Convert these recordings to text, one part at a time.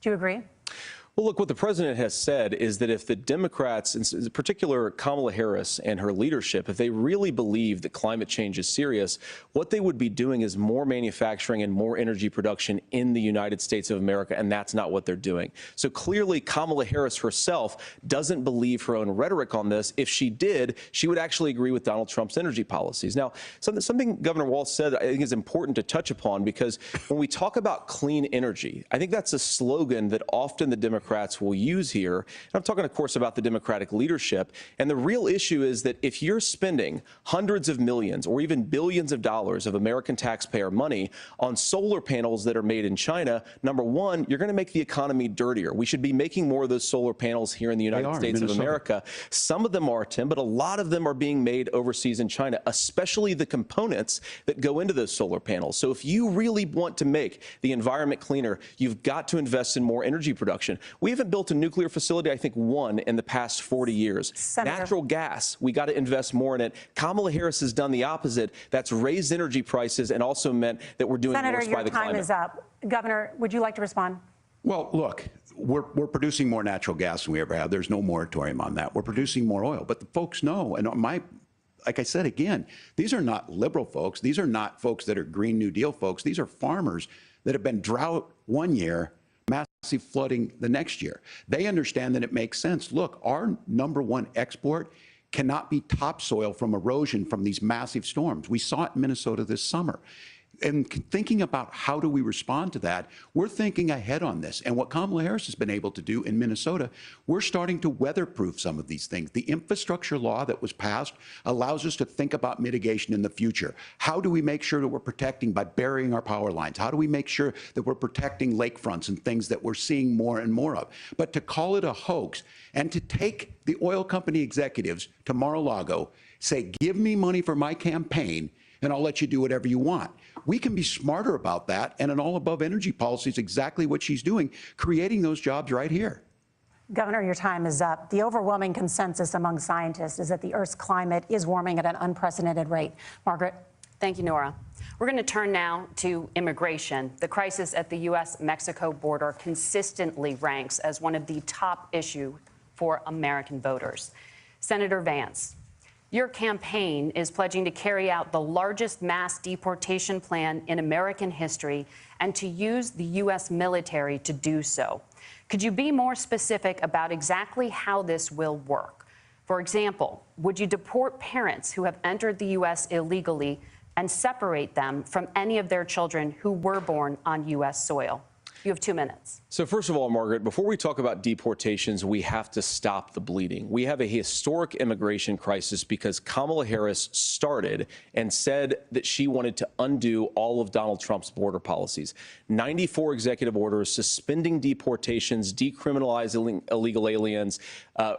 Do you agree? Well, look, what the president has said is that if the Democrats, in particular Kamala Harris and her leadership, if they really believe that climate change is serious, what they would be doing is more manufacturing and more energy production in the United States of America, and that's not what they're doing. So clearly, Kamala Harris herself doesn't believe her own rhetoric on this. If she did, she would actually agree with Donald Trump's energy policies. Now, something Governor Walz said I think is important to touch upon, because when we talk about clean energy, I think that's a slogan that often the Democrats will use here. And I'm talking, of course, about the Democratic leadership. And the real issue is that if you're spending hundreds of millions or even billions of dollars of American taxpayer money on solar panels that are made in China, number one, you're going to make the economy dirtier. We should be making more of those solar panels here in the United States of America. Some of them are, Tim, but a lot of them are being made overseas in China, especially the components that go into those solar panels. So if you really want to make the environment cleaner, you've got to invest in more energy production. We haven't built a nuclear facility, I think, one in the past 40 years. Senator. Natural gas, we got to invest more in it. Kamala Harris has done the opposite. That's raised energy prices and also meant that we're doing Senator, worse by the climate. Senator, your time is up. Governor, would you like to respond? Well, look, we're producing more natural gas than we ever have. There's no moratorium on that. We're producing more oil. But the folks know, and like I said again, these are not liberal folks. These are not folks that are Green New Deal folks. These are farmers that have been drought one year, massive flooding the next year. They understand that it makes sense. Look, our #1 export cannot be topsoil from erosion from these massive storms. We saw it in Minnesota this summer. And thinking about how do we respond to that, we're thinking ahead on this. And what Kamala Harris has been able to do in Minnesota, we're starting to weatherproof some of these things. The infrastructure law that was passed allows us to think about mitigation in the future. How do we make sure that we're protecting by burying our power lines? How do we make sure that we're protecting lakefronts and things that we're seeing more and more of? But to call it a hoax and to take the oil company executives to Mar-a-Lago, say, give me money for my campaign, and I'll let you do whatever you want. We can be smarter about that, and an all-above energy policy is exactly what she's doing, creating those jobs right here. Governor, your time is up. The overwhelming consensus among scientists is that the Earth's climate is warming at an unprecedented rate. Margaret? Thank you, Nora. We're going to turn now to immigration. The crisis at the U.S.-Mexico border consistently ranks as one of the top issues for American voters. Senator Vance, your campaign is pledging to carry out the largest mass deportation plan in American history and to use the U.S. military to do so. Could you be more specific about exactly how this will work? For example, would you deport parents who have entered the U.S. illegally and separate them from any of their children who were born on U.S. soil? You have 2 minutes. So first of all, Margaret, before we talk about deportations, we have to stop the bleeding. We have a historic immigration crisis because Kamala Harris started and said that she wanted to undo all of Donald Trump's border policies. 94 executive orders suspending deportations, decriminalizing illegal aliens,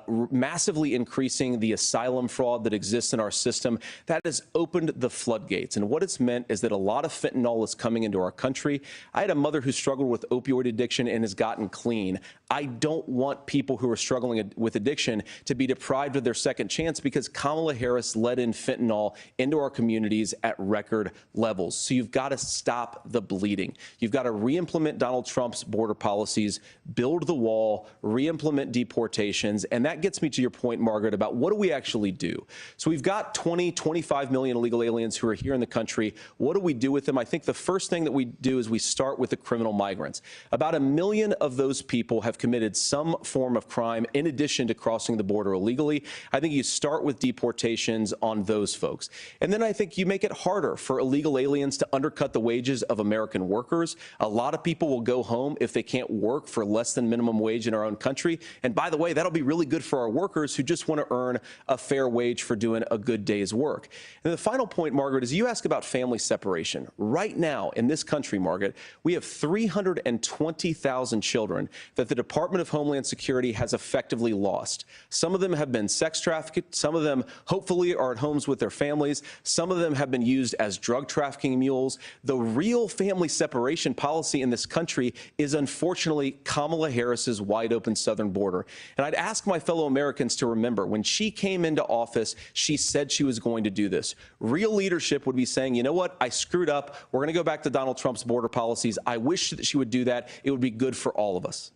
massively increasing the asylum fraud that exists in our system. That has opened the floodgates. And what it's meant is that a lot of fentanyl is coming into our country. I had a mother who struggled with opioid addiction and has gotten clean. I don't want people who are struggling with addiction to be deprived of their second chance because Kamala Harris let in fentanyl into our communities at record levels. So you've got to stop the bleeding. You've got to re-implement Donald Trump's border policies, build the wall, re-implement deportations. And that gets me to your point, Margaret, about what do we actually do? So we've got 25 million illegal aliens who are here in the country. What do we do with them? I think the first thing that we do is we start with the criminal migrants. About 1 million of those people have committed some form of crime in addition to crossing the border illegally. I think you start with deportations on those folks. And then I think you make it harder for illegal aliens to undercut the wages of American workers. A lot of people will go home if they can't work for less than minimum wage in our own country. And by the way, that'll be really good for our workers who just want to earn a fair wage for doing a good day's work. And the final point, Margaret, is you ask about family separation. Right now in this country, Margaret, we have 320,000 children that the Department of Homeland Security has effectively lost. Some of them have been sex trafficked. Some of them hopefully are at homes with their families. Some of them have been used as drug trafficking mules. The real family separation policy in this country is unfortunately Kamala Harris's wide open southern border. And I'd ask my fellow Americans to remember when she came into office, she said she was going to do this. Real leadership would be saying, you know what, I screwed up. We're going to go back to Donald Trump's border policies. I wish that she would do do that, it would be good for all of us.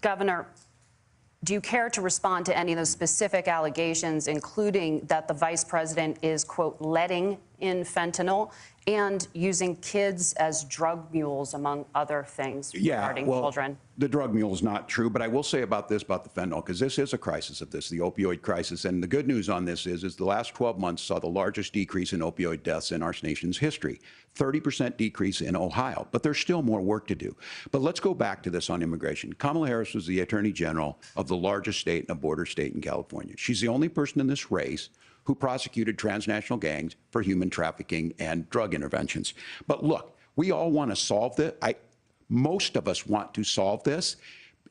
Governor, do you care to respond to any of those specific allegations, including that the vice president is, quote, letting in fentanyl and using kids as drug mules, among other things regarding children? The drug mule is not true, but I will say about this, about the fentanyl, because this is a crisis of this, the opioid crisis. And the good news on this is the last 12 months saw the largest decrease in opioid deaths in our nation's history, 30% decrease in Ohio, but there's still more work to do. But let's go back to this on immigration. Kamala Harris was the Attorney General of the largest state and a border state in California. She's the only person in this race who prosecuted transnational gangs for human trafficking and drug interventions. But look, we all want to solve this. Most of us want to solve this,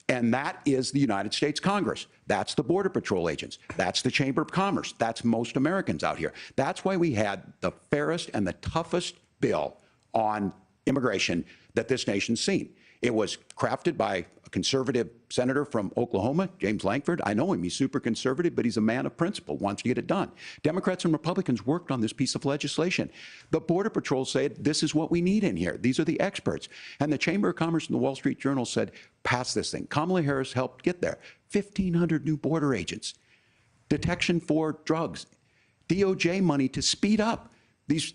and that is the United States Congress. That's the Border Patrol agents. That's the Chamber of Commerce. That's most Americans out here. That's why we had the fairest and the toughest bill on immigration that this nation's seen. It was crafted by a conservative senator from Oklahoma, James Lankford. I know him. He's super conservative, but he's a man of principle, wants to get it done. Democrats and Republicans worked on this piece of legislation. The Border Patrol said, this is what we need in here. These are the experts. And the Chamber of Commerce and the Wall Street Journal said, pass this thing. Kamala Harris helped get there. 1,500 new border agents, detection for drugs, DOJ money to speed up these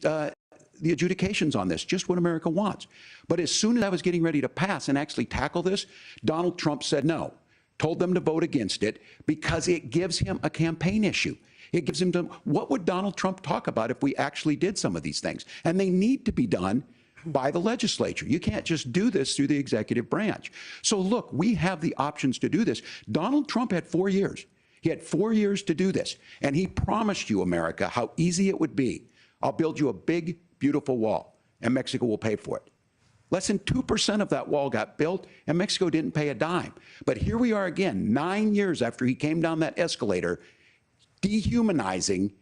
the adjudications on this, just what America wants. But as soon as I was getting ready to pass and actually tackle this, Donald Trump said no, told them to vote against it because it gives him a campaign issue. It gives him to, what would Donald Trump talk about if we actually did some of these things? And they need to be done by the legislature. You can't just do this through the executive branch. So look, we have the options to do this. Donald Trump had 4 years. He had 4 years to do this. And he promised you, America, how easy it would be. I'll build you a big, beautiful wall, and Mexico will pay for it. Less than 2% of that wall got built, and Mexico didn't pay a dime. But here we are again, 9 years after he came down that escalator, dehumanizing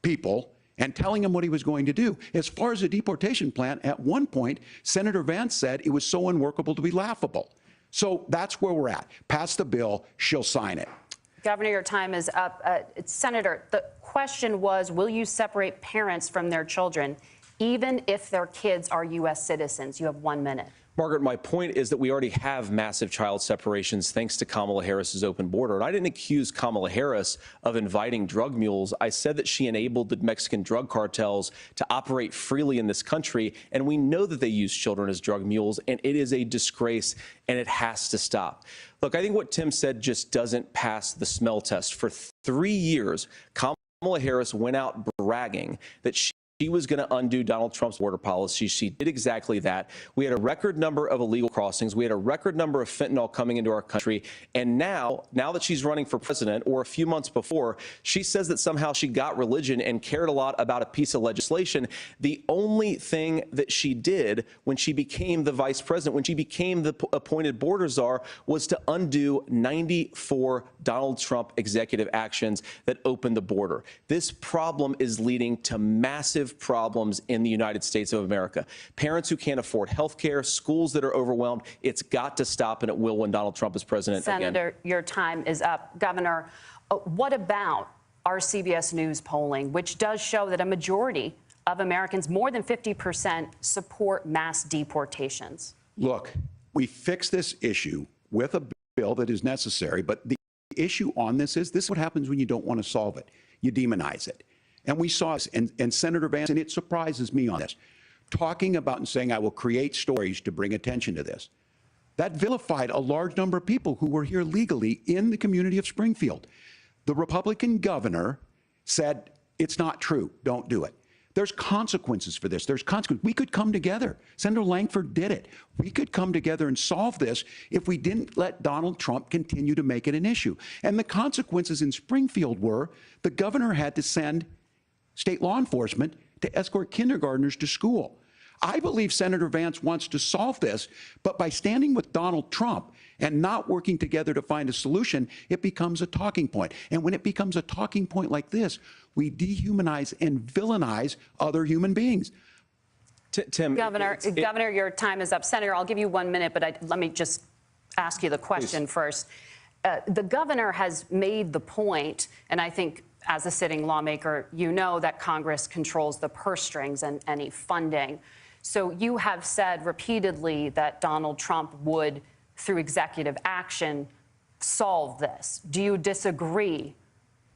people and telling them what he was going to do. As far as the deportation plan, at one point, Senator Vance said it was so unworkable to be laughable. So that's where we're at. Pass the bill, she'll sign it. Governor, your time is up. Senator, the question was, will you separate parents from their children, even if their kids are U.S. citizens? You have 1 minute. Margaret, my point is that we already have massive child separations thanks to Kamala Harris's open border. And I didn't accuse Kamala Harris of inviting drug mules. I said that she enabled the Mexican drug cartels to operate freely in this country. And we know that they use children as drug mules, and it is a disgrace, and it has to stop. Look, I think what Tim said just doesn't pass the smell test. For 3 years, Kamala Harris went out bragging that she was going to undo Donald Trump's border policy. She did exactly that. We had a record number of illegal crossings. We had a record number of fentanyl coming into our country. And now that she's running for president, or a few months before, she says that somehow she got religion and cared a lot about a piece of legislation. The only thing that she did when she became the vice president, when she became the appointed border czar, was to undo 94 Donald Trump executive actions that opened the border. This problem is leading to massive problems in the United States of America. Parents who can't afford health care, schools that are overwhelmed. It's got to stop, and it will when Donald Trump is president again. Senator, your time is up. Governor, what about our CBS News polling, which does show that a majority of Americans, more than 50%, support mass deportations? Look, we fix this issue with a bill that is necessary, but the issue on this is what happens when you don't want to solve it. You demonize it. And we saw this, and Senator Vance, and it surprises me on this, talking about and saying, I will create stories to bring attention to this. That vilified a large number of people who were here legally in the community of Springfield. The Republican governor said, it's not true, don't do it. There's consequences for this. There's consequences. We could come together. Senator Lankford did it. We could come together and solve this if we didn't let Donald Trump continue to make it an issue. And the consequences in Springfield were the governor had to send state law enforcement to escort kindergartners to school. I believe Senator Vance wants to solve this, but by standing with Donald Trump and not working together to find a solution, it becomes a talking point. And when it becomes a talking point like this, we dehumanize and villainize other human beings. Tim, Governor, your time is up. Senator, I'll give you 1 minute, but let me just ask you the question first. The governor has made the point, and I think as a sitting lawmaker, you know that Congress controls the purse strings and any funding. So you have said repeatedly that Donald Trump would, through executive action, solve this. Do you disagree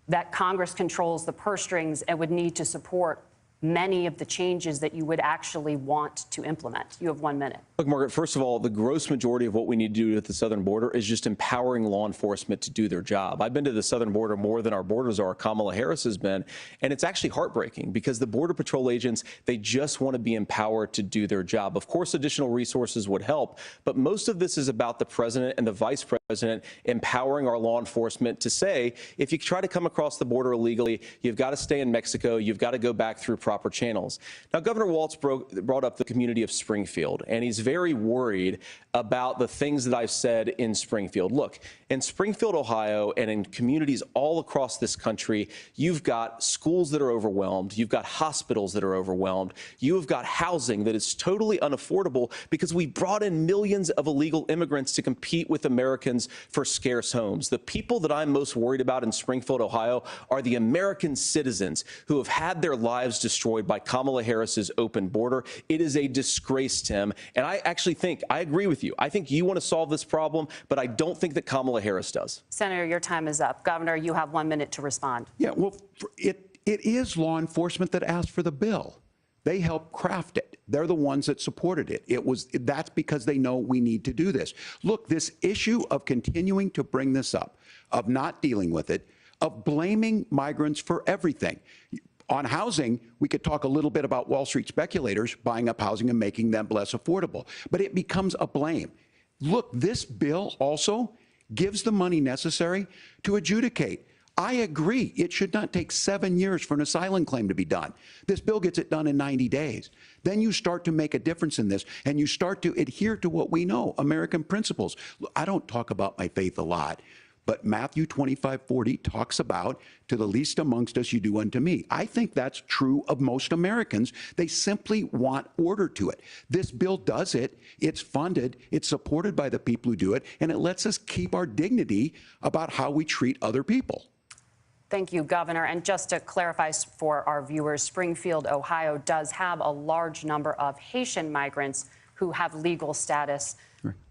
that Congress controls the purse strings and would need to support many of the changes that you would actually want to implement? You have 1 minute. Look, Margaret, first of all, the gross majority of what we need to do at the southern border is just empowering law enforcement to do their job. I've been to the southern border more than our borders are. Kamala Harris has been. And it's actually heartbreaking because the Border Patrol agents, they just want to be empowered to do their job. Of course, additional resources would help, but most of this is about the president and the vice president empowering our law enforcement to say, if you try to come across the border illegally, you've got to stay in Mexico, you've got to go back through proper channels. Now, Governor Walz brought up the community of Springfield, and he's very worried about the things that I've said in Springfield. Look, in Springfield, Ohio, and in communities all across this country, you've got schools that are overwhelmed, you've got hospitals that are overwhelmed, you've got housing that is totally unaffordable because we brought in millions of illegal immigrants to compete with Americans for scarce homes. The people that I'm most worried about in Springfield, Ohio, are the American citizens who have had their lives destroyed by Kamala Harris's open border. It is a disgrace, Tim. And I actually think, I agree with you. I think you want to solve this problem, but I don't think that Kamala Harris does. Senator, your time is up. Governor, you have 1 minute to respond. Yeah, well, it is law enforcement that asked for the bill. They helped craft it. They're the ones that supported it. That's because they know we need to do this. Look, this issue of continuing to bring this up, of not dealing with it, of blaming migrants for everything. On housing, we could talk a little bit about Wall Street speculators buying up housing and making them less affordable, but it becomes a blame. Look, this bill also gives the money necessary to adjudicate. I agree. It should not take 7 years for an asylum claim to be done. This bill gets it done in 90 days. Then you start to make a difference in this, and you start to adhere to what we know, American principles. I don't talk about my faith a lot, but Matthew 25:40 talks about, to the least amongst us you do unto me. I think that's true of most Americans. They simply want order to it. This bill does it. It's funded. It's supported by the people who do it, and it lets us keep our dignity about how we treat other people. Thank you, Governor. And just to clarify for our viewers, Springfield, Ohio does have a large number of Haitian migrants who have legal status,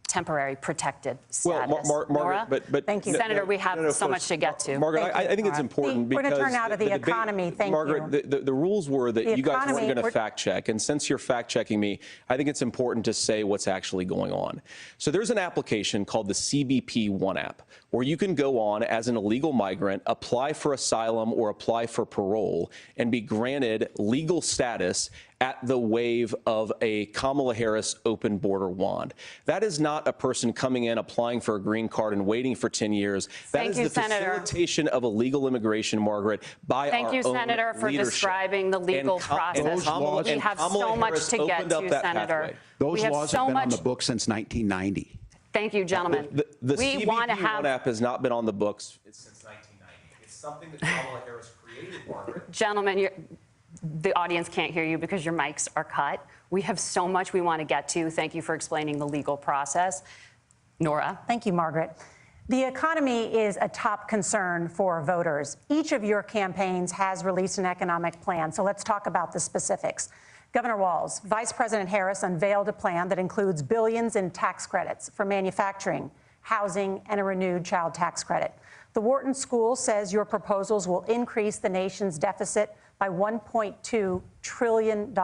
temporary protected status. Well, Margaret, but thank you, Senator. We have so much to get to. Margaret, I think it's important because we're going to turn now to the economy. Thank you, Margaret. The rules were that you guys weren't going to fact check, and since you're fact checking me, I think it's important to say what's actually going on. So there's an application called the CBP One app, where you can go on as an illegal migrant, apply for asylum or apply for parole, and be granted legal status at the wave of a Kamala Harris open border wand. That is not a person coming in, applying for a green card and waiting for 10 years. That is the facilitation of illegal immigration, Margaret, by our own leadership. Thank you, Senator, for describing the legal process. We have so much to get to, Senator. Those laws have been on the books since 1990. Thank you, gentlemen. The CBP One app has not been on the books since 1990. It's something that Kamala Harris created, Margaret. Gentlemen, the audience can't hear you because your mics are cut. We have so much we want to get to. Thank you for explaining the legal process. Nora. Thank you, Margaret. The economy is a top concern for voters. Each of your campaigns has released an economic plan, so let's talk about the specifics. Governor Walz, Vice President Harris unveiled a plan that includes billions in tax credits for manufacturing, housing, and a renewed child tax credit. The Wharton School says your proposals will increase the nation's deficit by $1.2 trillion.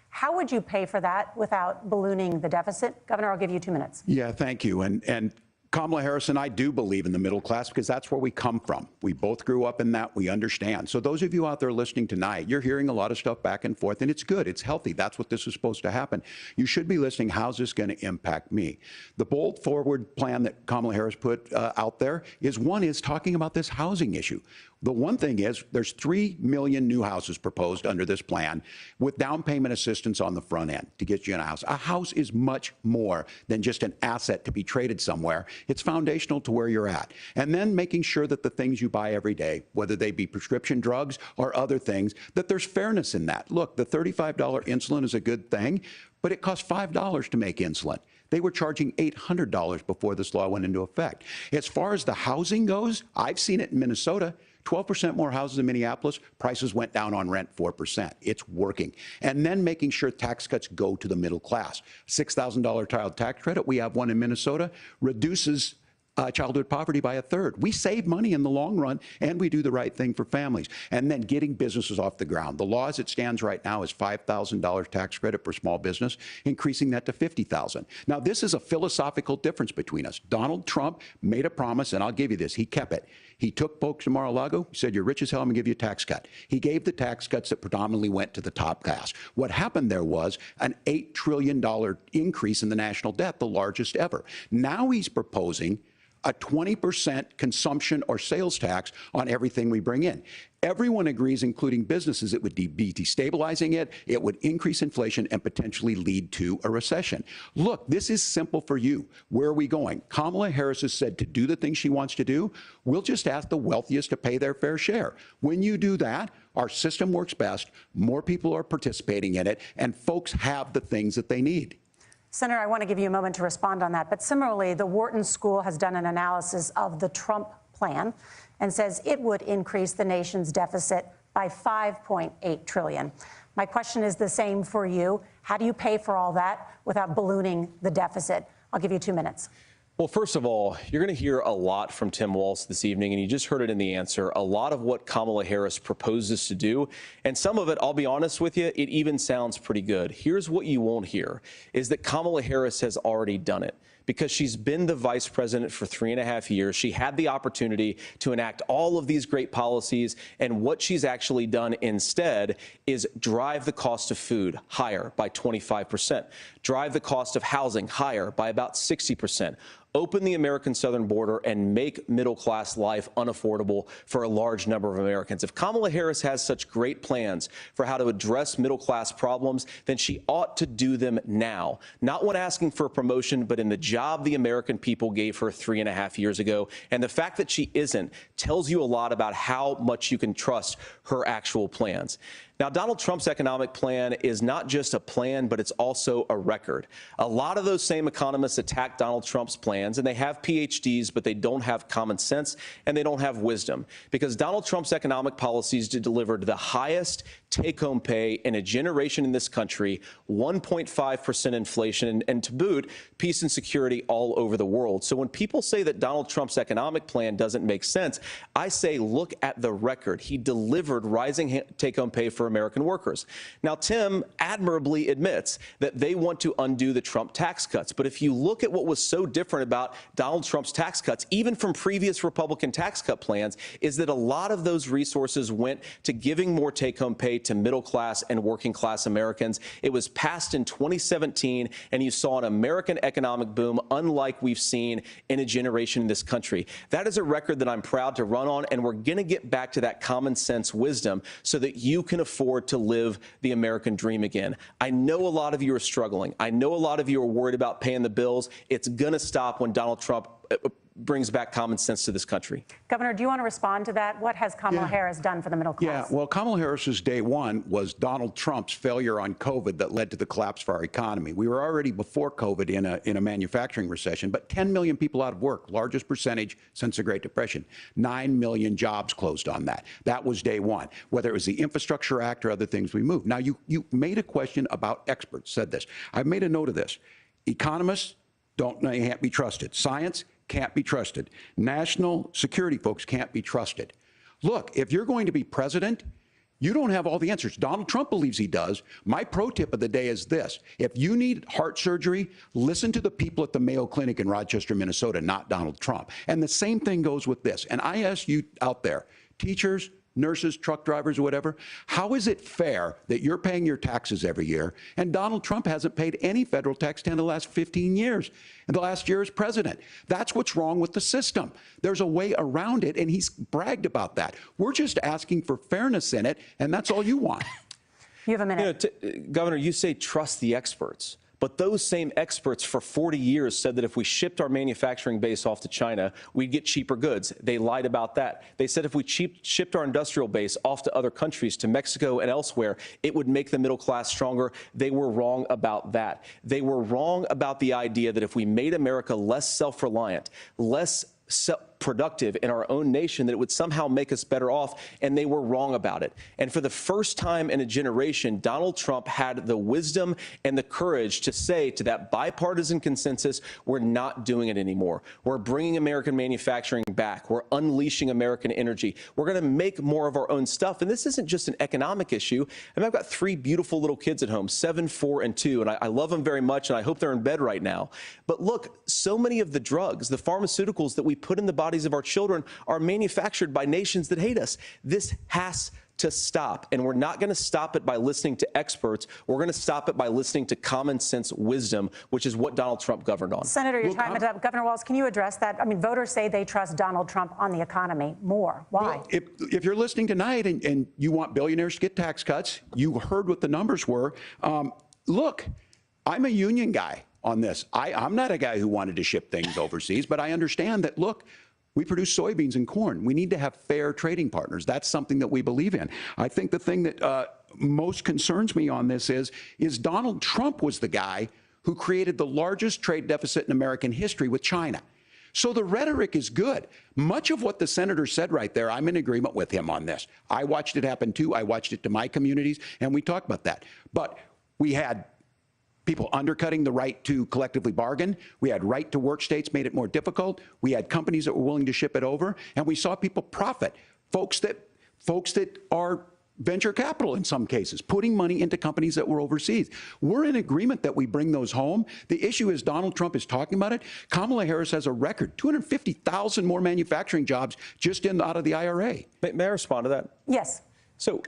How would you pay for that without ballooning the deficit? Governor, I'll give you 2 minutes. Yeah, thank you. And Kamala Harris and I do believe in the middle class because that's where we come from. We both grew up in that. We understand. So those of you out there listening tonight, you're hearing a lot of stuff back and forth, and it's good. It's healthy. That's what this is supposed to happen. You should be listening. How's this going to impact me? The bold forward plan that Kamala Harris put out there is talking about this housing issue. The one thing is there's 3 million new houses proposed under this plan with down payment assistance on the front end to get you in a house. A house is much more than just an asset to be traded somewhere. It's foundational to where you're at. And then making sure that the things you buy every day, whether they be prescription drugs or other things, that there's fairness in that. Look, the $35 insulin is a good thing, but it costs $5 to make insulin. They were charging $800 before this law went into effect. As far as the housing goes, I've seen it in Minnesota. 12% more houses in Minneapolis, prices went down on rent 4%. It's working. And then making sure tax cuts go to the middle class. $6,000 child tax credit, we have one in Minnesota, reduces childhood poverty by 1/3. We save money in the long run, and we do the right thing for families. And then getting businesses off the ground. The law as it stands right now is $5,000 tax credit for small business, increasing that to $50,000. Now, this is a philosophical difference between us. Donald Trump made a promise, and I'll give you this. He kept it. He took folks to Mar-a-Lago, said, you're rich as hell, I'm going to give you a tax cut. He gave the tax cuts that predominantly went to the top class. What happened there was an $8 trillion increase in the national debt, the largest ever. Now he's proposing a 20% consumption or sales tax on everything we bring in. Everyone agrees, including businesses, it would be destabilizing it would increase inflation and potentially lead to a recession. Look, this is simple for you. Where are we going? Kamala Harris has said to do the things she wants to do, we'll just ask the wealthiest to pay their fair share. When you do that, our system works best, more people are participating in it, and folks have the things that they need. Senator, I want to give you a moment to respond on that. But similarly, the Wharton School has done an analysis of the Trump plan and says it would increase the nation's deficit by $5.8 trillion. My question is the same for you. How do you pay for all that without ballooning the deficit? I'll give you 2 minutes. Well, first of all, you're going to hear a lot from Tim Walz this evening, and you just heard it in the answer, a lot of what Kamala Harris proposes to do. And some of it, I'll be honest with you, it even sounds pretty good. Here's what you won't hear, is that Kamala Harris has already done it. Because she's been the vice president for 3.5 years. She had the opportunity to enact all of these great policies. And what she's actually done instead is drive the cost of food higher by 25%, drive the cost of housing higher by about 60%. Open the American southern border and make middle-class life unaffordable for a large number of Americans. If Kamala Harris has such great plans for how to address middle-class problems, then she ought to do them now. Not when asking for a promotion, but in the job the American people gave her 3.5 years ago. And the fact that she isn't tells you a lot about how much you can trust her actual plans. Now, Donald Trump's economic plan is not just a plan, but it's also a record. A lot of those same economists attack Donald Trump's plans, and they have PhDs, but they don't have common sense and they don't have wisdom, because Donald Trump's economic policies delivered the highest take-home pay in a generation in this country, 1.5% inflation, and to boot, peace and security all over the world. So when people say that Donald Trump's economic plan doesn't make sense, I say look at the record. He delivered rising take-home pay for American workers. Now, Tim admirably admits that they want to undo the Trump tax cuts. But if you look at what was so different about Donald Trump's tax cuts, even from previous Republican tax cut plans, is that a lot of those resources went to giving more take-home pay to middle-class and working-class Americans. It was passed in 2017, and you saw an American economic boom unlike we've seen in a generation in this country. That is a record that I'm proud to run on, and we're going to get back to that common sense wisdom so that you can afford to live the American dream again. I know a lot of you are struggling. I know a lot of you are worried about paying the bills. It's going to stop when Donald Trump brings back common sense to this country. Governor, do you want to respond to that? What has Kamala Harris done for the middle class? Yeah, well, Kamala Harris's day one was Donald Trump's failure on COVID that led to the collapse of our economy. We were already before COVID in a manufacturing recession, but 10 million people out of work, largest percentage since the Great Depression. 9 million jobs closed on that. That was day one, whether it was the Infrastructure Act or other things we moved. Now, you made a question about experts, said this. I've made a note of this. Economists can't be trusted. Science can't be trusted. National security folks can't be trusted. Look, if you're going to be president, you don't have all the answers. Donald Trump believes he does. My pro tip of the day is this. If you need heart surgery, listen to the people at the Mayo Clinic in Rochester, Minnesota, not Donald Trump. And the same thing goes with this. And I ask you out there, teachers, nurses, truck drivers, or whatever, how is it fair that you're paying your taxes every year and Donald Trump hasn't paid any federal tax in the last 15 years, and the last year as president? That's what's wrong with the system. There's a way around it, and he's bragged about that. We're just asking for fairness in it, and that's all you want. You have a minute. Governor, you say trust the experts. But those same experts for 40 years said that if we shipped our manufacturing base off to China, we'd get cheaper goods. They lied about that. They said if we shipped our industrial base off to other countries, to Mexico and elsewhere, it would make the middle class stronger. They were wrong about that. They were wrong about the idea that if we made America less self-reliant, less productive in our own nation, that it would somehow make us better off, and they were wrong about it. And for the first time in a generation, Donald Trump had the wisdom and the courage to say to that bipartisan consensus, we're not doing it anymore. We're bringing American manufacturing back. We're unleashing American energy. We're going to make more of our own stuff. And this isn't just an economic issue. I mean, I've got 3 beautiful little kids at home, 7, 4, and 2, and I love them very much, and I hope they're in bed right now. But look, so many of the drugs, the pharmaceuticals that we put in the bodies of our children are manufactured by nations that hate us. This has to stop, and we're not going to stop it by listening to experts. We're going to stop it by listening to common sense wisdom, which is what Donald Trump governed on. Senator, your time is up. Governor Walz, can you address that? I mean, voters say they trust Donald Trump on the economy more. Why? Well, if you're listening tonight and you want billionaires to get tax cuts, you heard what the numbers were. Look, I'm a union guy on this. I'm not a guy who wanted to ship things overseas, but I understand that, look, we produce soybeans and corn. We need to have fair trading partners. That's something that we believe in. I think the thing that most concerns me on this is Donald Trump was the guy who created the largest trade deficit in American history with China. So the rhetoric is good. Much of what the senator said right there, I'm in agreement with him on this. I watched it happen too. I watched it to my communities, and we talked about that. But we had people undercutting the right to collectively bargain. We had right to work states made it more difficult. We had companies that were willing to ship it over, and we saw people profit. Folks that are venture capital in some cases, putting money into companies that were overseas. We're in agreement that we bring those home. The issue is Donald Trump is talking about it. Kamala Harris has a record, 250,000 more manufacturing jobs just out of the IRA. May I respond to that? Yes. So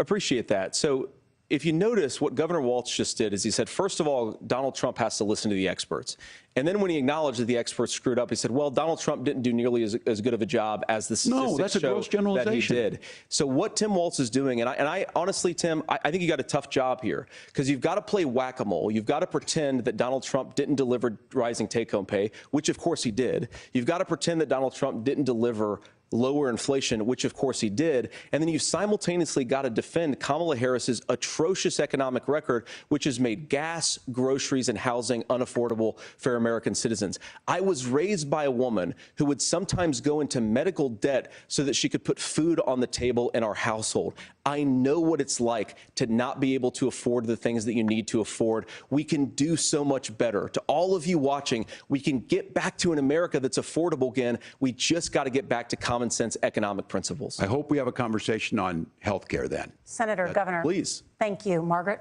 appreciate that. So if you notice, what Governor Walz just did is he said, first of all, Donald Trump has to listen to the experts. And then when he acknowledged that the experts screwed up, he said, well, Donald Trump didn't do nearly as good of a job as the statistics that's a gross generalization. that he did. So what Tim Walz is doing, and I honestly, Tim, I think you got a tough job here, because you've got to play whack-a-mole. You've got to pretend that Donald Trump didn't deliver rising take-home pay, which of course he did. You've got to pretend that Donald Trump didn't deliver lower inflation, which of course he did. And then you simultaneously got to defend Kamala Harris's atrocious economic record, which has made gas, groceries, and housing unaffordable for American citizens. I was raised by a woman who would sometimes go into medical debt so that she could put food on the table in our household. I know what it's like to not be able to afford the things that you need to afford. We can do so much better. To all of you watching, we can get back to an America that's affordable again. We just got to get back to common sense economic principles. I hope we have a conversation on health care then. Senator, Governor. Please. Thank you. Margaret?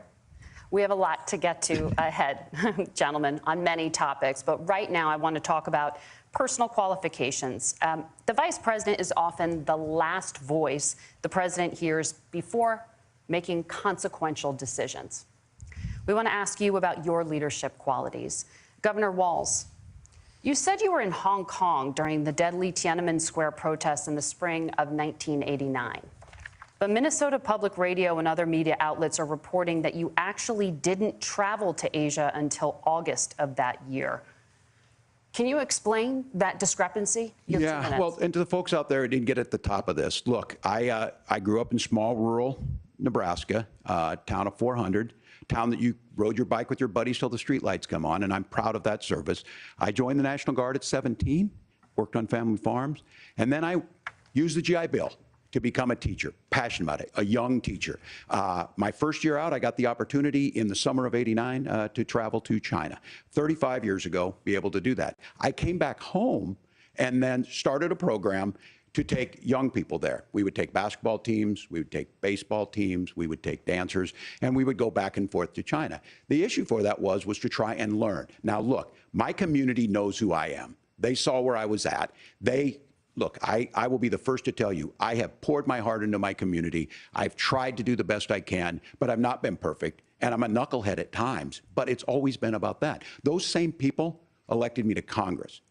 We have a lot to get to ahead, gentlemen, on many topics. But right now, I want to talk about personal qualifications. The vice president is often the last voice the president hears before making consequential decisions. We want to ask you about your leadership qualities. Governor Walz, you said you were in Hong Kong during the deadly Tiananmen Square protests in the spring of 1989. But Minnesota Public Radio and other media outlets are reporting that you actually didn't travel to Asia until August of that year. Can you explain that discrepancy? Yeah, well, and to the folks out there who didn't get at the top of this, look, I grew up in small rural Nebraska, town of 400, town that you rode your bike with your buddies till the streetlights come on, and I'm proud of that service. I joined the National Guard at 17, worked on family farms, and then I used the GI Bill to become a teacher, passionate about it, a young teacher. My first year out, I got the opportunity in the summer of '89 to travel to China. 35 years ago, be able to do that. I came back home and then started a program to take young people there. We would take basketball teams, we would take baseball teams, we would take dancers, and we would go back and forth to China. The issue for that was to try and learn. Now, look, my community knows who I am. They saw where I was at. Look, I will be the first to tell you, I have poured my heart into my community. I've tried to do the best I can, but I've not been perfect. And I'm a knucklehead at times, but it's always been about that. Those same people elected me to Congress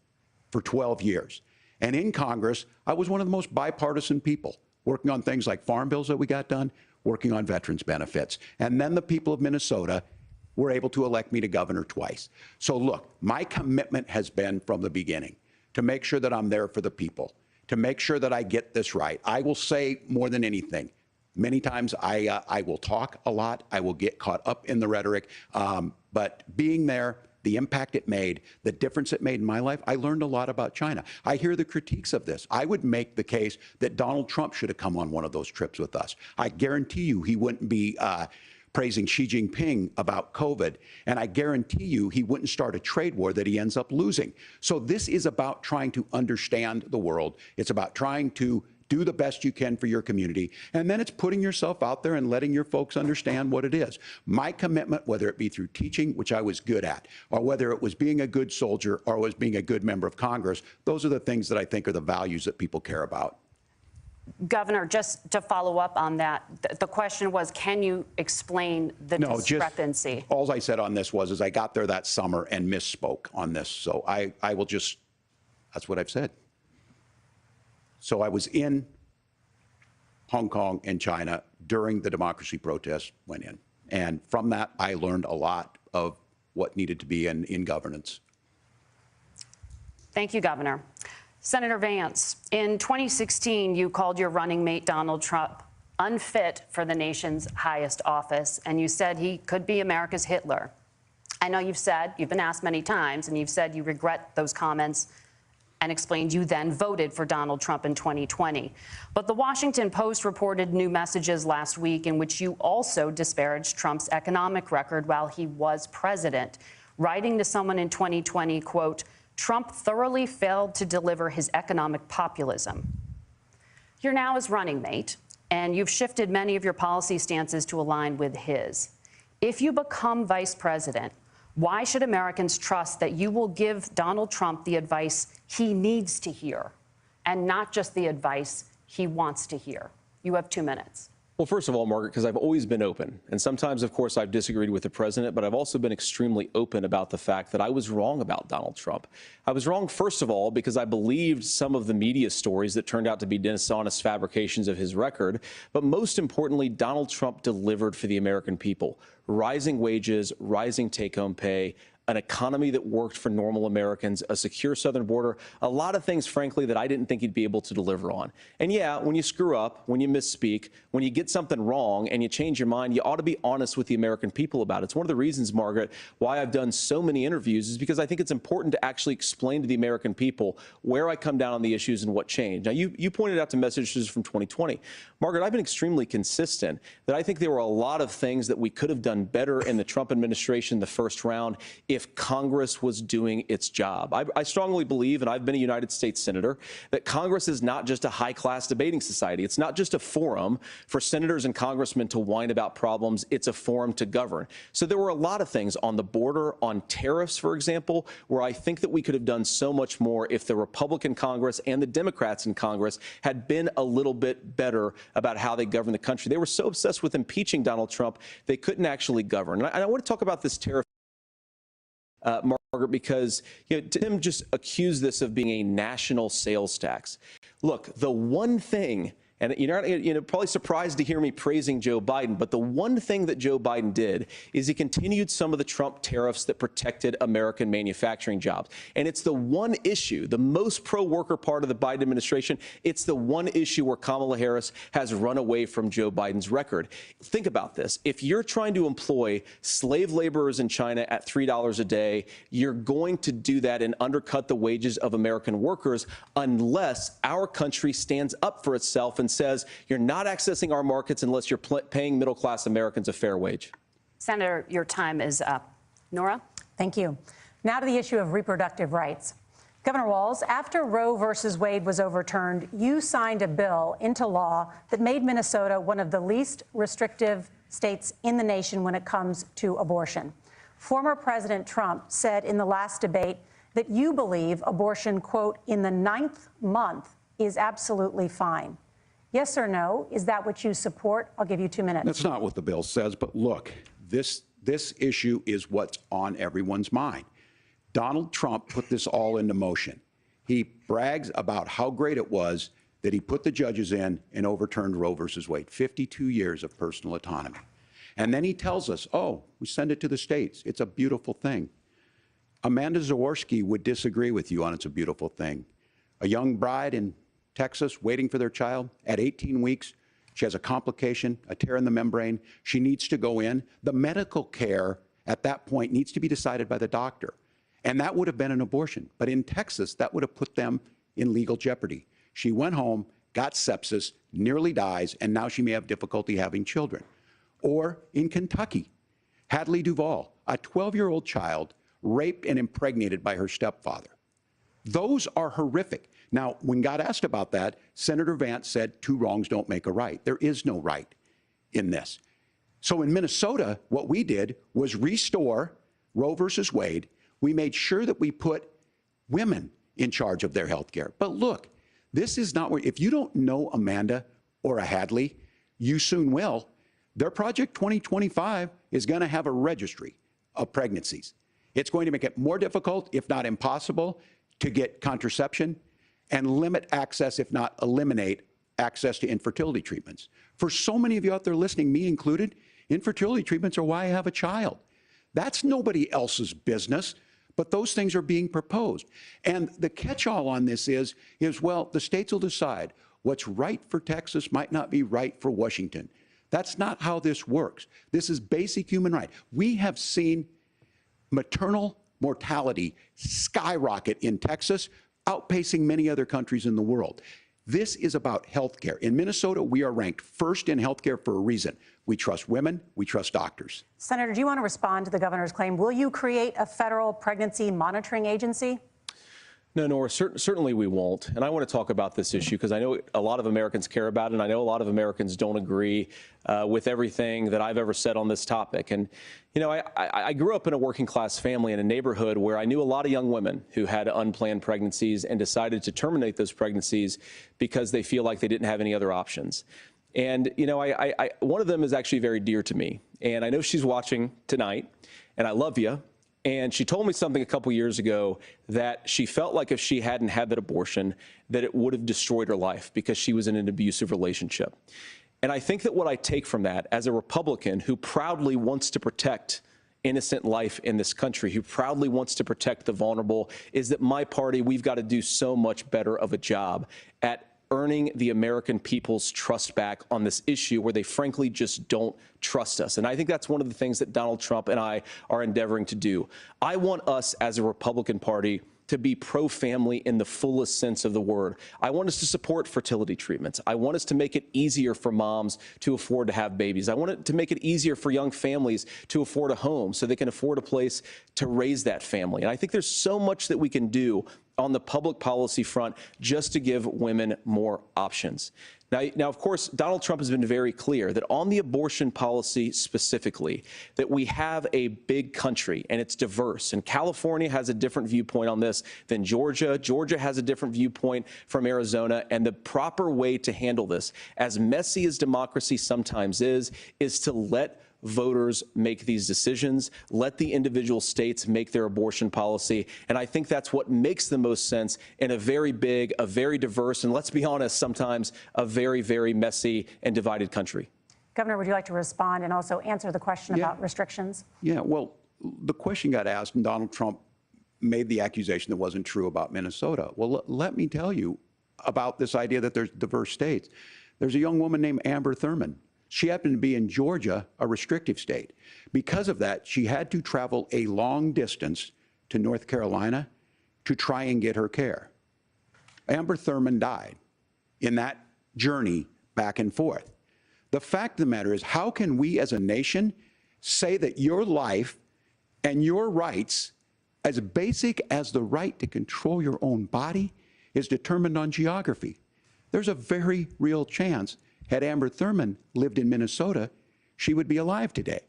for 12 years. And in Congress, I was one of the most bipartisan people, working on things like farm bills that we got done, working on veterans benefits. And then the people of Minnesota were able to elect me to governor twice. So look, my commitment has been from the beginning to make sure that I'm there for the people, to make sure that I get this right. I will say more than anything, many times I will talk a lot, I will get caught up in the rhetoric, but being there, the impact it made, the difference it made in my life, I learned a lot about China. I hear the critiques of this. I would make the case that Donald Trump should have come on one of those trips with us. I guarantee you he wouldn't be praising Xi Jinping about COVID, and I guarantee you he wouldn't start a trade war that he ends up losing. So this is about trying to understand the world. It's about trying to do the best you can for your community, and then it's putting yourself out there and letting your folks understand what it is. My commitment, whether it be through teaching, which I was good at, or whether it was being a good soldier or was being a good member of Congress, those are the things that I think are the values that people care about. Governor, just to follow up on that, the question was, can you explain the discrepancy? All I said on this was I got there that summer and misspoke on this. So I will just, that's what I've said. So I was in Hong Kong and China during the democracy protests went in. And from that, I learned a lot of what needed to be in governance. Thank you, Governor. Senator Vance, in 2016, you called your running mate, Donald Trump, unfit for the nation's highest office, and you said he could be America's Hitler. I know you've been asked many times, and you've said you regret those comments and explained you then voted for Donald Trump in 2020. But the Washington Post reported new messages last week in which you also disparaged Trump's economic record while he was president, writing to someone in 2020, quote, Trump thoroughly failed to deliver his economic populism. You're now his running mate, and you've shifted many of your policy stances to align with his. If you become vice president, why should Americans trust that you will give Donald Trump the advice he needs to hear and not just the advice he wants to hear? You have 2 minutes. Well, first of all, Margaret, because I've always been open. And sometimes, of course, I've disagreed with the president, but I've also been extremely open about the fact that I was wrong about Donald Trump. I was wrong, first of all, because I believed some of the media stories that turned out to be dishonest fabrications of his record. But most importantly, Donald Trump delivered for the American people. Rising wages, rising take-home pay, an economy that worked for normal Americans, a secure southern border, a lot of things, frankly, that I didn't think he'd be able to deliver on. And yeah, when you screw up, when you misspeak, when you get something wrong and you change your mind, you ought to be honest with the American people about it. It's one of the reasons, Margaret, why I've done so many interviews is because I think it's important to actually explain to the American people where I come down on the issues and what changed. Now, you pointed out to messages from 2020. Margaret, I've been extremely consistent that I think there were a lot of things that we could have done better in the Trump administration the first round if Congress was doing its job. I strongly believe, and I've been a United States Senator, that Congress is not just a high-class debating society. It's not just a forum for senators and congressmen to whine about problems. It's a forum to govern. So there were a lot of things on the border, on tariffs, for example, where I think that we could have done so much more if the Republican Congress and the Democrats in Congress had been a little bit better about how they govern the country. They were so obsessed with impeaching Donald Trump, they couldn't actually govern. And I want to talk about this tariff, Margaret, because Tim just accused this of being a national sales tax. Look, the one thing, and you're probably surprised to hear me praising Joe Biden, but the one thing that Joe Biden did is he continued some of the Trump tariffs that protected American manufacturing jobs. And it's the one issue, the most pro-worker part of the Biden administration, it's the one issue where Kamala Harris has run away from Joe Biden's record. Think about this. If you're trying to employ slave laborers in China at $3 a day, you're going to do that and undercut the wages of American workers unless our country stands up for itself and says you're not accessing our markets unless you're paying middle-class Americans a fair wage. Senator, your time is up. Nora? Thank you. Now to the issue of reproductive rights. Governor Walz, after Roe versus Wade was overturned, you signed a bill into law that made Minnesota one of the least restrictive states in the nation when it comes to abortion. Former President Trump said in the last debate that you believe abortion, quote, in the 9th month is absolutely fine. Yes or no? Is that what you support? I'll give you 2 minutes. That's not what the bill says. But look, this issue is what's on everyone's mind. Donald Trump put this all into motion. He brags about how great it was that he put the judges in and overturned Roe versus Wade, 52 years of personal autonomy. And then he tells us, oh, we send it to the states. It's a beautiful thing. Amanda Zaworski would disagree with you on it's a beautiful thing. A young bride in Texas waiting for their child at 18 weeks. She has a complication, a tear in the membrane. She needs to go in. The medical care at that point needs to be decided by the doctor. And that would have been an abortion. But in Texas, that would have put them in legal jeopardy. She went home, got sepsis, nearly dies, and now she may have difficulty having children. Or in Kentucky, Hadley Duvall, a 12-year-old child raped and impregnated by her stepfather. Those are horrific. Now, when God asked about that, Senator Vance said, 2 wrongs don't make a right. There is no right in this. So in Minnesota, what we did was restore Roe versus Wade. We made sure that we put women in charge of their health care. But look, this is not where, if you don't know Amanda or a Hadley, you soon will. Their Project 2025 is going to have a registry of pregnancies. It's going to make it more difficult, if not impossible, to get contraception and limit access, if not eliminate access to infertility treatments. For so many of you out there listening, me included, infertility treatments are why I have a child. That's nobody else's business, but those things are being proposed. And the catch-all on this is, well, the states will decide what's right for Texas might not be right for Washington. That's not how this works. This is basic human right. We have seen maternal mortality skyrocket in Texas, outpacing many other countries in the world. This is about health care. In Minnesota, we are ranked first in health care for a reason. We trust women, we trust doctors. Senator, do you want to respond to the governor's claim? Will you create a federal pregnancy monitoring agency? No, Nora, certainly we won't. And I want to talk about this issue because I know a lot of Americans care about it, and I know a lot of Americans don't agree with everything that I've ever said on this topic. And, you know, I grew up in a working class family in a neighborhood where I knew a lot of young women who had unplanned pregnancies and decided to terminate those pregnancies because they feel like they didn't have any other options. And, you know, one of them is actually very dear to me. And I know she's watching tonight, and I love you. And she told me something a couple years ago that she felt like if she hadn't had that abortion, that it would have destroyed her life because she was in an abusive relationship. And I think that what I take from that as a Republican who proudly wants to protect innocent life in this country, who proudly wants to protect the vulnerable, is that my party, we've got to do so much better of a job at earning the American people's trust back on this issue where they frankly just don't trust us. And I think that's one of the things that Donald Trump and I are endeavoring to do. I want us as a Republican Party to be pro-family in the fullest sense of the word. I want us to support fertility treatments. I want us to make it easier for moms to afford to have babies. I want it to make it easier for young families to afford a home so they can afford a place to raise that family. And I think there's so much that we can do on the public policy front just to give women more options. Now, of course, Donald Trump has been very clear that on the abortion policy specifically, that we have a big country and it's diverse. And California has a different viewpoint on this than Georgia. Georgia has a different viewpoint from Arizona. And the proper way to handle this, as messy as democracy sometimes is to let voters make these decisions, let the individual states make their abortion policy. And I think that's what makes the most sense in a very big, a very diverse, and let's be honest, sometimes a very, very messy and divided country. Governor, would you like to respond and also answer the question about restrictions? Yeah, well, the question got asked and Donald Trump made the accusation that wasn't true about Minnesota. Well, let me tell you about this idea that there's diverse states. There's a young woman named Amber Thurman. She happened to be in Georgia, a restrictive state. Because of that, she had to travel a long distance to North Carolina to try and get her care. Amber Thurman died in that journey back and forth. The fact of the matter is, how can we as a nation say that your life and your rights, as basic as the right to control your own body, is determined on geography? There's a very real chance had Amber Thurman lived in Minnesota, she would be alive today.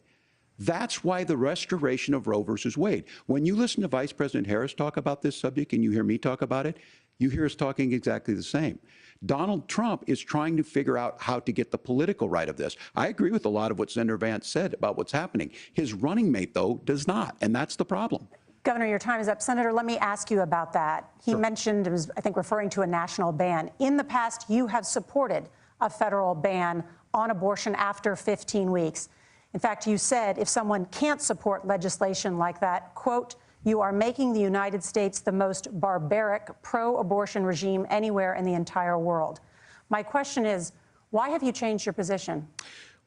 That's why the restoration of Roe versus Wade. When you listen to Vice President Harris talk about this subject and you hear me talk about it, you hear us talking exactly the same. Donald Trump is trying to figure out how to get the political right of this. I agree with a lot of what Senator Vance said about what's happening. His running mate, though, does not, and that's the problem. Governor, your time is up. Senator, let me ask you about that. He mentioned, it was, I think, referring to a national ban. In the past, you have supported a federal ban on abortion after 15 weeks. In fact, you said if someone can't support legislation like that, quote, you are making the United States the most barbaric pro-abortion regime anywhere in the entire world. My question is, why have you changed your position?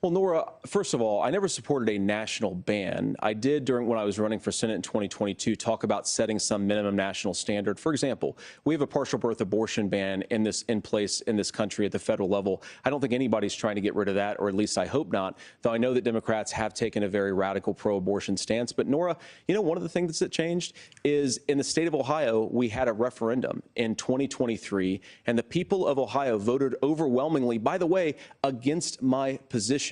Well, Nora, first of all, I never supported a national ban. I did when I was running for Senate in 2022 talk about setting some minimum national standard. For example, we have a partial birth abortion ban in place in this country at the federal level. I don't think anybody's trying to get rid of that, or at least I hope not, though I know that Democrats have taken a very radical pro-abortion stance. But Nora, you know, one of the things that changed is in the state of Ohio, we had a referendum in 2023, and the people of Ohio voted overwhelmingly, by the way, against my position.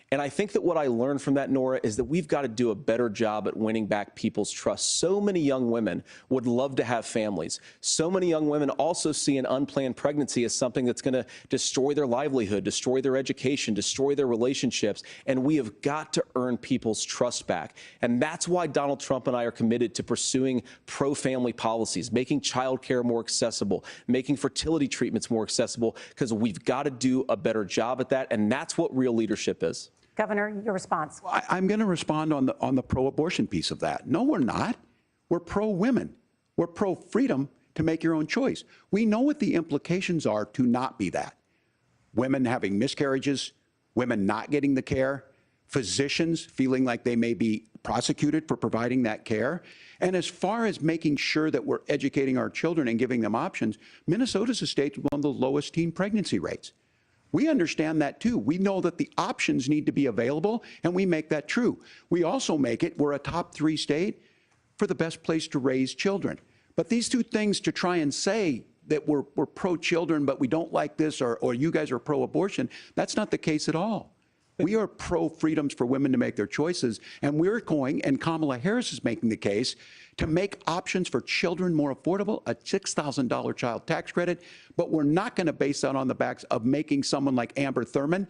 And I think that what I learned from that, Nora, is that we've got to do a better job at winning back people's trust. So many young women would love to have families. So many young women also see an unplanned pregnancy as something that's going to destroy their livelihood, destroy their education, destroy their relationships. And we have got to earn people's trust back. And that's why Donald Trump and I are committed to pursuing pro-family policies, making child care more accessible, making fertility treatments more accessible, because we've got to do a better job at that. And that's what real leadership is. Governor, your response. I'm going to respond on the pro-abortion piece of that. No, we're not. We're pro-women. We're pro-freedom to make your own choice. We know what the implications are to not be that. Women having miscarriages, women not getting the care, physicians feeling like they may be prosecuted for providing that care. And as far as making sure that we're educating our children and giving them options, Minnesota's a state with one of the lowest teen pregnancy rates. We understand that too. We know that the options need to be available, and we make that true. We also make it, we're a top 3 state for the best place to raise children. But these two things, to try and say that we're pro-children, but we don't like this, or you guys are pro-abortion, that's not the case at all. We are pro-freedoms for women to make their choices, and we're going, and Kamala Harris is making the case, to make options for children more affordable, a $6,000 child tax credit, but we're not going to base that on the backs of making someone like Amber Thurman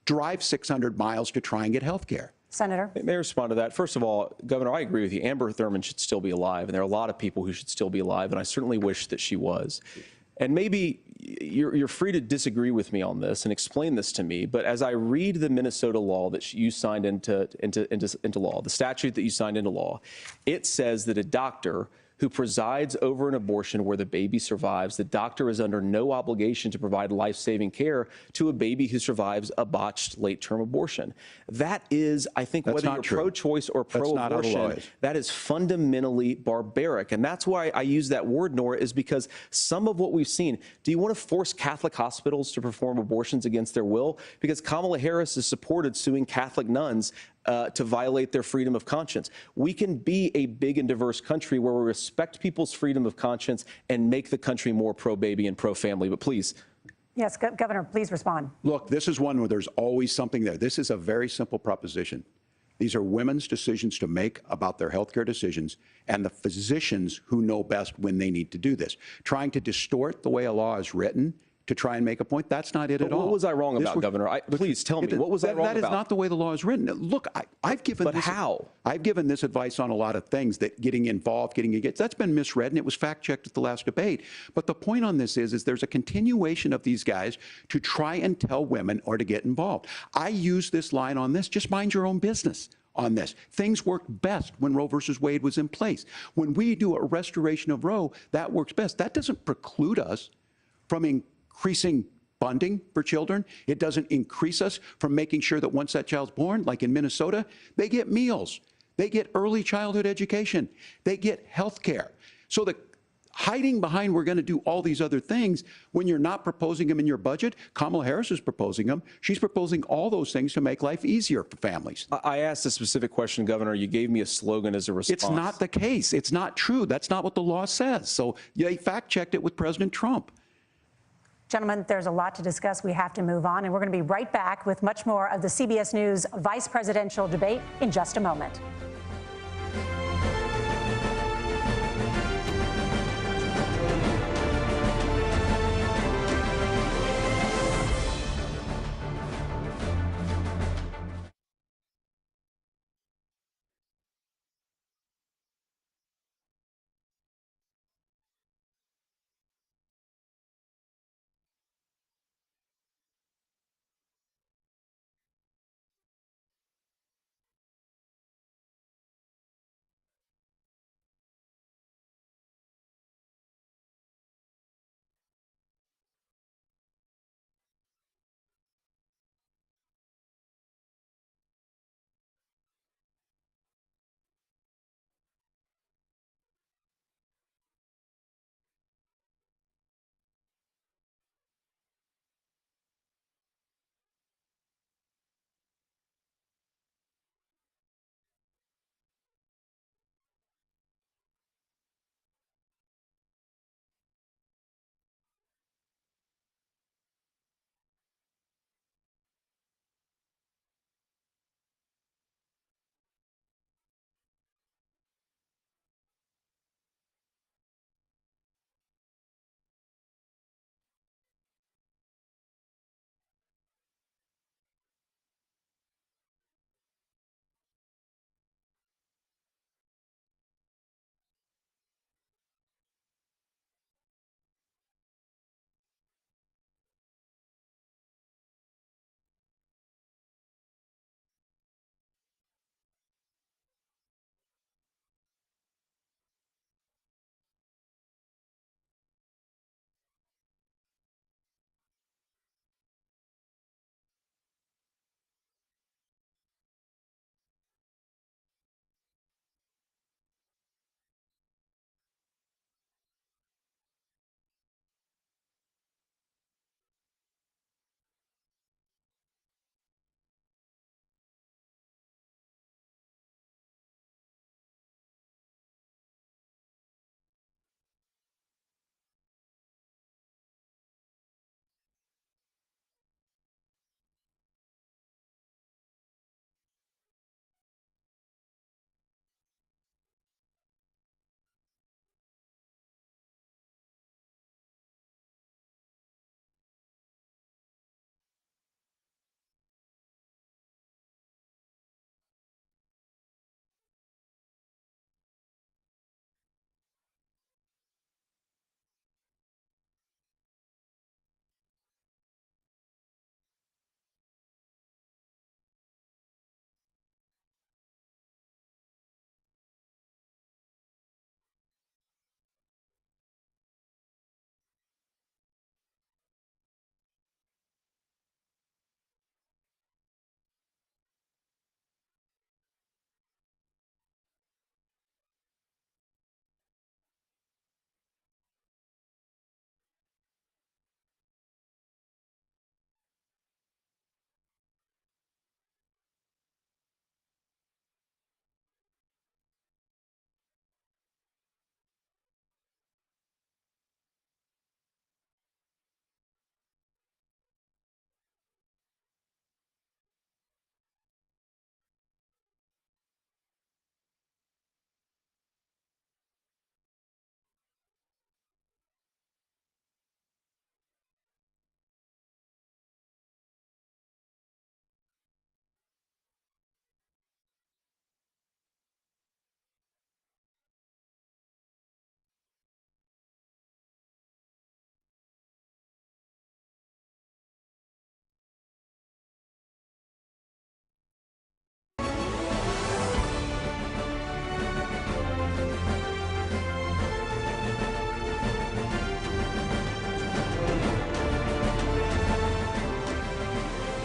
drive 600 miles to try and get health care. Senator? May I respond to that? First of all, Governor, I agree with you. Amber Thurman should still be alive, and there are a lot of people who should still be alive, and I certainly wish that she was. And maybe you're free to disagree with me on this and explain this to me, but as I read the Minnesota law that you signed into law, the statute that you signed into law, it says that a doctor who presides over an abortion where the baby survives, the doctor is under no obligation to provide life-saving care to a baby who survives a botched late-term abortion. That is, I think, whether you're pro-choice or pro-abortion, that is fundamentally barbaric. And that's why I use that word, Nora, is because some of what we've seen, do you want to force Catholic hospitals to perform abortions against their will? Because Kamala Harris has supported suing Catholic nuns to violate their freedom of conscience. We can be a big and diverse country where we respect people's freedom of conscience and make the country more pro-baby and pro-family. But please. Yes, Governor, please respond. Look, this is one where there's always something there. This is a very simple proposition. These are women's decisions to make about their healthcare decisions, and the physicians who know best when they need to do this. Trying to distort the way a law is written to try and make a point, that's not it at all. What was I wrong about, Governor? Please tell me, what was I wrong about? That is not the way the law is written. Look, I've given this advice on a lot of things, that getting involved, that's been misread, and it was fact-checked at the last debate. But the point on this is there's a continuation of these guys to try and tell women or to get involved. I use this line on this, just mind your own business on this. Things worked best when Roe versus Wade was in place. When we do a restoration of Roe, that works best. That doesn't preclude us from increasing funding for children. It doesn't increase us from making sure that once that child's born, like in Minnesota, they get meals, they get early childhood education, they get health care. So the hiding behind we're going to do all these other things when you're not proposing them in your budget, Kamala Harris is proposing them. She's proposing all those things to make life easier for families. I asked a specific question, Governor. You gave me a slogan as a response. It's not the case. It's not true. That's not what the law says. So they fact-checked it with President Trump. Gentlemen, there's a lot to discuss. We have to move on, and we're going to be right back with much more of the CBS News vice presidential debate in just a moment.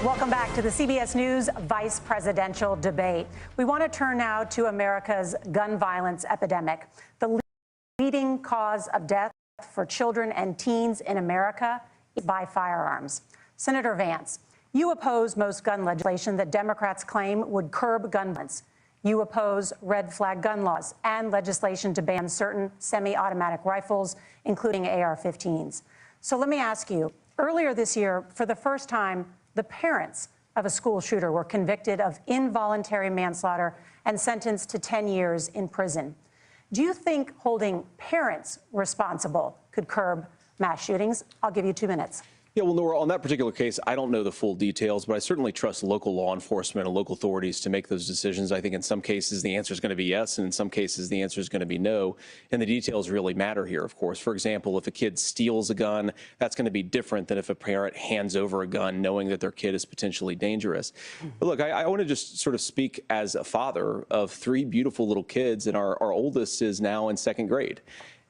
Welcome back to the CBS News vice presidential debate. We want to turn now to America's gun violence epidemic. The leading cause of death for children and teens in America is by firearms. Senator Vance, you oppose most gun legislation that Democrats claim would curb gun violence. You oppose red flag gun laws and legislation to ban certain semi-automatic rifles, including AR-15s. So let me ask you, earlier this year, for the first time, the parents of a school shooter were convicted of involuntary manslaughter and sentenced to 10 years in prison. Do you think holding parents responsible could curb mass shootings? I'll give you 2 minutes. Yeah, well, Nora, on that particular case, I don't know the full details, but I certainly trust local law enforcement and local authorities to make those decisions. I think in some cases the answer is going to be yes, and in some cases the answer is going to be no. And the details really matter here, of course. For example, if a kid steals a gun, that's going to be different than if a parent hands over a gun knowing that their kid is potentially dangerous. But look, I want to just sort of speak as a father of 3 beautiful little kids, and our oldest is now in 2nd grade.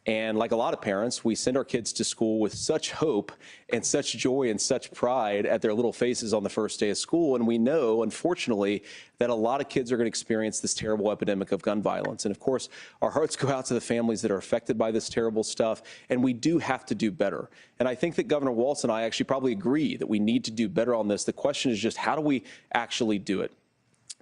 And like a lot of parents, we send our kids to school with such hope and such joy and such pride at their little faces on the first day of school. And we know, unfortunately, that a lot of kids are going to experience this terrible epidemic of gun violence. And of course, our hearts go out to the families that are affected by this terrible stuff. And we do have to do better. And I think that Governor Walz and I actually probably agree that we need to do better on this. The question is just, how do we actually do it?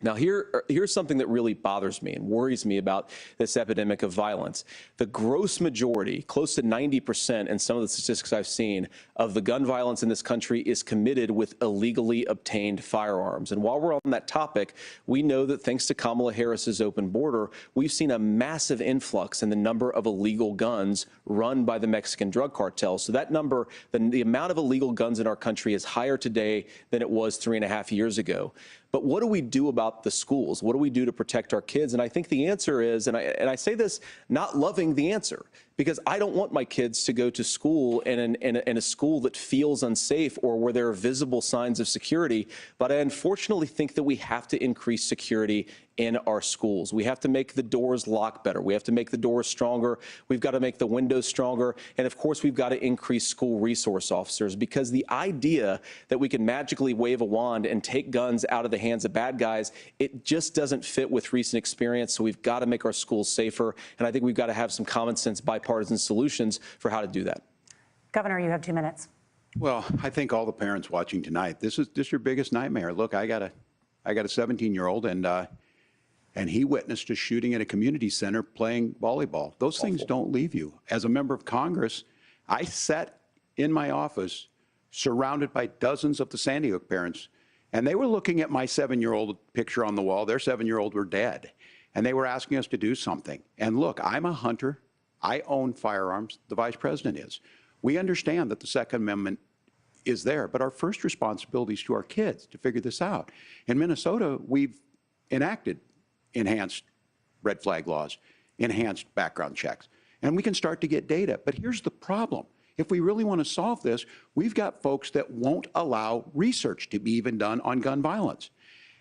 Now, here's something that really bothers me and worries me about this epidemic of violence. The gross majority, close to 90% in some of the statistics I've seen, of the gun violence in this country is committed with illegally obtained firearms. And while we're on that topic, we know that thanks to Kamala Harris's open border, we've seen a massive influx in the number of illegal guns run by the Mexican drug cartels. So that number, the amount of illegal guns in our country is higher today than it was 3.5 years ago. But what do we do about the schools? What do we do to protect our kids? And I think the answer is, and I say this not loving the answer, because I don't want my kids to go to school in a school that feels unsafe or where there are visible signs of security. But I unfortunately think that we have to increase security in our schools. We have to make the doors lock better. We have to make the doors stronger. We've got to make the windows stronger. And of course, we've got to increase school resource officers, because the idea that we can magically wave a wand and take guns out of the hands of bad guys, it just doesn't fit with recent experience. So we've got to make our schools safer. And I think we've got to have some common sense bipartisan solutions for how to do that. Governor, you have 2 minutes. Well, I think all the parents watching tonight, this is your biggest nightmare. Look, I got a 17-year-old, and he witnessed a shooting at a community center playing volleyball. Those things don't leave you. As a member of Congress, I sat in my office surrounded by dozens of the Sandy Hook parents, and they were looking at my 7-year-old picture on the wall. Their 7-year-old were dead, and they were asking us to do something. And look, I'm a hunter. I own firearms. The vice president is. We understand that the Second Amendment is there, but our first responsibility is to our kids to figure this out. In Minnesota, we've enacted enhanced red flag laws, enhanced background checks, and we can start to get data. But here's the problem. If we really want to solve this, we've got folks that won't allow research to be even done on gun violence.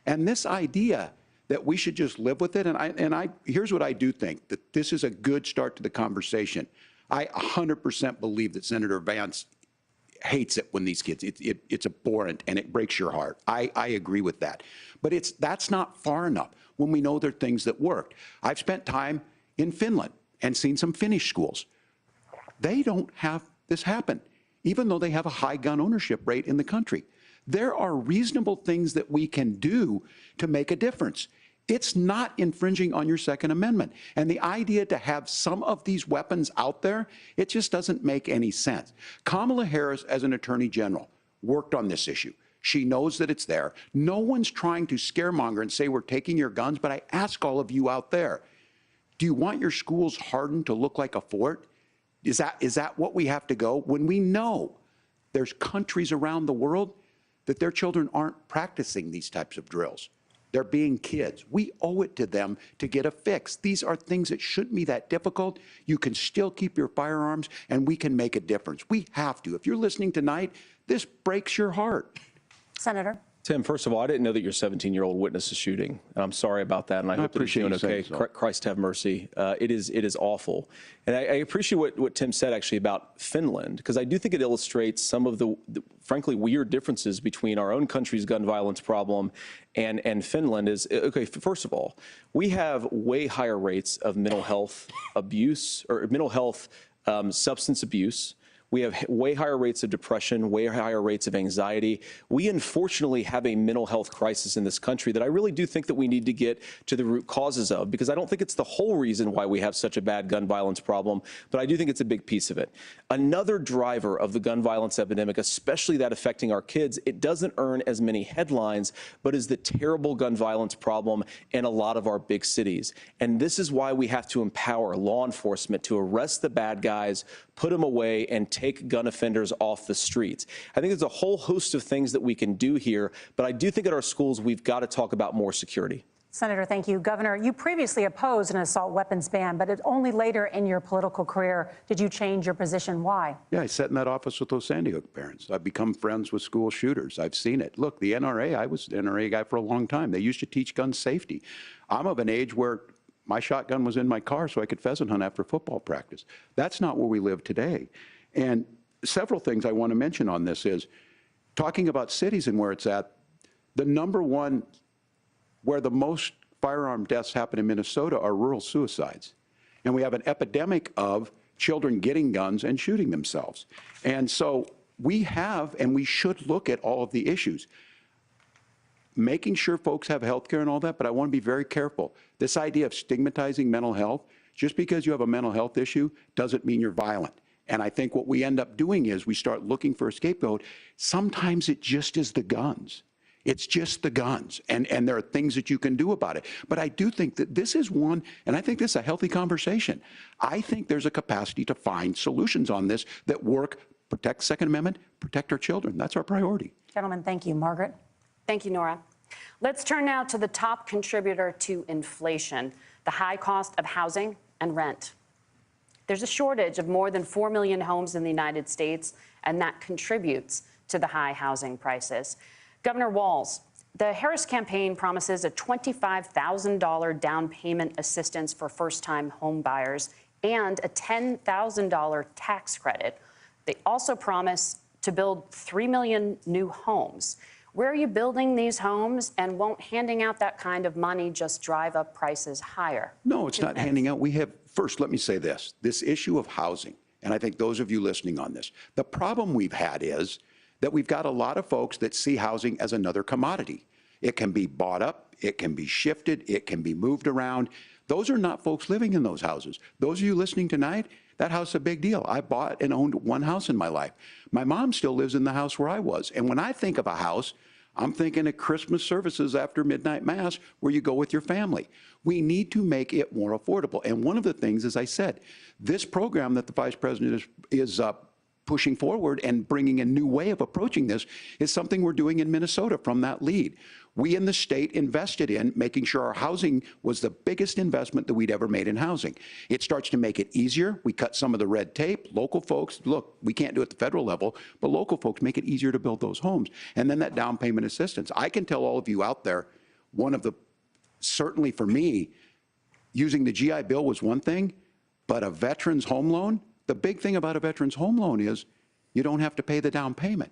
And this idea that we should just live with it, and here's what I do think, that this is a good start to the conversation. I 100% believe that Senator Vance hates it when these kids, it's abhorrent and it breaks your heart. I agree with that. But that's not far enough when we know there are things that worked. I've spent time in Finland and seen some Finnish schools. They don't have this happen, even though they have a high gun ownership rate in the country. There are reasonable things that we can do to make a difference. It's not infringing on your Second Amendment. And the idea to have some of these weapons out there, it just doesn't make any sense. Kamala Harris, as an attorney general, worked on this issue. She knows that it's there. No one's trying to scaremonger and say we're taking your guns, but I ask all of you out there, do you want your schools hardened to look like a fort? Is that what we have to go? When we know there's countries around the world that their children aren't practicing these types of drills. They're being kids. We owe it to them to get a fix. These are things that shouldn't be that difficult. You can still keep your firearms, and we can make a difference. We have to. If you're listening tonight, this breaks your heart. Senator. Tim, first of all, I didn't know that your 17-year-old witnessed a shooting. I'm sorry about that, and I hope that he's doing okay. Christ have mercy. It is awful. And I appreciate what Tim said, actually, about Finland, because I do think it illustrates some of the frankly, weird differences between our own country's gun violence problem and Finland. Okay, first of all, we have way higher rates of mental health abuse, or mental health substance abuse. We have way higher rates of depression, way higher rates of anxiety. We unfortunately have a mental health crisis in this country that I really do think that we need to get to the root causes of, because I don't think it's the whole reason why we have such a bad gun violence problem, but I do think it's a big piece of it. Another driver of the gun violence epidemic, especially that affecting our kids, it doesn't earn as many headlines, but is the terrible gun violence problem in a lot of our big cities. And this is why we have to empower law enforcement to arrest the bad guys, put them away, and take gun offenders off the streets. I think there's a whole host of things that we can do here, but I do think at our schools we've got to talk about more security. Senator, thank you. Governor, you previously opposed an assault weapons ban, but it's only later in your political career did you change your position. Why? Yeah, I sat in that office with those Sandy Hook parents. I've become friends with school shooters. I've seen it. Look, the NRA, I was an NRA guy for a long time. They used to teach gun safety. I'm of an age where my shotgun was in my car so I could pheasant hunt after football practice. That's not where we live today. And several things I want to mention on this is talking about cities and where it's at. The number one where the most firearm deaths happen in Minnesota are rural suicides. And we have an epidemic of children getting guns and shooting themselves. And so we have, and we should look at all of the issues. Making sure folks have health care and all that, but I want to be very careful. This idea of stigmatizing mental health, just because you have a mental health issue doesn't mean you're violent. And I think what we end up doing is we start looking for a scapegoat. Sometimes it just is the guns. It's just the guns, and there are things that you can do about it. But I do think that this is one, and I think this is a healthy conversation. I think there's a capacity to find solutions on this that work, protect Second Amendment, protect our children. That's our priority. Gentlemen, thank you. Margaret? Thank you, Nora. Let's turn now to the top contributor to inflation, the high cost of housing and rent. There's a shortage of more than 4 million homes in the United States, and that contributes to the high housing prices. Governor Walz, the Harris campaign promises a $25,000 down payment assistance for first-time home buyers and a $10,000 tax credit. They also promise to build 3 million new homes. Where are you building these homes, and won't handing out that kind of money just drive up prices higher? No, it's not handing out. We have, first, let me say this issue of housing, and I think those of you listening on this, the problem we've had is that we've got a lot of folks that see housing as another commodity. It can be bought up, it can be shifted, it can be moved around. Those are not folks living in those houses. Those of you listening tonight, that house is a big deal. I bought and owned one house in my life. My mom still lives in the house where I was. And when I think of a house, I'm thinking of Christmas services after midnight mass where you go with your family. We need to make it more affordable. And one of the things, as I said, this program that the Vice President is pushing forward and bringing a new way of approaching this is something we're doing in Minnesota from that lead. We in the state invested in making sure our housing was the biggest investment that we'd ever made in housing. It starts to make it easier. We cut some of the red tape. Local folks, look, we can't do it at the federal level, but local folks make it easier to build those homes. And then that down payment assistance. I can tell all of you out there, one of the, certainly for me, using the GI Bill was one thing, but a veteran's home loan, the big thing about a veteran's home loan is you don't have to pay the down payment.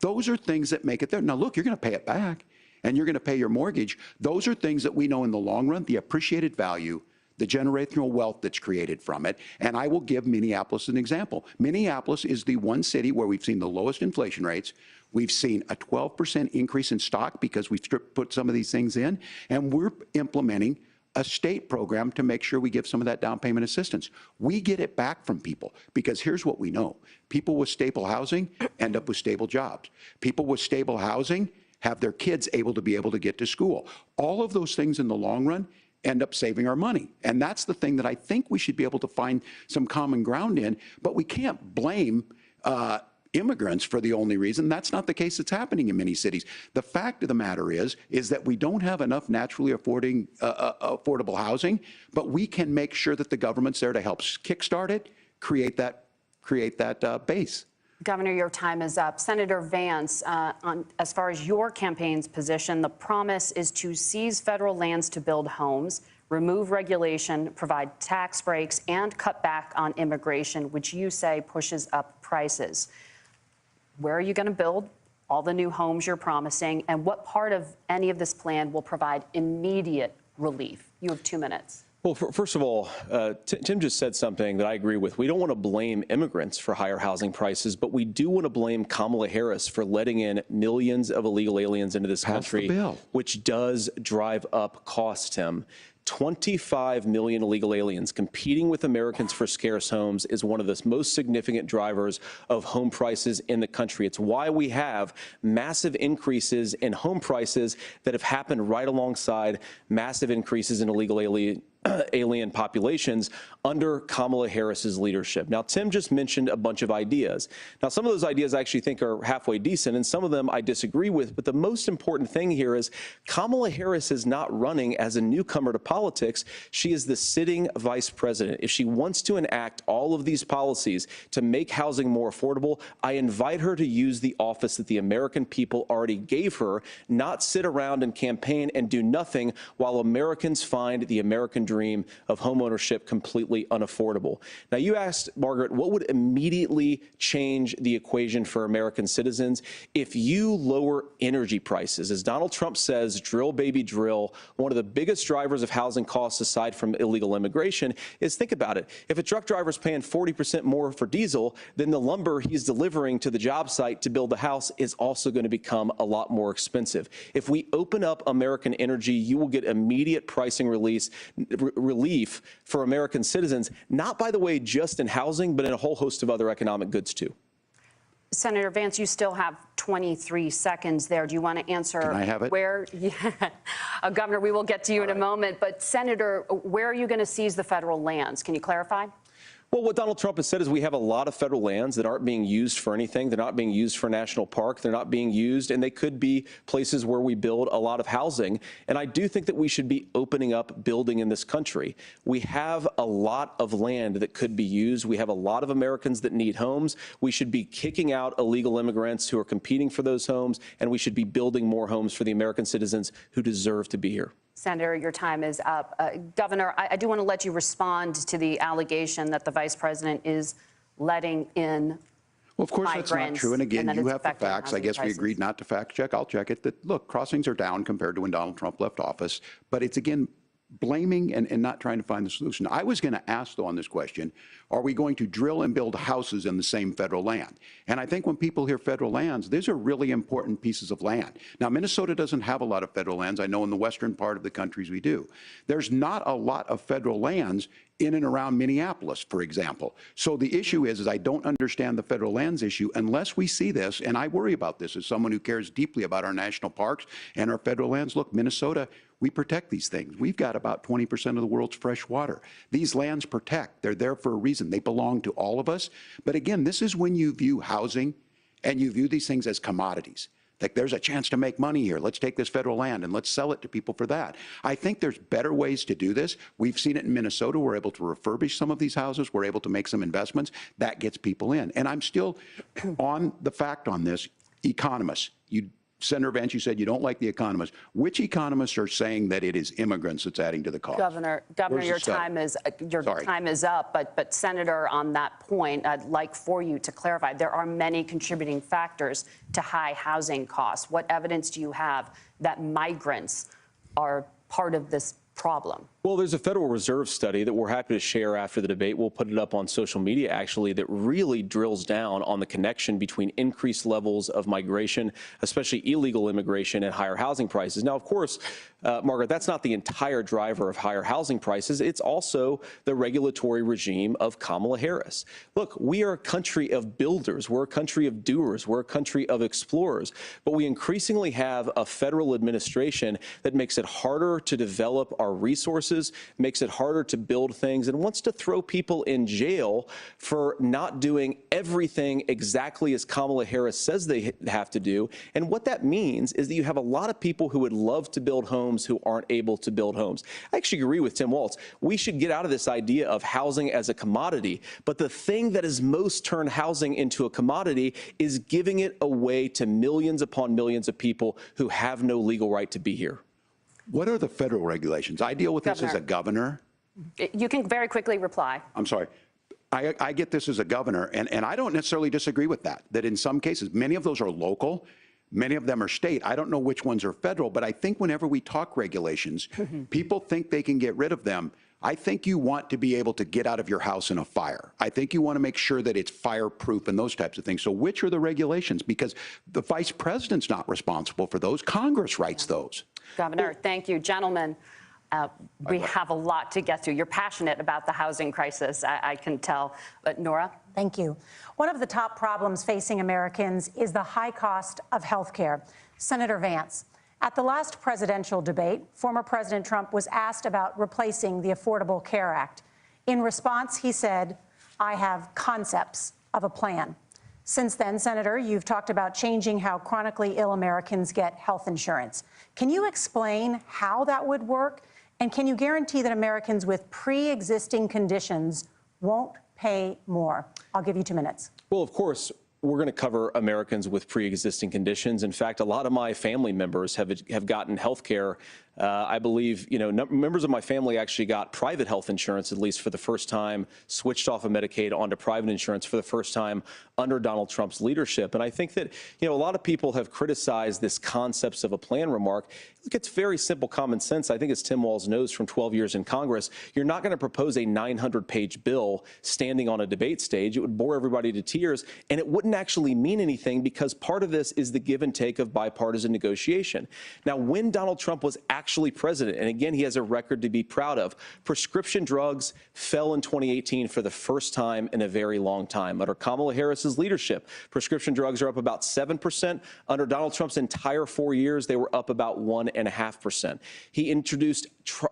Those are things that make it there. Now, look, you're going to pay it back, and you're going to pay your mortgage. Those are things that we know in the long run, the appreciated value, the generational wealth that's created from it. And I will give Minneapolis an example. Minneapolis is the one city where we've seen the lowest inflation rates. We've seen a 12% increase in stock because we've put some of these things in, and we're implementing a state program to make sure we give some of that down payment assistance. We get it back from people because here's what we know. People with stable housing end up with stable jobs. People with stable housing have their kids able to get to school. All of those things in the long run end up saving our money. And that's the thing that I think we should be able to find some common ground in, but we can't blame immigrants for the only reason. That's not the case that's happening in many cities. The fact of the matter is that we don't have enough naturally affordable housing, but we can make sure that the government's there to help kickstart it, create that base. Governor, your time is up. Senator Vance, as far as your campaign's position, the promise is to seize federal lands to build homes, remove regulation, provide tax breaks, and cut back on immigration, which you say pushes up prices. Where are you going to build all the new homes you're promising, and what part of any of this plan will provide immediate relief? You have 2 minutes. Well, first of all, Tim just said something that I agree with. We don't want to blame immigrants for higher housing prices, but we do want to blame Kamala Harris for letting in millions of illegal aliens into this country, which does drive up costs, Tim. 25 million illegal aliens competing with Americans for scarce homes is one of the most significant drivers of home prices in the country. It's why we have massive increases in home prices that have happened right alongside massive increases in illegal alien populations under Kamala Harris's leadership. Now, Tim just mentioned a bunch of ideas. Now, some of those ideas I actually think are halfway decent, and some of them I disagree with. But the most important thing here is Kamala Harris is not running as a newcomer to politics. She is the sitting vice president. If she wants to enact all of these policies to make housing more affordable, I invite her to use the office that the American people already gave her, not sit around and campaign and do nothing while Americans find the American dream of homeownership completely unaffordable. Now, you asked, Margaret, what would immediately change the equation for American citizens? If you lower energy prices, as Donald Trump says, drill, baby, drill, one of the biggest drivers of housing costs aside from illegal immigration is, think about it, if a truck driver's paying 40% more for diesel, then the lumber he's delivering to the job site to build the house is also going to become a lot more expensive. If we open up American energy, you will get immediate pricing relief for American citizens, not, by the way, just in housing, but in a whole host of other economic goods, too. Senator Vance, you still have 23 seconds there. Do you want to answer? Can I have it? Where, yeah. Governor, we will get to you in a moment. But, Senator, where are you going to seize the federal lands? Can you clarify? Well, what Donald Trump has said is we have a lot of federal lands that aren't being used for anything. They're not being used for a national park. They're not being used, and they could be places where we build a lot of housing. And I do think that we should be opening up building in this country. We have a lot of land that could be used. We have a lot of Americans that need homes. We should be kicking out illegal immigrants who are competing for those homes, and we should be building more homes for the American citizens who deserve to be here. Senator, your time is up. Governor, I do want to let you respond to the allegation that the vice president is letting in Well, of course, that's not true. And again, you have the facts. I guess we agreed not to fact check. I'll check it. That, look, crossings are down compared to when Donald Trump left office. But it's, again, blaming and not trying to find the solution. I was going to ask, though, on this question, are we going to drill and build houses in the same federal land? And I think when people hear federal lands, these are really important pieces of land. Now, Minnesota doesn't have a lot of federal lands. I know in the western part of the countries we do. There's not a lot of federal lands in and around Minneapolis, for example. So the issue is I don't understand the federal lands issue unless we see this, and I worry about this as someone who cares deeply about our national parks and our federal lands. Look, Minnesota, we protect these things. We've got about 20% of the world's fresh water. These lands protect. They're there for a reason. They belong to all of us. But again, this is when you view housing and you view these things as commodities. Like, there's a chance to make money here. Let's take this federal land and let's sell it to people for that. I think there's better ways to do this. We've seen it in Minnesota. We're able to refurbish some of these houses. We're able to make some investments. That gets people in. And I'm still on the fact on this. Economists, Senator Vance, you said you don't like the economists. Which economists are saying that it is immigrants that's adding to the cost? Governor, your time is up. But Senator, on that point, I'd like for you to clarify. There are many contributing factors to high housing costs. What evidence do you have that migrants are part of this problem? Well, there's a Federal Reserve study that we're happy to share after the debate. We'll put it up on social media, actually, that really drills down on the connection between increased levels of migration, especially illegal immigration, and higher housing prices. Now, of course, Margaret, that's not the entire driver of higher housing prices. It's also the regulatory regime of Kamala Harris. Look, we are a country of builders. We're a country of doers. We're a country of explorers. But we increasingly have a federal administration that makes it harder to develop our resources resources, makes it harder to build things, and wants to throw people in jail for not doing everything exactly as Kamala Harris says they have to do. And what that means is that you have a lot of people who would love to build homes who aren't able to build homes. I actually agree with Tim Walz. We should get out of this idea of housing as a commodity. But the thing that has most turned housing into a commodity is giving it away to millions upon millions of people who have no legal right to be here. What are the federal regulations? I deal with this as a governor. You can very quickly reply. I'm sorry. I get this as a governor, and I don't necessarily disagree with that, that in some cases, many of those are local, many of them are state. I don't know which ones are federal, but I think whenever we talk regulations, people think they can get rid of them. I think you want to be able to get out of your house in a fire. I think you want to make sure that it's fireproof and those types of things. So which are the regulations? Because the vice president's not responsible for those. Congress writes those. Governor, thank you. Gentlemen, we have a lot to get to. You're passionate about the housing crisis, I can tell. But Nora? Thank you. One of the top problems facing Americans is the high cost of health care. Senator Vance, at the last presidential debate, former President Trump was asked about replacing the Affordable Care Act. In response, he said, "I have concepts of a plan." Since then, Senator, you've talked about changing how chronically ill Americans get health insurance. Can you explain how that would work? And can you guarantee that Americans with pre-existing conditions won't pay more? I'll give you 2 minutes. Well, of course, we're going to cover Americans with pre-existing conditions. In fact, a lot of my family members have gotten health care. I believe, members of my family actually got private health insurance, at least for the first time, switched off of Medicaid onto private insurance for the first time under Donald Trump's leadership. And I think that, a lot of people have criticized this concepts of a plan remark. Look, it's very simple common sense. I think as Tim Walz knows from 12 years in Congress, you're not going to propose a 900-page bill standing on a debate stage. It would bore everybody to tears, and it wouldn't actually mean anything because part of this is the give and take of bipartisan negotiation. Now, when Donald Trump was actually president, and again, he has a record to be proud of, prescription drugs fell in 2018 for the first time in a very long time. Under Kamala Harris's leadership, prescription drugs are up about 7%. Under Donald Trump's entire 4 years, they were up about 1.5%. He introduced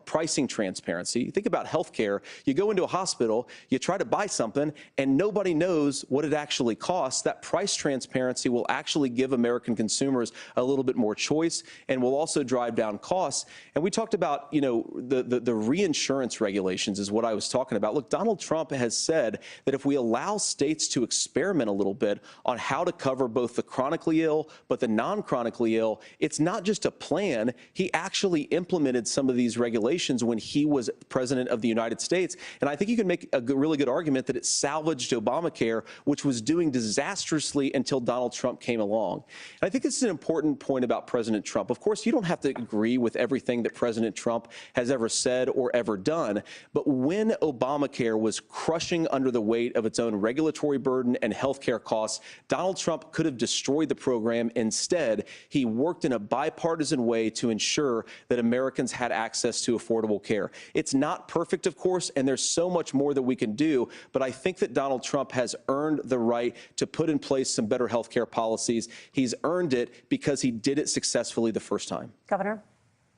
pricing transparency. Think about healthcare. You go into a hospital, you try to buy something, and nobody knows what it actually costs. That price transparency will actually give American consumers a little bit more choice and will also drive down costs. And we talked about, the reinsurance regulations is what I was talking about. Look, Donald Trump has said that if we allow states to experiment a little bit on how to cover both the chronically ill but the non-chronically ill, it's not just a plan. He actually implemented some of these regulations when he was president of the United States. And I think you can make a really good argument that it salvaged Obamacare, which was doing disastrously until Donald Trump came along. And I think this is an important point about President Trump. Of course, you don't have to agree with everything that President Trump has ever said or ever done. But when Obamacare was crushing under the weight of its own regulatory burden and health care costs, Donald Trump could have destroyed the program. Instead, he worked in a bipartisan way to ensure that Americans had access to affordable care. It's not perfect, of course, and there's so much more that we can do. But I think that Donald Trump has earned the right to put in place some better health care policies. He's earned it because he did it successfully the first time. Governor?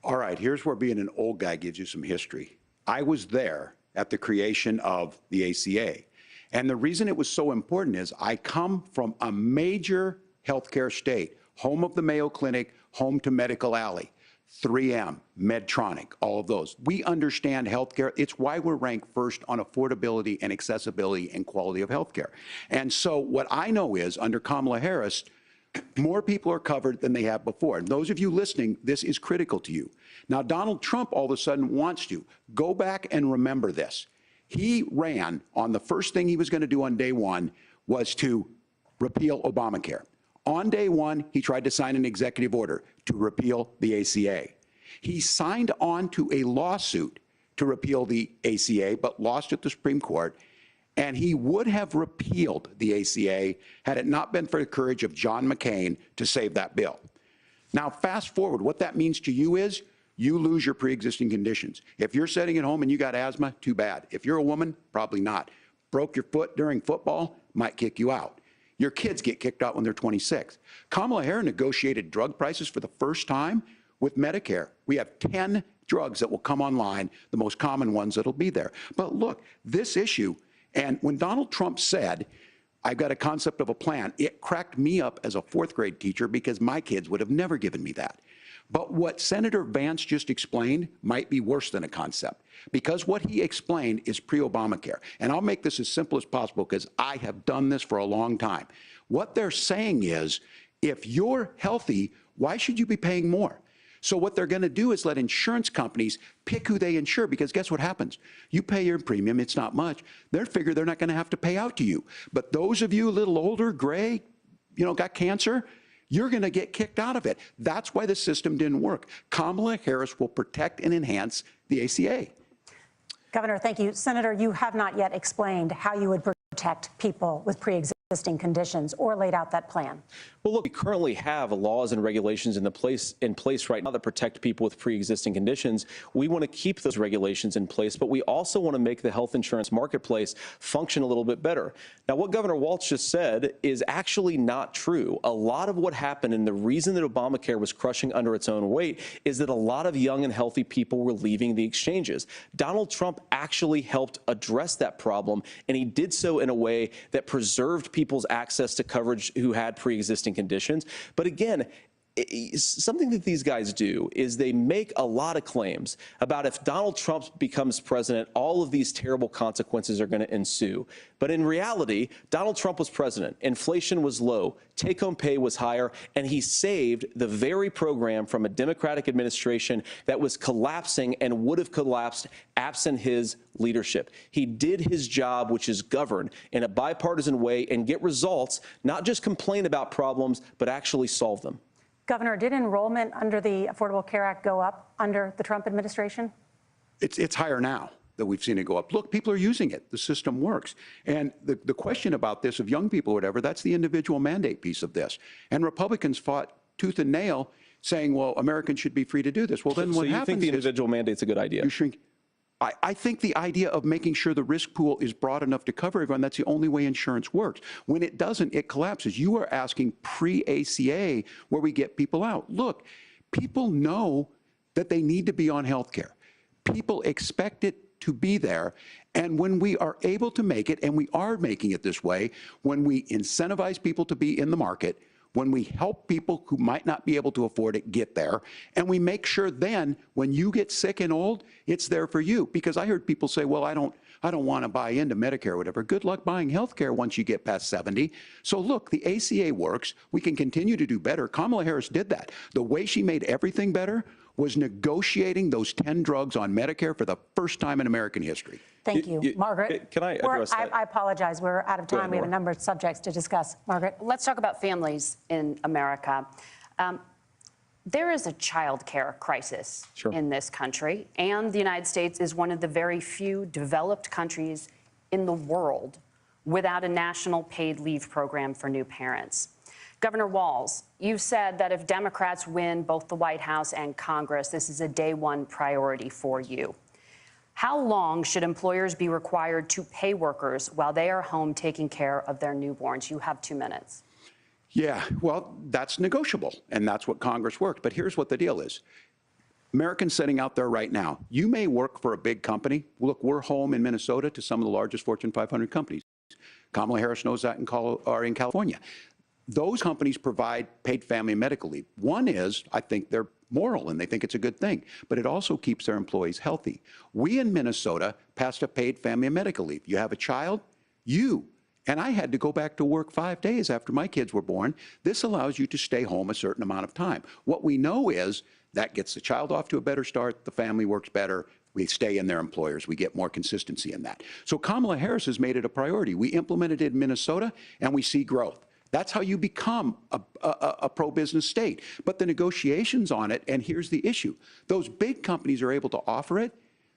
All right, here's where being an old guy gives you some history. I was there at the creation of the ACA. And the reason it was so important is I come from a major healthcare state, home of the Mayo Clinic, home to Medical Alley, 3M, Medtronic, all of those. We understand healthcare. It's why we're ranked first on affordability and accessibility and quality of healthcare. And so what I know is under Kamala Harris, more people are covered than they have before. And those of you listening, this is critical to you. Now, Donald Trump all of a sudden wants to go back and remember this. He ran on the first thing he was going to do on day one was to repeal Obamacare. On day one, he tried to sign an executive order to repeal the ACA. He signed on to a lawsuit to repeal the ACA, but lost at the Supreme Court. And he would have repealed the ACA had it not been for the courage of John McCain to save that bill. Now, fast forward, what that means to you is you lose your pre-existing conditions. If you're sitting at home and you got asthma, too bad. If you're a woman, probably not. Broke your foot during football, might kick you out. Your kids get kicked out when they're 26. Kamala Harris negotiated drug prices for the first time with Medicare. We have 10 drugs that will come online, the most common ones that'll be there. But look, this issue, and when Donald Trump said, I've got a concept of a plan, it cracked me up as a fourth grade teacher because my kids would have never given me that. But what Senator Vance just explained might be worse than a concept, because what he explained is pre-Obamacare. And I'll make this as simple as possible because I have done this for a long time. What they're saying is, if you're healthy, why should you be paying more? So what they're going to do is let insurance companies pick who they insure, because guess what happens? You pay your premium, it's not much. They figure they're not going to have to pay out to you. But those of you a little older, gray, got cancer, you're going to get kicked out of it. That's why the system didn't work. Kamala Harris will protect and enhance the ACA. Governor, thank you. Senator, you have not yet explained how you would protect people with pre-existing conditions or laid out that plan. Well, look, we currently have laws and regulations in place right now that protect people with pre-existing conditions. We want to keep those regulations in place, but we also want to make the health insurance marketplace function a little bit better. Now, what Governor Walz just said is actually not true. A lot of what happened, and the reason that Obamacare was crushing under its own weight, is that a lot of young and healthy people were leaving the exchanges. Donald Trump actually helped address that problem, and he did so in a way that preserved people's access to coverage who had pre-existing conditions. But again, something that these guys do is they make a lot of claims about if Donald Trump becomes president, all of these terrible consequences are going to ensue. But in reality, Donald Trump was president. Inflation was low. Take-home pay was higher. And he saved the very program from a Democratic administration that was collapsing and would have collapsed absent his leadership. He did his job, which is govern in a bipartisan way and get results, not just complain about problems, but actually solve them. Governor, did enrollment under the Affordable Care Act go up under the Trump administration? It's higher now that we've seen it go up. Look, people are using it. The system works. And the question about this of young people or whatever, that's the individual mandate piece of this. And Republicans fought tooth and nail saying, well, Americans should be free to do this. Well, then what happens is... So you think the individual mandate's a good idea? You shrink. I think the idea of making sure the risk pool is broad enough to cover everyone, that's the only way insurance works. When it doesn't, it collapses. You are asking pre-ACA where we get people out. Look, people know that they need to be on health care. People expect it to be there. And when we are able to make it, and we are making it this way, when we incentivize people to be in the market, when we help people who might not be able to afford it get there, and we make sure then when you get sick and old, it's there for you. Because I heard people say, well, I don't want to buy into Medicare or whatever. Good luck buying health care once you get past 70. So look, the ACA works. We can continue to do better. Kamala Harris did that. The way she made everything better was negotiating those 10 drugs on Medicare for the first time in American history. Thank you. Margaret? Can I address that? I apologize. We're out of time. We have a number of subjects to discuss. Margaret? Let's talk about families in America. There is a child care crisis in this country, and the United States is one of the very few developed countries in the world without a national paid leave program for new parents. Governor Walz, you've said that if Democrats win both the White House and Congress, this is a day one priority for you. How long should employers be required to pay workers while they are home taking care of their newborns? You have 2 minutes. Yeah, well, that's negotiable, and that's what Congress works. But here's what the deal is. Americans sitting out there right now, you may work for a big company. Look, we're home in Minnesota to some of the largest Fortune 500 companies. Kamala Harris knows that in California. Those companies provide paid family and medical leave. One is, I think they're moral and they think it's a good thing, but it also keeps their employees healthy. We in Minnesota passed a paid family and medical leave. You have a child, and I had to go back to work 5 days after my kids were born. This allows you to stay home a certain amount of time. What we know is that gets the child off to a better start, the family works better, we stay in their employers, we get more consistency in that. So Kamala Harris has made it a priority. We implemented it in Minnesota and we see growth. That's how you become a pro-business state. But the negotiations on it, and here's the issue, those big companies are able to offer it.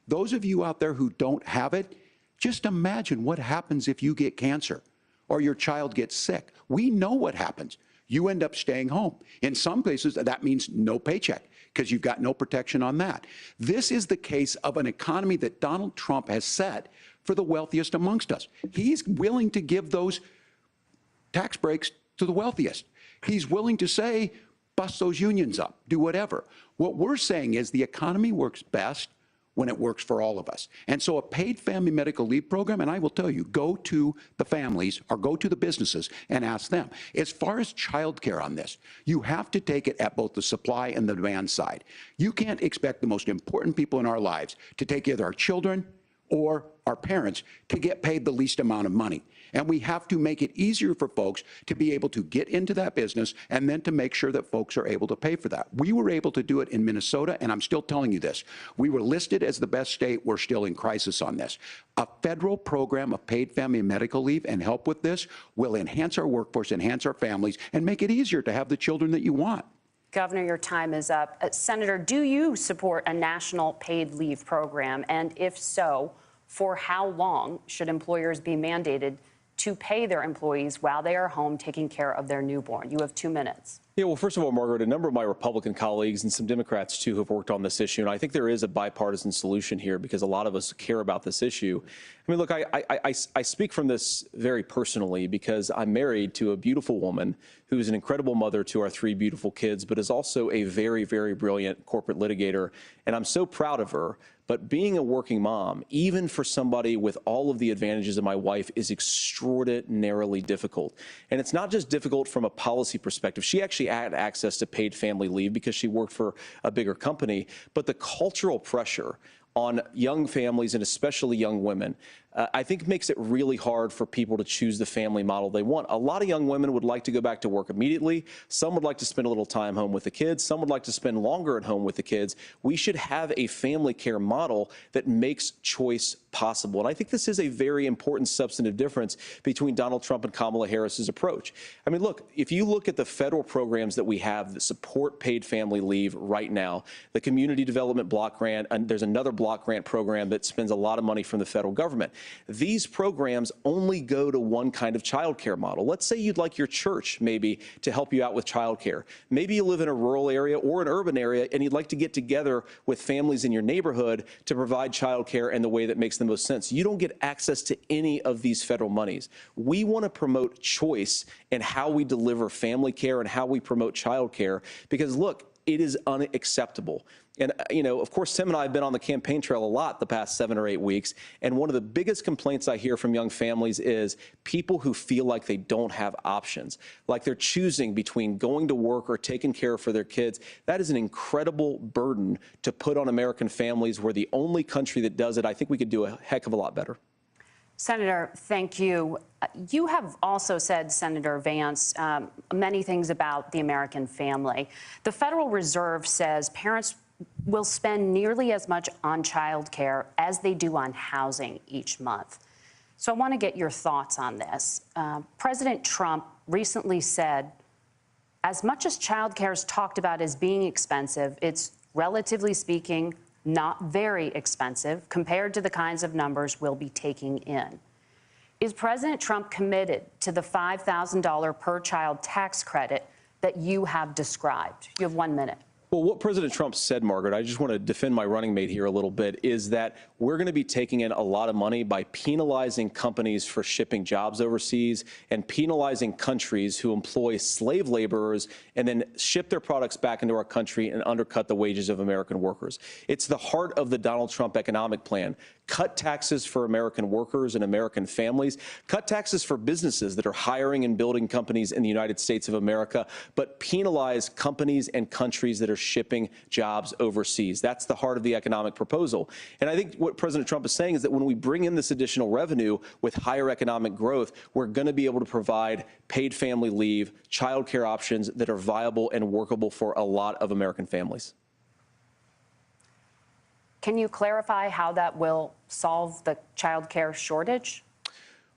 Those of you out there who don't have it, just imagine what happens if you get cancer or your child gets sick. We know what happens. You end up staying home. In some places, that means no paycheck because you've got no protection on that. This is the case of an economy that Donald Trump has set for the wealthiest amongst us. He's willing to give those tax breaks to the wealthiest. He's willing to say, bust those unions up, do whatever. What we're saying is the economy works best when it works for all of us. And so a paid family medical leave program, and I will tell you, go to the families or go to the businesses and ask them. As far as childcare on this, you have to take it at both the supply and the demand side. You can't expect the most important people in our lives to take either our children or our parents to get paid the least amount of money. And we have to make it easier for folks to be able to get into that business and then to make sure that folks are able to pay for that. We were able to do it in Minnesota, and I'm still telling you this. We were listed as the best state. We're still in crisis on this. A federal program of paid family and medical leave and help with this will enhance our workforce, enhance our families, and make it easier to have the children that you want. Governor, your time is up. Senator, do you support a national paid leave program? And if so, for how long should employers be mandated to pay their employees while they are home taking care of their newborn? You have 2 minutes. Yeah, well, first of all, Margaret, a number of my Republican colleagues and some Democrats, too, have worked on this issue. And I think there is a bipartisan solution here because a lot of us care about this issue. I mean, look, I speak from this very personally because I'm married to a beautiful woman who is an incredible mother to our 3 beautiful kids, but is also a very, very brilliant corporate litigator. And I'm so proud of her. But being a working mom, even for somebody with all of the advantages of my wife, is extraordinarily difficult. And it's not just difficult from a policy perspective. She actually had access to paid family leave because she worked for a bigger company. But the cultural pressure on young families and especially young women, I think makes it really hard for people to choose the family model they want. A lot of young women would like to go back to work immediately. Some would like to spend a little time home with the kids. Some would like to spend longer at home with the kids. We should have a family care model that makes choice possible. And I think this is a very important substantive difference between Donald Trump and Kamala Harris's approach. I mean, look, if you look at the federal programs that we have that support paid family leave right now, the Community Development Block Grant, and there's another block grant program that spends a lot of money from the federal government. These programs only go to one kind of child care model. Let's say you'd like your church maybe to help you out with child care. Maybe you live in a rural area or an urban area and you'd like to get together with families in your neighborhood to provide child care in the way that makes the most sense. You don't get access to any of these federal monies. We want to promote choice in how we deliver family care and how we promote child care because, look, it is unacceptable. And, you know, of course, Tim and I have been on the campaign trail a lot the past 7 or 8 weeks. And one of the biggest complaints I hear from young families is people who feel like they don't have options, like they're choosing between going to work or taking care for their kids. That is an incredible burden to put on American families. We're the only country that does it. I think we could do a heck of a lot better. Senator, thank you. You have also said, Senator Vance, many things about the American family. The Federal Reserve says parents will spend nearly as much on child care as they do on housing each month. So I want to get your thoughts on this. President Trump recently said, as much as child care is talked about as being expensive, it's relatively speaking not very expensive compared to the kinds of numbers we'll be taking in. Is President Trump committed to the $5,000 per child tax credit that you have described? You have 1 minute. Well, what President Trump said, Margaret, I just want to defend my running mate here a little bit, is that we're going to be taking in a lot of money by penalizing companies for shipping jobs overseas and penalizing countries who employ slave laborers and then ship their products back into our country and undercut the wages of American workers. It's the heart of the Donald Trump economic plan. Cut taxes for American workers and American families. Cut taxes for businesses that are hiring and building companies in the United States of America, but penalize companies and countries that are shipping jobs overseas. That's the heart of the economic proposal. And I think what President Trump is saying is that when we bring in this additional revenue with higher economic growth, we're going to be able to provide paid family leave, child care options that are viable and workable for a lot of American families. Can you clarify how that will solve the child care shortage?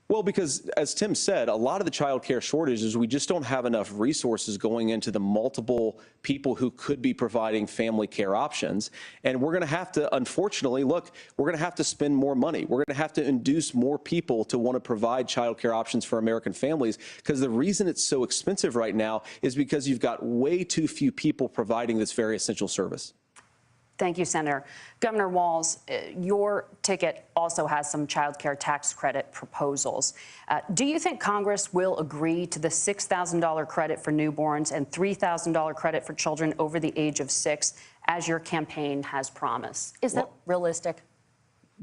Well, because as Tim said, a lot of the child care shortage is we just don't have enough resources going into the multiple people who could be providing family care options. And we're going to have to, unfortunately, look, we're going to have to spend more money. We're going to have to induce more people to want to provide child care options for American families, because the reason it's so expensive right now is because you've got way too few people providing this very essential service. Thank you, Senator. Governor Walz, your ticket also has some child care tax credit proposals. Do you think Congress will agree to the $6,000 credit for newborns and $3,000 credit for children over the age of 6, as your campaign has promised? Is that realistic?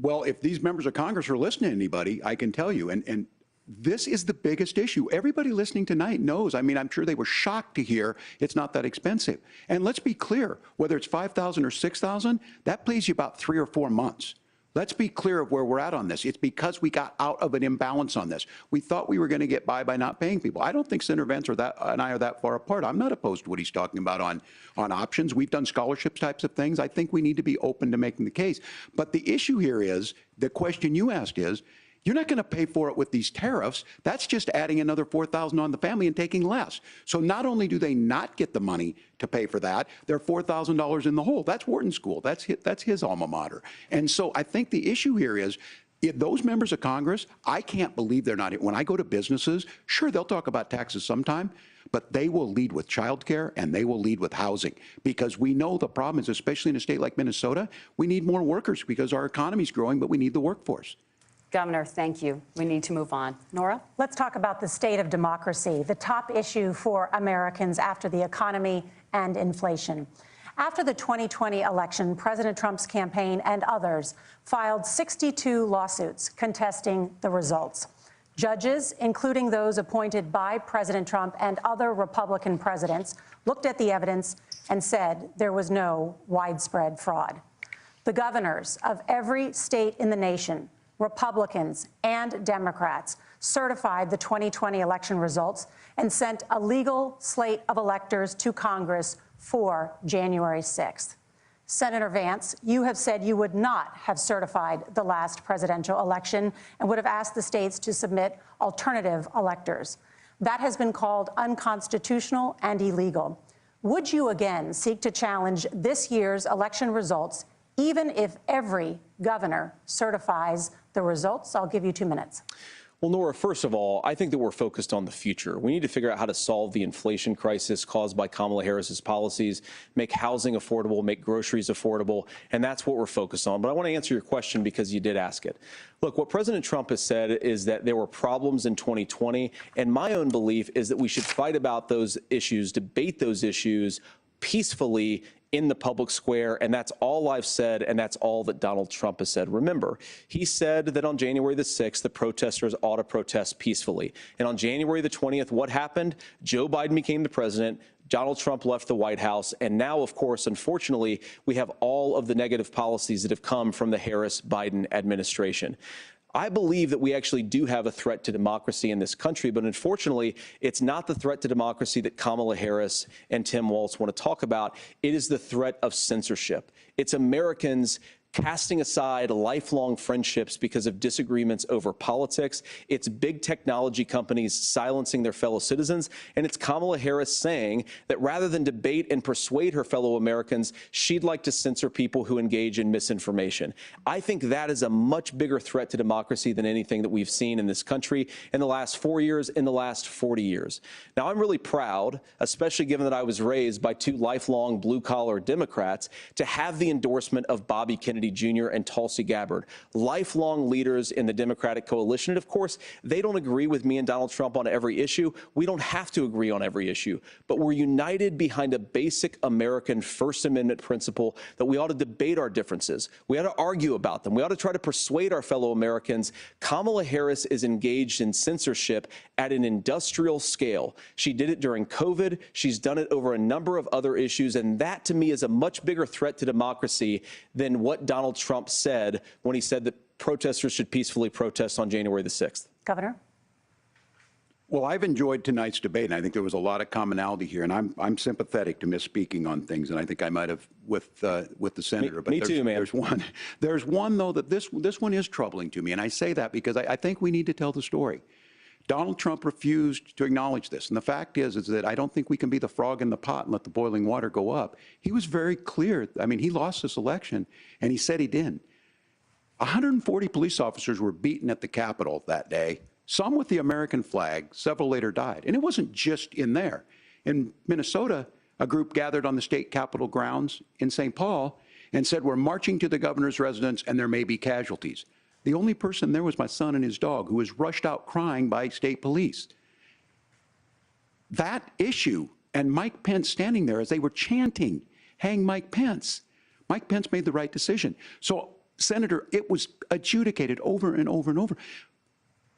Well, if these members of Congress are listening to anybody, I can tell you, and this is the biggest issue. Everybody listening tonight knows. I mean, I'm sure they were shocked to hear it's not that expensive. And let's be clear, whether it's $5,000 or $6,000, that pays you about 3 or 4 months. Let's be clear of where we're at on this. It's because we got out of an imbalance on this. We thought we were going to get by not paying people. I don't think Senator Vance and I are that far apart. I'm not opposed to what he's talking about on options. We've done scholarships types of things. I think we need to be open to making the case. But the issue here is, the question you asked is, you're not going to pay for it with these tariffs. That's just adding another $4,000 on the family and taking less. So not only do they not get the money to pay for that, they're $4,000 in the hole. That's Wharton School. That's his alma mater. And so I think the issue here is, if those members of Congress, I can't believe they're not. When I go to businesses, sure, they'll talk about taxes sometime, but they will lead with childcare and they will lead with housing, because we know the problem is, especially in a state like Minnesota, we need more workers because our economy's growing, but we need the workforce. Governor, thank you. We need to move on. Nora? Let's talk about the state of democracy, the top issue for Americans after the economy and inflation. After the 2020 election, President Trump's campaign and others filed 62 lawsuits contesting the results. Judges, including those appointed by President Trump and other Republican presidents, looked at the evidence and said there was no widespread fraud. The governors of every state in the nation, Republicans and Democrats, certified the 2020 election results and sent a legal slate of electors to Congress for January 6th. Senator Vance, you have said you would not have certified the last presidential election and would have asked the states to submit alternative electors. That has been called unconstitutional and illegal. Would you again seek to challenge this year's election results, even if every governor certifies the results? I'll give you 2 minutes. Well, Nora, first of all, I think that we're focused on the future. We need to figure out how to solve the inflation crisis caused by Kamala Harris's policies, make housing affordable, make groceries affordable, and that's what we're focused on. But I want to answer your question because you did ask it. Look, what President Trump has said is that there were problems in 2020, and my own belief is that we should fight about those issues, debate those issues peacefully in the public square, and that's all I've said, and that's all that Donald Trump has said. Remember, he said that on January the 6th, the protesters ought to protest peacefully. And on January the 20th, what happened? Joe Biden became the president, Donald Trump left the White House, and now, of course, unfortunately, we have all of the negative policies that have come from the Harris-Biden administration. I believe that we actually do have a threat to democracy in this country, but unfortunately, it's not the threat to democracy that Kamala Harris and Tim Walz want to talk about. It is the threat of censorship. It's Americans casting aside lifelong friendships because of disagreements over politics. It's big technology companies silencing their fellow citizens. And it's Kamala Harris saying that rather than debate and persuade her fellow Americans, she'd like to censor people who engage in misinformation. I think that is a much bigger threat to democracy than anything that we've seen in this country in the last 4 years, in the last 40 years. Now, I'm really proud, especially given that I was raised by 2 lifelong blue-collar Democrats, to have the endorsement of Bobby Kennedy Jr. and Tulsi Gabbard, lifelong leaders in the Democratic coalition. And of course, they don't agree with me and Donald Trump on every issue. We don't have to agree on every issue, but we're united behind a basic American First Amendment principle that we ought to debate our differences. We ought to argue about them. We ought to try to persuade our fellow Americans. Kamala Harris is engaged in censorship at an industrial scale. She did it during COVID. She's done it over a number of other issues. And that, to me, is a much bigger threat to democracy than what Donald Trump said when he said that protesters should peacefully protest on January the 6th. Governor? Well, I've enjoyed tonight's debate, and I think there was a lot of commonality here. And I'm sympathetic to misspeaking on things, and I think I might have with the senator. Me too, man. There's one though that this one is troubling to me, and I say that because I think we need to tell the story. Donald Trump refused to acknowledge this, and the fact is that I don't think we can be the frog in the pot and let the boiling water go up. He was very clear. I mean, he lost this election, and he said he didn't. 140 police officers were beaten at the Capitol that day, some with the American flag. Several later died. And it wasn't just in there. In Minnesota, a group gathered on the state Capitol grounds in St. Paul, and said, we're marching to the governor's residence and there may be casualties. The only person there was my son and his dog, who was rushed out crying by state police. That issue and Mike Pence standing there as they were chanting, hang Mike Pence. Mike Pence made the right decision. So, Senator, it was adjudicated over and over and over.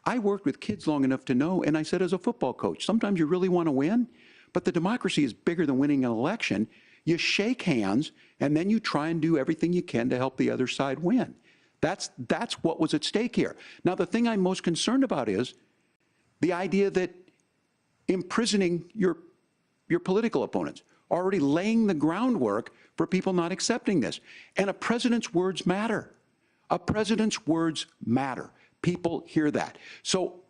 I worked with kids long enough to know, and I said as a football coach, sometimes you really want to win, but the democracy is bigger than winning an election. You shake hands, and then you try and do everything you can to help the other side win. That's what was at stake here. Now, the thing I'm most concerned about is the idea that imprisoning your political opponents, already laying the groundwork for people not accepting this. And a president's words matter. A president's words matter. People hear that. So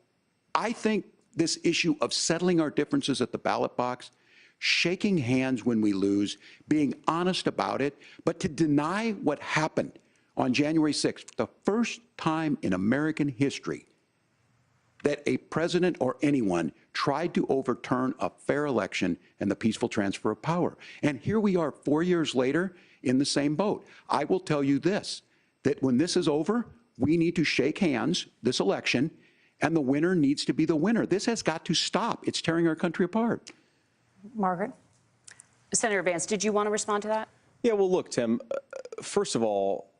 I think this issue of settling our differences at the ballot box, shaking hands when we lose, being honest about it, but to deny what happened on January 6th, the first time in American history that a president or anyone tried to overturn a fair election and the peaceful transfer of power. And here we are 4 years later in the same boat. I will tell you this, that when this is over, we need to shake hands this election, and the winner needs to be the winner. This has got to stop. It's tearing our country apart. Margaret? Senator Vance, did you want to respond to that? Yeah, well, look, Tim, first of all,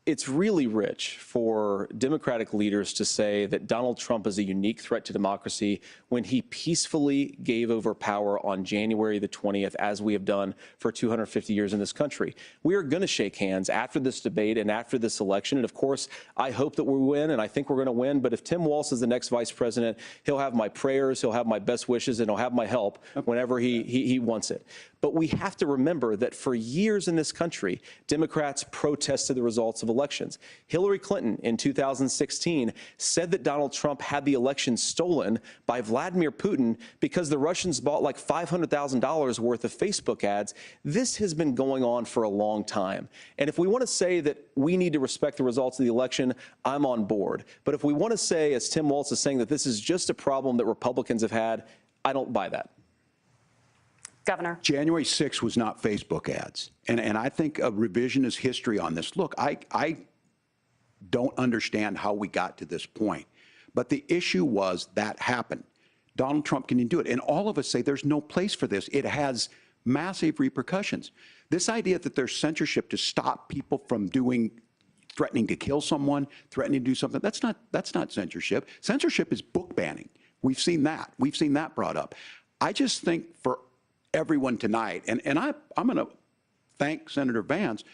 it's really rich for Democratic leaders to say that Donald Trump is a unique threat to democracy when he peacefully gave over power on January the 20th, as we have done for 250 years in this country. We are going to shake hands after this debate and after this election. And of course, I hope that we win, and I think we're going to win. But if Tim Walz is the next vice president, he'll have my prayers, he'll have my best wishes, and he'll have my help whenever he wants it. But we have to remember that for years in this country, Democrats protested the results of elections. Hillary Clinton in 2016 said that Donald Trump had the election stolen by Vladimir Putin because the Russians bought like $500,000 worth of Facebook ads. This has been going on for a long time. And if we want to say that we need to respect the results of the election, I'm on board. But if we want to say, as Tim Walz is saying, that this is just a problem that Republicans have had, I don't buy that. Governor. January 6th was not Facebook ads. And I think a revisionist history on this. Look, I don't understand how we got to this point. But the issue was that happened. Donald Trump can do it. And all of us say there's no place for this. It has massive repercussions. This idea that there's censorship to stop people from threatening to kill someone, threatening to do something, that's not censorship. Censorship is book banning. We've seen that. We've seen that brought up. I just think for everyone tonight, and I'm going to thank Senator Vance,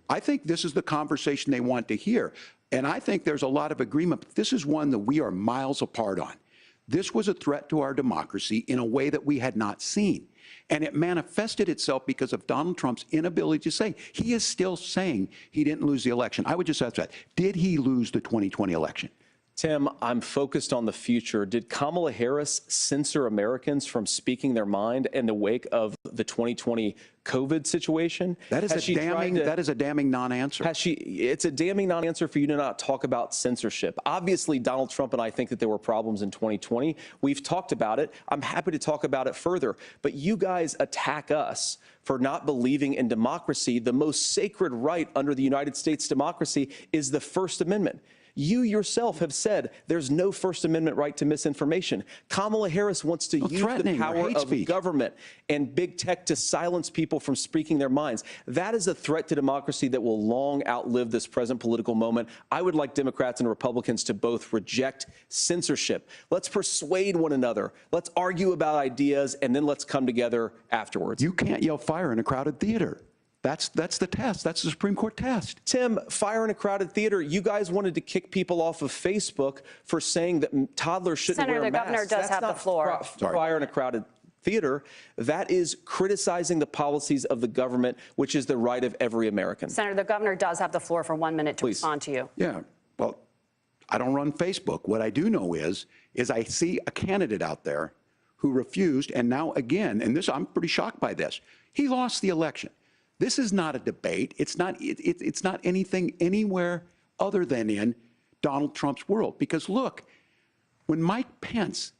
I think this is the conversation they want to hear. And I think there's a lot of agreement. But this is one that we are miles apart on. This was a threat to our democracy in a way that we had not seen. And it manifested itself because of Donald Trump's inability to say. He is still saying he didn't lose the election. I would just ask that. Did he lose the 2020 election? Tim, I'm focused on the future. Did Kamala Harris censor Americans from speaking their mind in the wake of the 2020 COVID situation? That is a damning non-answer. It's a damning non-answer for you to not talk about censorship. Obviously, Donald Trump and I think that there were problems in 2020. We've talked about it. I'm happy to talk about it further. But you guys attack us for not believing in democracy. The most sacred right under the United States democracy is the First Amendment. You yourself have said there's no First Amendment right to misinformation. Kamala Harris wants to use the power of government and big tech to silence people from speaking their minds. That is a threat to democracy that will long outlive this present political moment. I would like Democrats and Republicans to both reject censorship. Let's persuade one another. Let's argue about ideas, and then let's come together afterwards. You can't yell fire in a crowded theater. That's the test. That's the Supreme Court test. Tim, fire in a crowded theater. You guys wanted to kick people off of Facebook for saying that toddlers shouldn't wear masks. Senator, the governor does have the floor. Fire in a crowded theater. That is criticizing the policies of the government, which is the right of every American. Senator, the governor does have the floor for 1 minute to respond to you. Yeah. Well, I don't run Facebook. What I do know is I see a candidate out there who refused, and now again, and I'm pretty shocked by this. He lost the election. This is not a debate. It's not anything anywhere other than in Donald Trump's world. Because look, when Mike Pence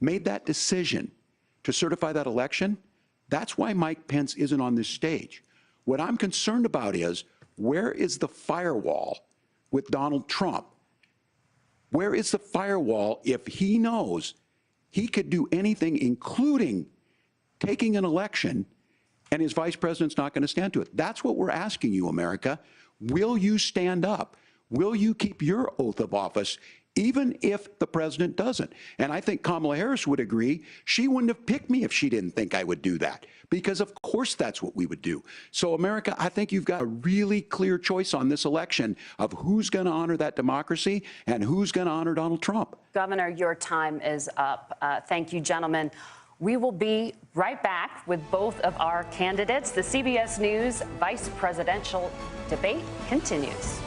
made that decision to certify that election, that's why Mike Pence isn't on this stage. What I'm concerned about is Where is the firewall with Donald Trump? Where is the firewall if he knows he could do anything, including taking an election, and his vice president's not going to stand to it? That's what we're asking you, America. Will you stand up? Will you keep your oath of office, even if the president doesn't? And I think Kamala Harris would agree. She wouldn't have picked me if she didn't think I would do that, because of course that's what we would do. So, America, I think you've got a really clear choice on this election of who's going to honor that democracy and who's going to honor Donald Trump. Governor, your time is up. Thank you, gentlemen. We will be right back with both of our candidates. The CBS News vice presidential debate continues.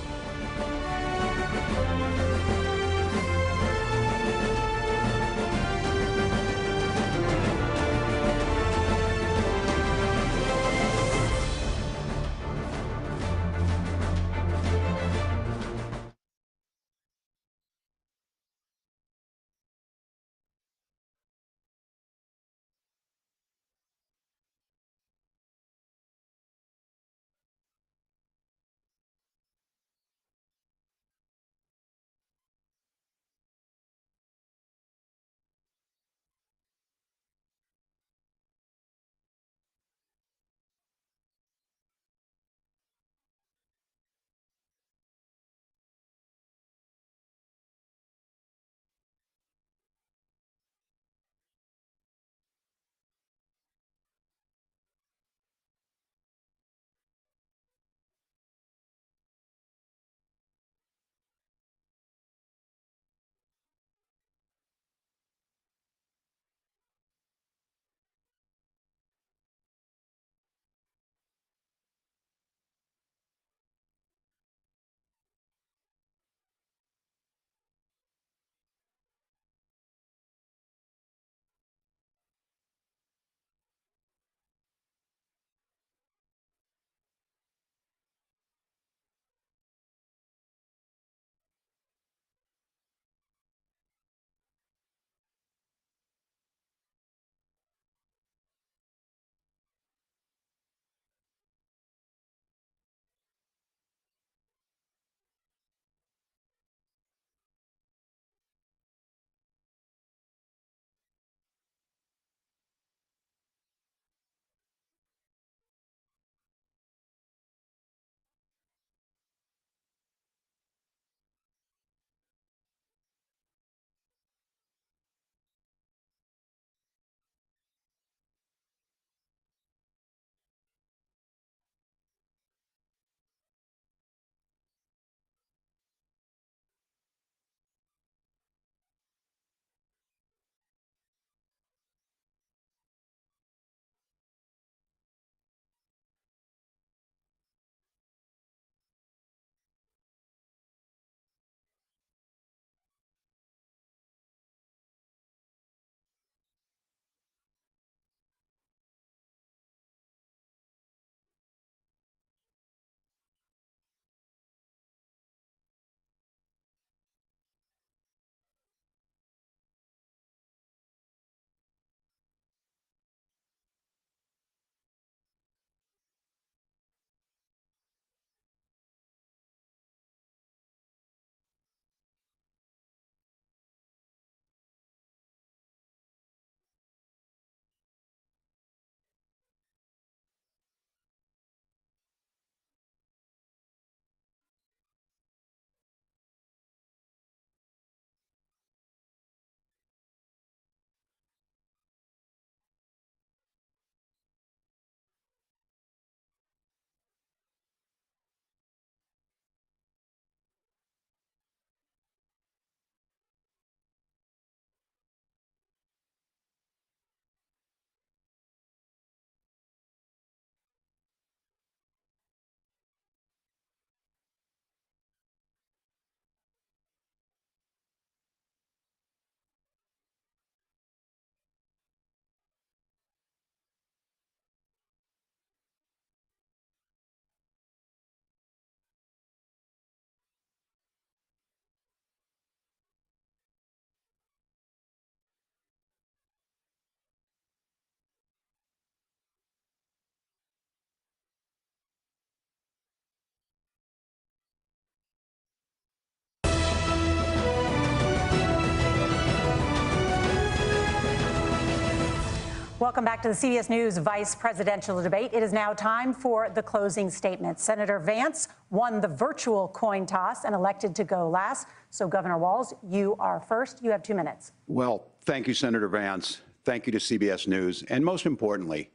Welcome back to the CBS News Vice Presidential Debate. It is now time for the closing statements. Senator Vance won the virtual coin toss and elected to go last. So, Governor Walz, you are first. You have 2 minutes. Well, thank you, Senator Vance. Thank you to CBS News. And most importantly,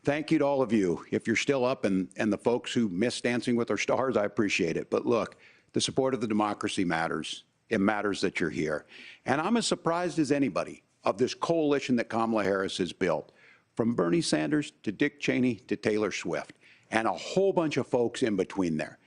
thank you to all of you. If you're still up and the folks who miss Dancing with Our Stars, I appreciate it. But look, the support of the democracy matters. It matters that you're here. And I'm as surprised as anybody of this coalition that Kamala Harris has built, from Bernie Sanders to Dick Cheney to Taylor Swift, and a whole bunch of folks in between there.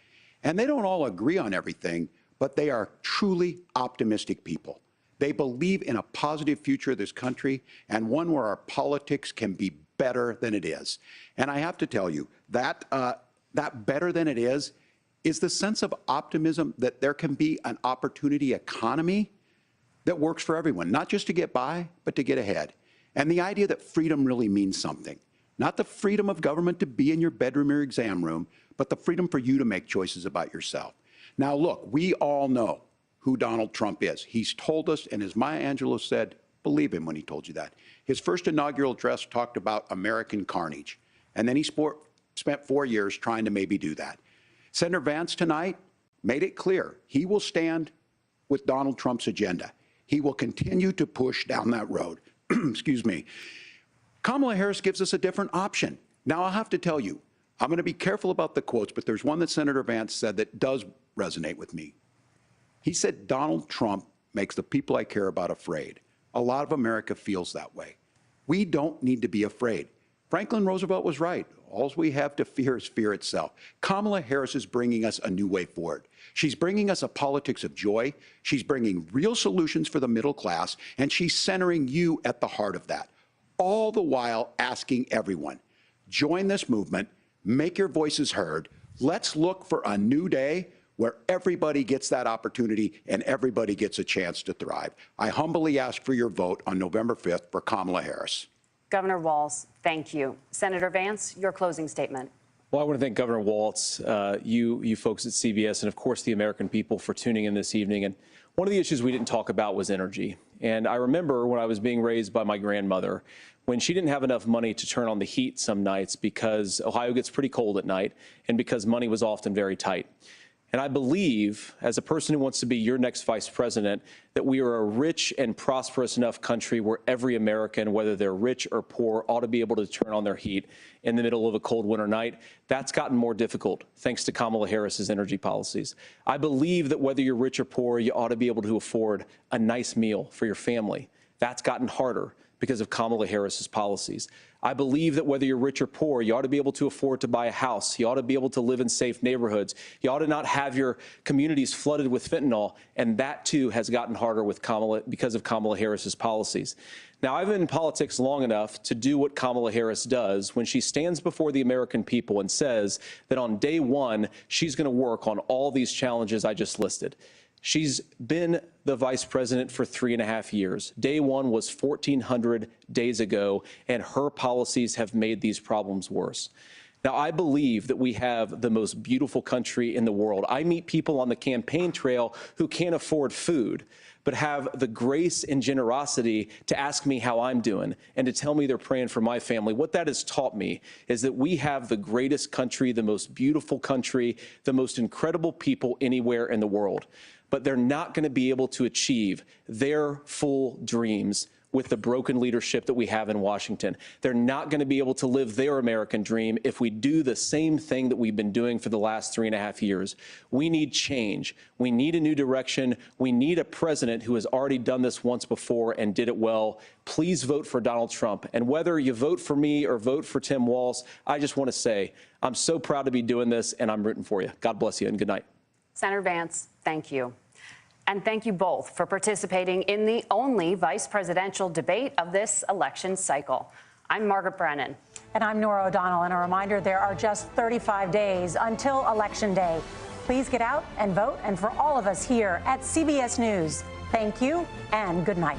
And they don't all agree on everything, but they are truly optimistic people. They believe in a positive future of this country and one where our politics can be better than it is. And I have to tell you, that better than it is the sense of optimism that there can be an opportunity economy that works for everyone, not just to get by, but to get ahead. And the idea that freedom really means something. Not the freedom of government to be in your bedroom or exam room, but the freedom for you to make choices about yourself. Now, look, we all know who Donald Trump is. He's told us, and as Maya Angelou said, believe him when he told you that. His first inaugural address talked about American carnage. And then he spent 4 years trying to maybe do that. Senator Vance tonight made it clear he will stand with Donald Trump's agenda. He will continue to push down that road. Excuse me. Kamala Harris gives us a different option. Now, I'll have to tell you, I'm going to be careful about the quotes, but there's one that Senator Vance said that does resonate with me. He said, Donald Trump makes the people I care about afraid. A lot of America feels that way. We don't need to be afraid. Franklin Roosevelt was right. All we have to fear is fear itself. Kamala Harris is bringing us a new way forward. She's bringing us a politics of joy. She's bringing real solutions for the middle class, and she's centering you at the heart of that. All the while asking everyone, join this movement, make your voices heard. Let's look for a new day where everybody gets that opportunity and everybody gets a chance to thrive. I humbly ask for your vote on November 5th for Kamala Harris. Governor Walz, thank you. Senator Vance, your closing statement. Well, I want to thank Governor Walz, you folks at CBS, and of course the American people for tuning in this evening. And one of the issues we didn't talk about was energy. And I remember when I was being raised by my grandmother, when she didn't have enough money to turn on the heat some nights because Ohio gets pretty cold at night and because money was often very tight. And I believe, as a person who wants to be your next vice president, that we are a rich and prosperous enough country where every American, whether they're rich or poor, ought to be able to turn on their heat in the middle of a cold winter night. That's gotten more difficult thanks to Kamala Harris's energy policies. I believe that whether you're rich or poor, you ought to be able to afford a nice meal for your family. That's gotten harder because of Kamala Harris's policies. I believe that whether you're rich or poor, you ought to be able to afford to buy a house. You ought to be able to live in safe neighborhoods. You ought to not have your communities flooded with fentanyl. And that, too, has gotten harder with because of Kamala Harris's policies. Now, I've been in politics long enough to do what Kamala Harris does when she stands before the American people and says that on day one, she's going to work on all these challenges I just listed. She's been the vice president for 3.5 years. Day one was 1,400 days ago, and her policies have made these problems worse. Now, I believe that we have the most beautiful country in the world. I meet people on the campaign trail who can't afford food, but have the grace and generosity to ask me how I'm doing and to tell me they're praying for my family. What that has taught me is that we have the greatest country, the most beautiful country, the most incredible people anywhere in the world. But they're not going to be able to achieve their full dreams with the broken leadership that we have in Washington. They're not going to be able to live their American dream if we do the same thing that we've been doing for the last 3.5 years. We need change. We need a new direction. We need a president who has already done this once before and did it well. Please vote for Donald Trump. And whether you vote for me or vote for Tim Walz, I just want to say I'm so proud to be doing this, and I'm rooting for you. God bless you, and good night. Senator Vance, thank you. And thank you both for participating in the only vice presidential debate of this election cycle. I'm Margaret Brennan. And I'm Nora O'Donnell. And a reminder, there are just 35 days until Election Day. Please get out and vote. And for all of us here at CBS News, thank you and good night.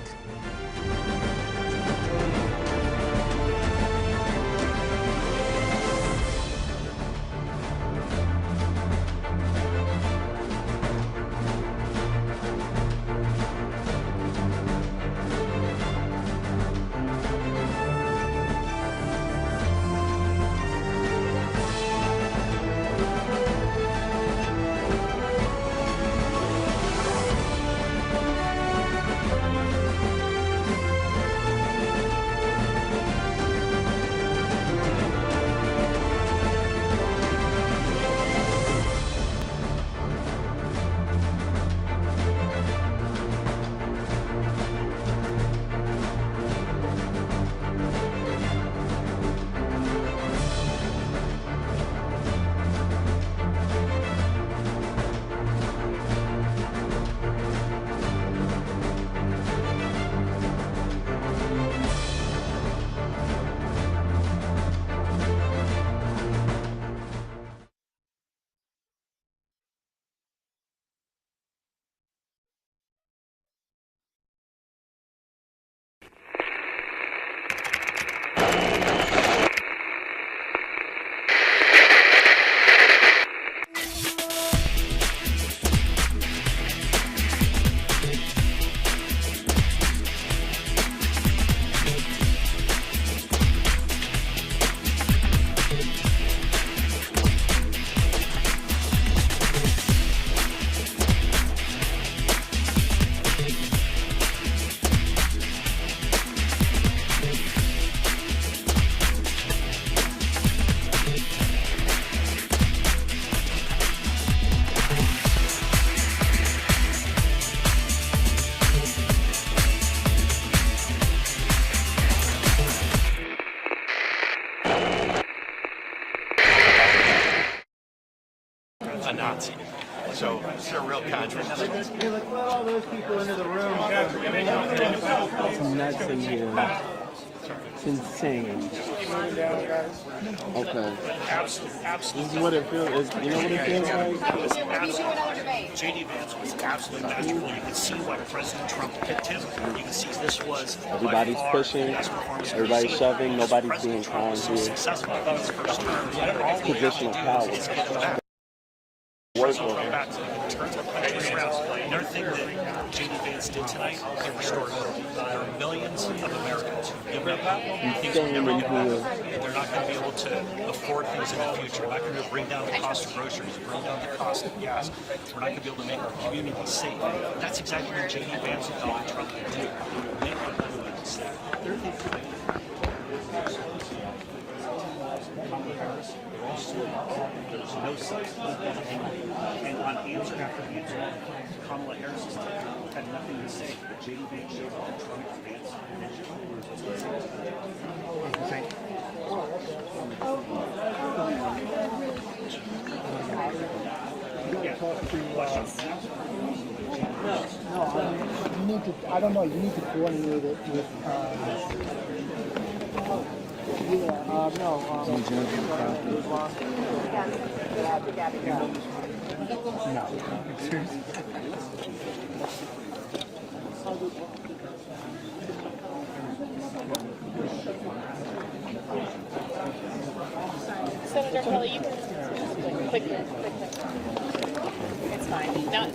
a Nazi. So it's a real contrast. Hey, let's let all those people into the room. It's nuts in here. It's insane. Okay. Absolutely. This is what it feels. You know what it feels like? J.D. Vance was absolutely magical. You can see why President Trump picked him. You can see this was Everybody's pushing, everybody's shoving, nobody's being kind here. Successful in his first term. Positional power. Back to the terms of another thing that J.D. Vance did tonight is restore hope. There are millions of Americans who've given up hope. Things will never get better. They're not going to be able to afford things in the future. They're not going to bring down the cost of groceries, bring down the cost of gas. We're not going to be able to make our community safe. That's exactly what J.D. Vance and Donald Trump can do. Make our community safe. There's no substance. And on answer after answer, Kamala Harris had nothing to say. But J.D. Vance showed that Trump advanced. You need to, I don't know, you need to coordinate it with, Senator Kelly, you can quickly. It's fine. No,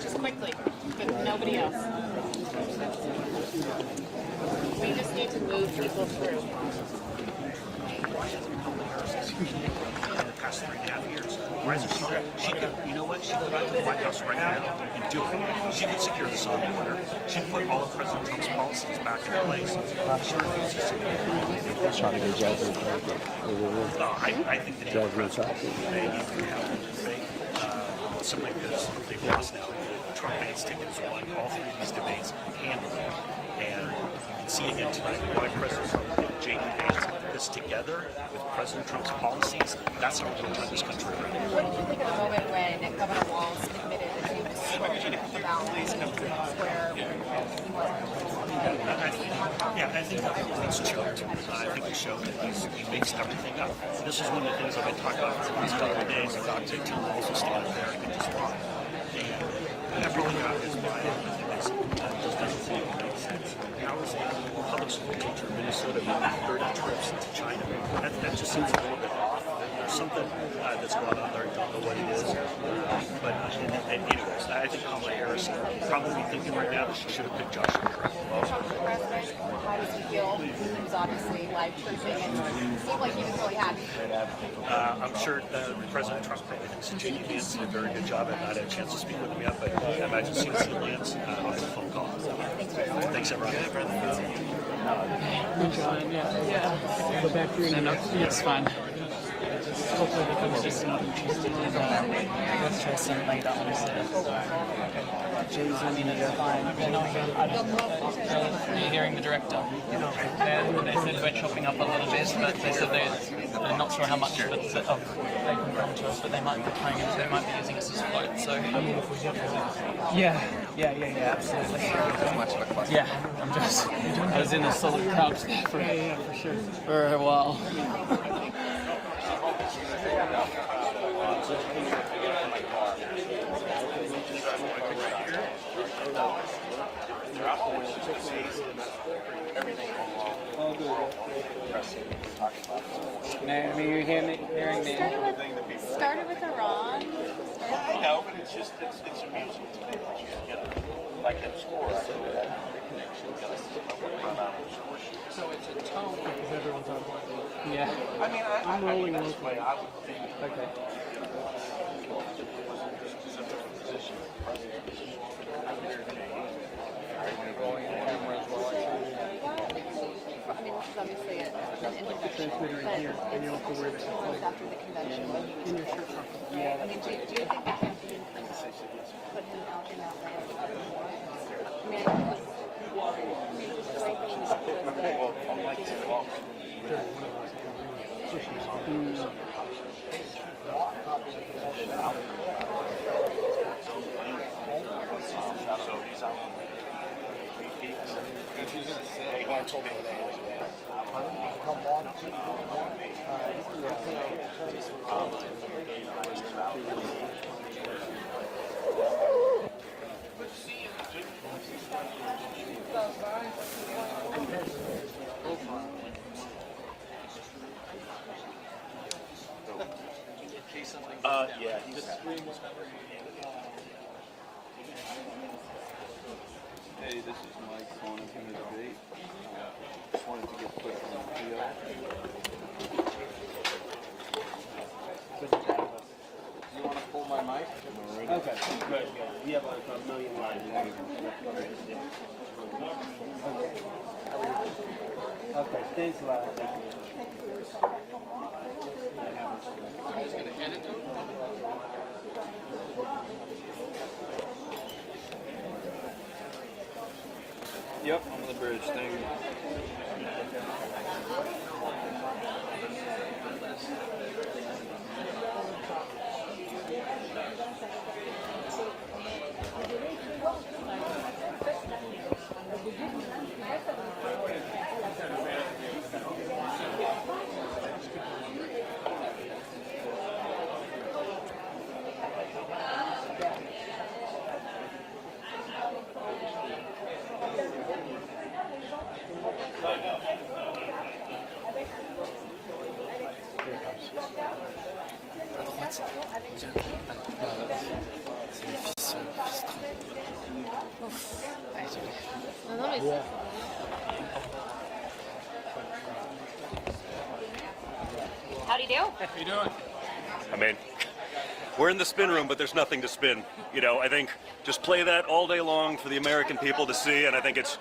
just quickly, but nobody else. We just need to move people through. In the past 3.5 years. Whereas she could, you know what? She could go to the White House right now and do it. She could secure the southern border. She could put all of President Trump's policies back in place. She refuses to do it. Let's try to get Jasmine. I think that they need to have simply because they've lost now. Trump Vance tickets won all three of these debates handily. And you can see again tonight why President Trump and J.D. Vance this together with President Trump's policies. That's how we're going to turn this country around. What did you think of the moment when Governor Walz admitted that he was spoken about where he Yeah, I think it's choked. I think it showed that he makes everything up. This is one of the things I've been talking about for the last couple of days. I got to Tim Walz was standing there and just walk. And everything got his mind. It just doesn't seem to make sense. How is a public school teacher in Minnesota making 30 trips to China? That just seems a little bit off. There's something that's going on there. I don't know what it is. But anyways, I think Kamala Harris probably thinking right now that she should have picked Josh Shapiro. How does he feel? He was obviously live tweeting and it seemed like he was really happy. I'm sure President Trump probably thinks that J.D. Vance did a very good job. I've not had a chance to speak with him yet, but I imagine as soon as he lands, I'll get a phone call. Thanks, everyone. go back through. It's fine. Hopefully the conversation will be interesting. Let's try some like that one. Jay's I mean, it's fine. You're hearing the director. They said we're chopping up a little bit, but they said they're not sure how much of it they can come to us, but they might be trying it. They might be using us as float. So yeah, absolutely. Yeah, I was in a solid crouch there for a while. Naomi, you hearing me? Started with Iran. I know, but it's amusing to me that you get like in school. So it's a tone. Because everyone's on one. Yeah. I mean, I'm rolling that's locally. the way I would think. Okay. I mean, this is obviously an introduction, but it's after the convention. In your shirt pocket. Yeah. I mean, do you think the campaign put him out in that way? I mean, it was the right thing to do. Yeah, he's Hey, this is Mike calling from the debate. Just wanted to get quick on the video. You want to pull my mic? Okay, good. We have like a million lines. Okay, thanks a lot. Yep, I'm the bridge thing. Howdy do. How you doing? I mean, we're in the spin room, but there's nothing to spin. You know, I think just play that all day long for the American people to see, and I think it's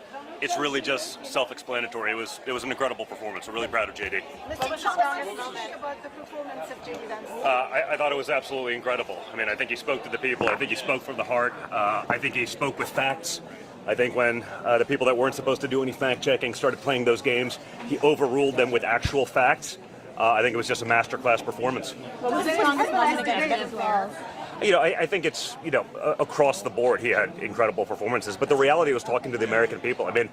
really just self-explanatory. It was an incredible performance. We're really proud of JD. What was the strongest moment about the performance of JD Vance? I thought it was absolutely incredible. I mean, I think he spoke to the people. I think he spoke from the heart. I think he spoke with facts. I think when the people that weren't supposed to do any fact-checking started playing those games, he overruled them with actual facts. I think it was just a masterclass performance. What was the strongest moment against Walz? You know, I think it's, you know, across the board he had incredible performances, but the reality was talking to the American people. I mean,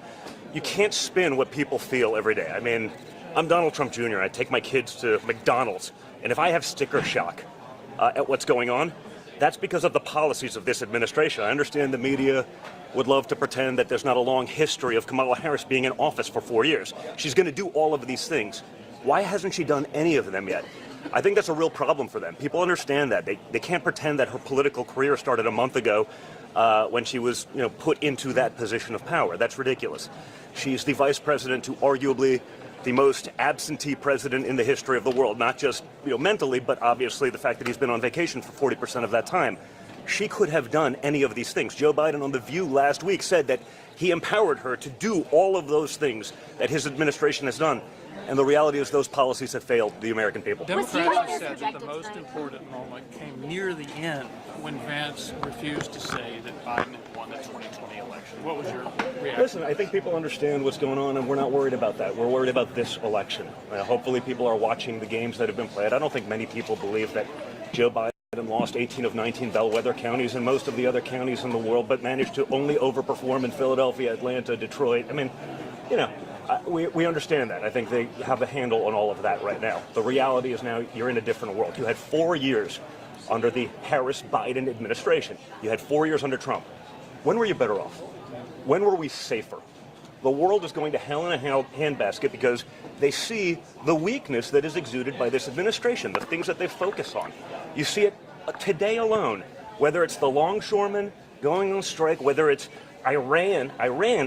you can't spin what people feel every day. I mean, I'm Donald Trump Jr. I take my kids to McDonald's, and if I have sticker shock at what's going on, that's because of the policies of this administration. I understand the media would love to pretend that there's not a long history of Kamala Harris being in office for 4 years. She's going to do all of these things. Why hasn't she done any of them yet? I think that's a real problem for them. People understand that. They can't pretend that her political career started a month ago when she was, you know, put into that position of power. That's ridiculous. She's the vice president to arguably the most absentee president in the history of the world, not just, you know, mentally, but obviously the fact that he's been on vacation for 40% of that time. She could have done any of these things. Joe Biden on The View last week said that he empowered her to do all of those things that his administration has done. And the reality is those policies have failed the American people. Democrats said that the most important moment came near the end when Vance refused to say that Biden had won the 2020 election. What was your reaction? Listen, I think people understand what's going on, and we're not worried about that. We're worried about this election. Hopefully people are watching the games that have been played. I don't think many people believe that Joe Biden lost 18 of 19 bellwether counties in most of the other counties in the world, but managed to only overperform in Philadelphia, Atlanta, Detroit. I mean, you know, we understand that. I think they have a handle on all of that right now. The reality is now you're in a different world. You had 4 years under the Harris-Biden administration. You had 4 years under Trump. When were you better off? When were we safer? The world is going to hell in a handbasket because they see the weakness that is exuded by this administration, the things that they focus on. You see it today alone, whether it's the longshoremen going on strike, whether it's Iran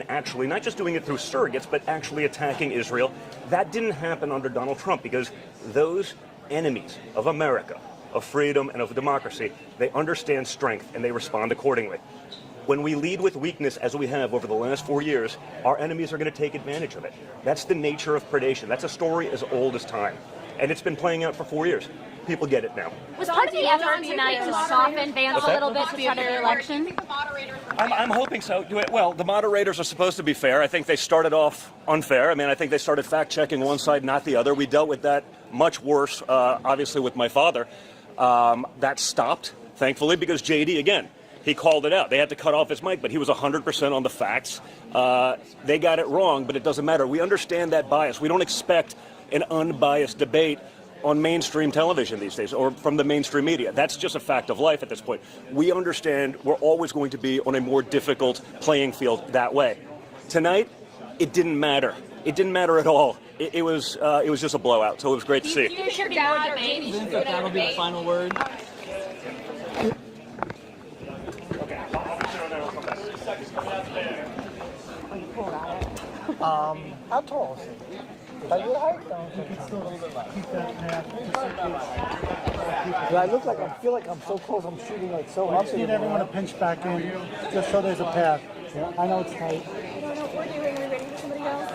actually, not just doing it through surrogates, but actually attacking Israel. That didn't happen under Donald Trump because those enemies of America, of freedom and of democracy, they understand strength and they respond accordingly. When we lead with weakness, as we have over the last 4 years, our enemies are going to take advantage of it. That's the nature of predation. That's a story as old as time. And it's been playing out for 4 years. People get it now. Was part of the effort tonight to soften Vance a little bit to try to the election? I'm hoping so. Well, the moderators are supposed to be fair. I think they started off unfair. I mean, I think they started fact-checking one side, not the other. We dealt with that much worse, obviously, with my father. That stopped, thankfully, because JD, again, he called it out. They had to cut off his mic, but he was 100% on the facts. They got it wrong, but it doesn't matter. We understand that bias. We don't expect an unbiased debate on mainstream television these days, or from the mainstream media. That's just a fact of life at this point. We understand we're always going to be on a more difficult playing field that way. Tonight, it didn't matter. It didn't matter at all. It was just a blowout, so it was great to see. Do you think there should be more debate? Do you think that'll be the final word? How tall is he? Are you height? You can still keep that path. Do I look like I feel like I'm so close? I'm shooting like so hard. I just need everyone to pinch back in, just so there's a path. Yeah, I know it's tight. I don't know what we're doing. We're waiting for somebody else.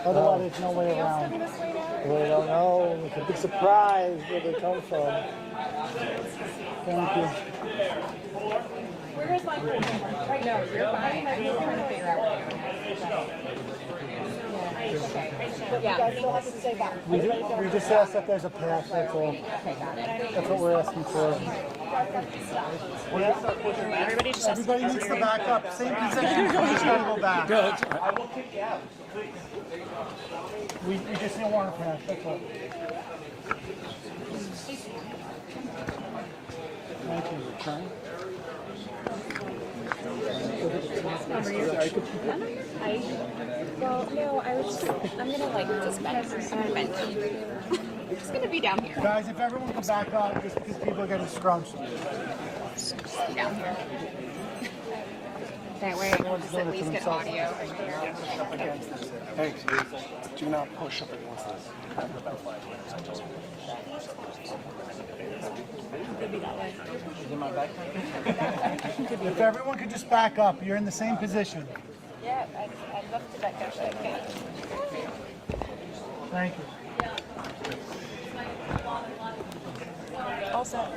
Otherwise, there's no way around. We don't know. It's a big surprise where they come from. Thank you. Where is my phone? Right now, you're fine. I'm just trying to figure out where you are. Okay. But you guys still have to stay back. We just asked if there's a path, that's all. That's what we're asking for. Everybody needs to back up. Same position. We just gotta go back. I will kick you out. We just don't want a path, that's all. Thank you. Well, no, I was just, I'm gonna like suspend. I'm just gonna be down here. Guys, if everyone can back up, just because people are getting scrunched. Down here. That way everyone's at least get audio. Hey, do not push up against this. If everyone could just back up, you're in the same position. Yeah, I'd love to back up. Okay. Thank you. All set.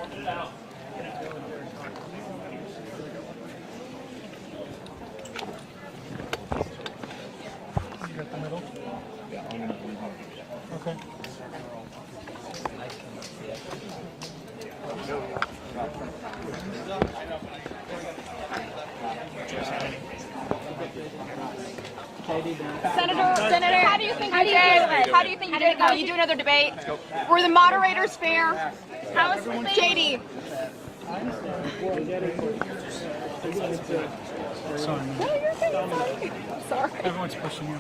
You got the middle? Okay. Senator, how do you think you did? How do you think you did? You do another debate? Were the moderators fair? How was JD? Sorry. No, you're okay. Sorry. Everyone's pushing you.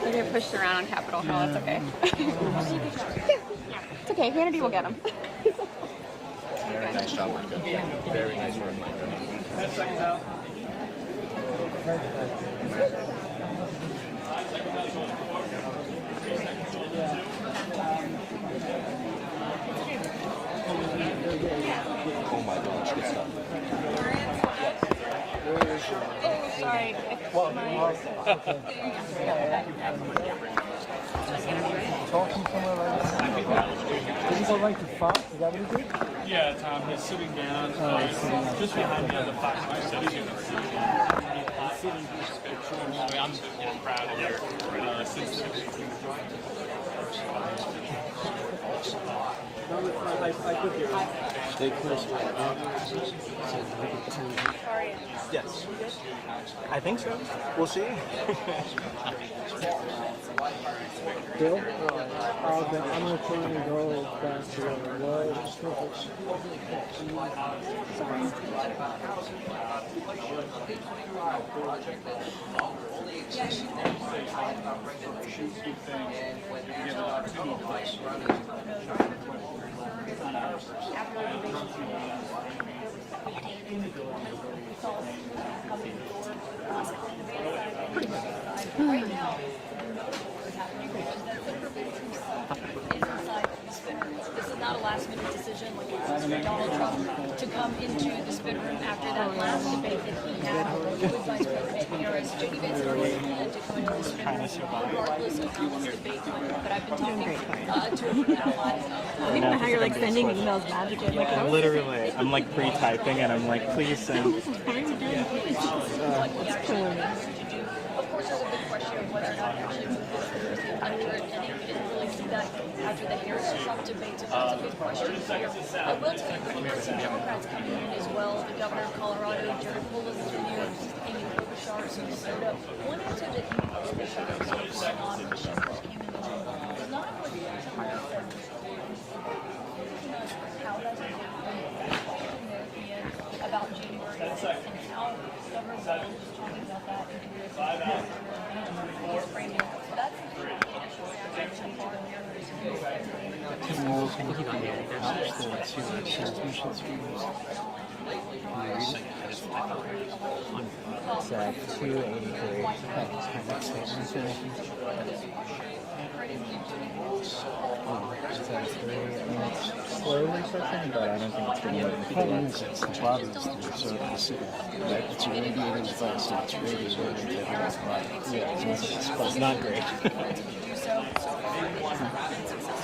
They get pushed around on Capitol Hill. It's okay. It's okay. Hannity will get them. Very nice job, Micah. Very nice work, Micah. Oh my gosh, good stuff. Oh, sorry. Talking somewhere like that. Did he go right to Fox? Is that what he did? Yeah, he's sitting down. Just behind me on the Fox section. I'm proud of your since Stay close. Yes. I think so. We'll see. Bill? I'm going to try and go back to where it was. This is not a last-minute decision like it was for Donald Trump to come into the spin room after that last debate that he had with Vice President Harris. J.D. Vance had already planned to come into the spin room regardless of how this debate went. But I've been talking to him for that a lot. I don't know how you're like sending emails magically. Like, I'm literally, I'm like pre-typing and I'm like, please send. Of course, there's a big question of whether or not actually under any that after the Harris-Trump debate, so that's a big question here. I will tell you that there's some Democrats coming in as well. The governor of Colorado, Jared Polis, is here, Amy Klobuchar of Minnesota. One answer that Amy Klobuchar is focusing on when she first came into the role is not only the entire how that's going to about January and how Governor Walz was talking about that and framing it. So that's the initial reaction to the Walz, I think he got it's 283. It's at 3. I mean, it's slowly searching, but I don't think it's going to move. The problem is it's the bottom is through, so right? It's radiating the file, so it's radiating to the spot. Yeah, but it's not great.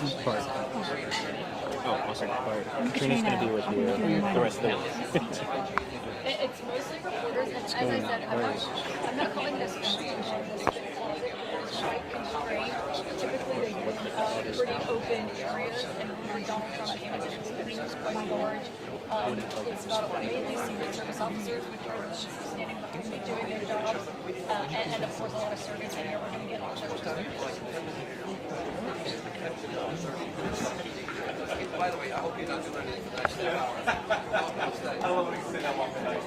This part. Oh, awesome part. Trina's going to be with you the rest of the week. It's mostly reporters, and as I said, I'm not calling this constitution, this strike constraint. Typically, they were pretty open areas, and when Donald Trump came into this, it was quite large. It's about mainly Secret Service officers, which are standing behind me doing their jobs, and of course, a lot of servants in here. We're going to get on those. By the way, I hope you're not doing anything next year. I don't want to say that one tonight.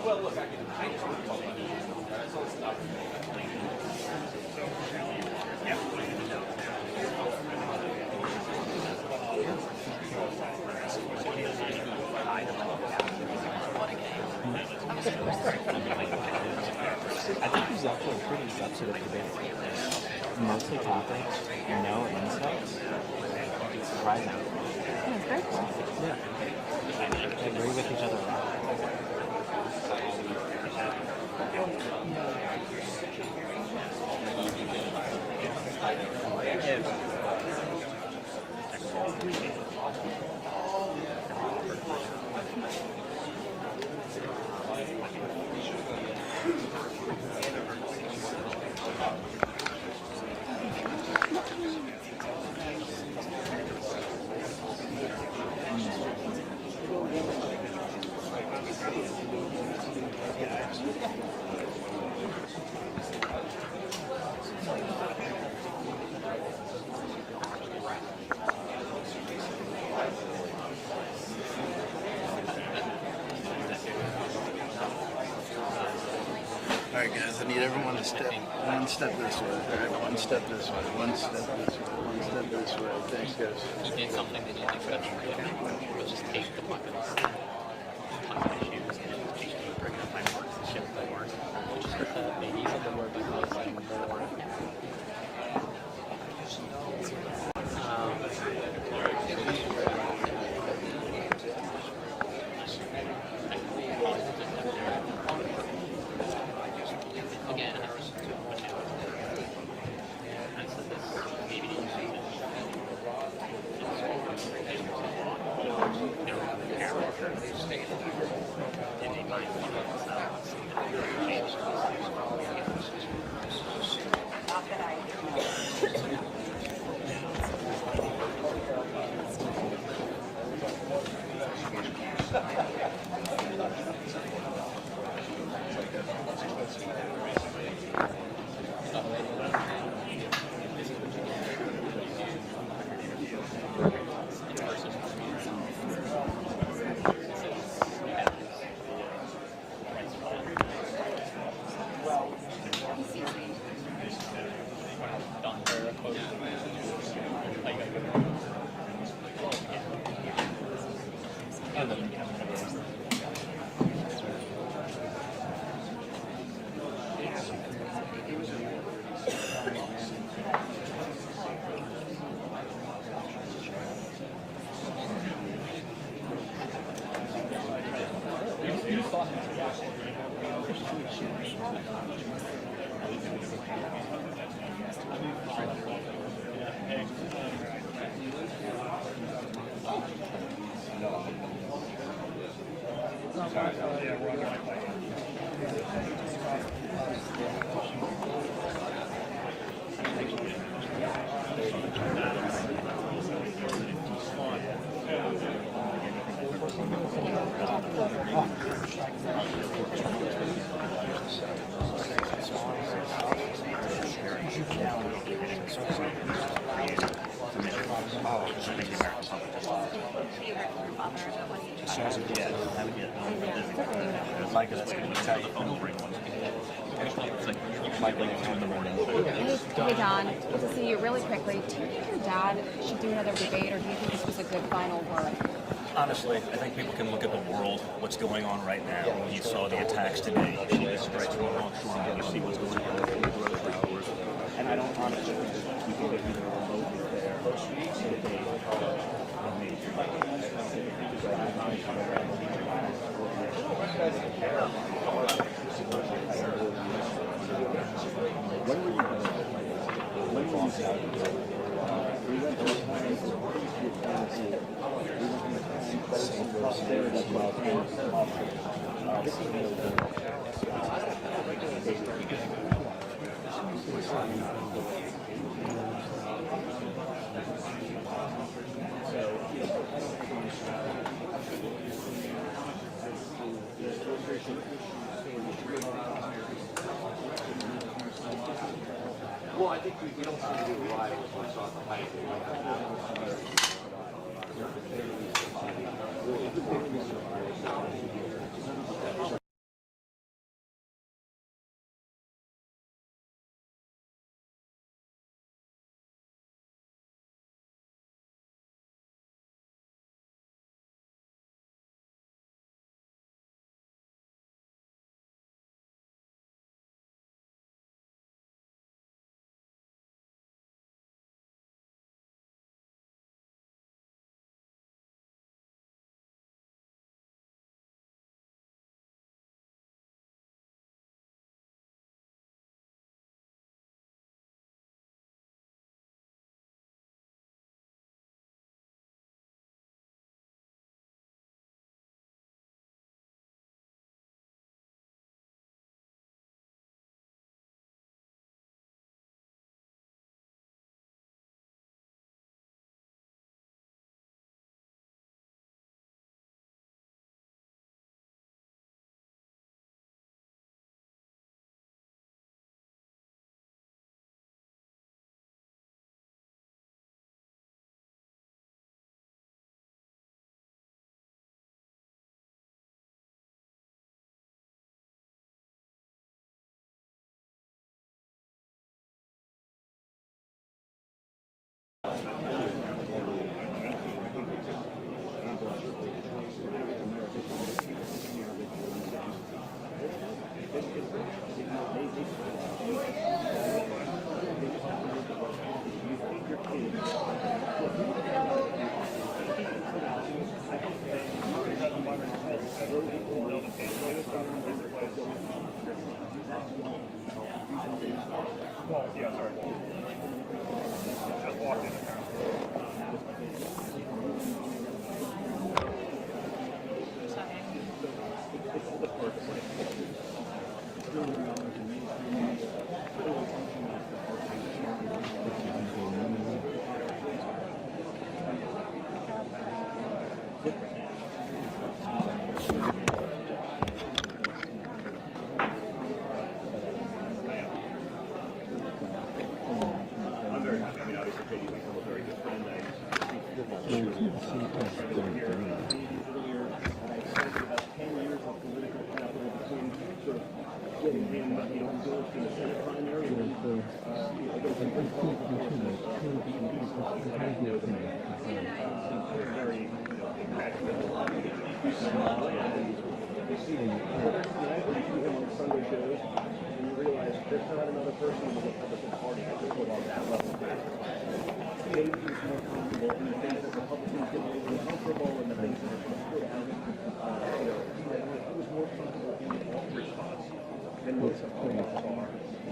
Well, look, I can I think he's actually pretty substantive debate. Mostly topics, no insights. It's surprising. Yeah, it's very cool. Yeah. They agree with each other a lot. All right, guys, I need everyone to step one step this way. All right, one step this way, one step this way, one step this way. Thanks, guys. He did something that you think that's was just take the buckets, tuck my shoes, and bring up my marks and shift my marks. Just put the babies on the word because I'm Hey Don, good to see you. Really quickly, do you think your dad should do another debate, or do you think this was a good final word? Honestly, I think people can look at the world, what's going on right now. You saw the attacks today. You see the strikes going on Trump. You see what's going on with the growth hours. And I don't honestly think that people that either remote is there. When were you we went to well, I think we don't have to do a lot of on the height.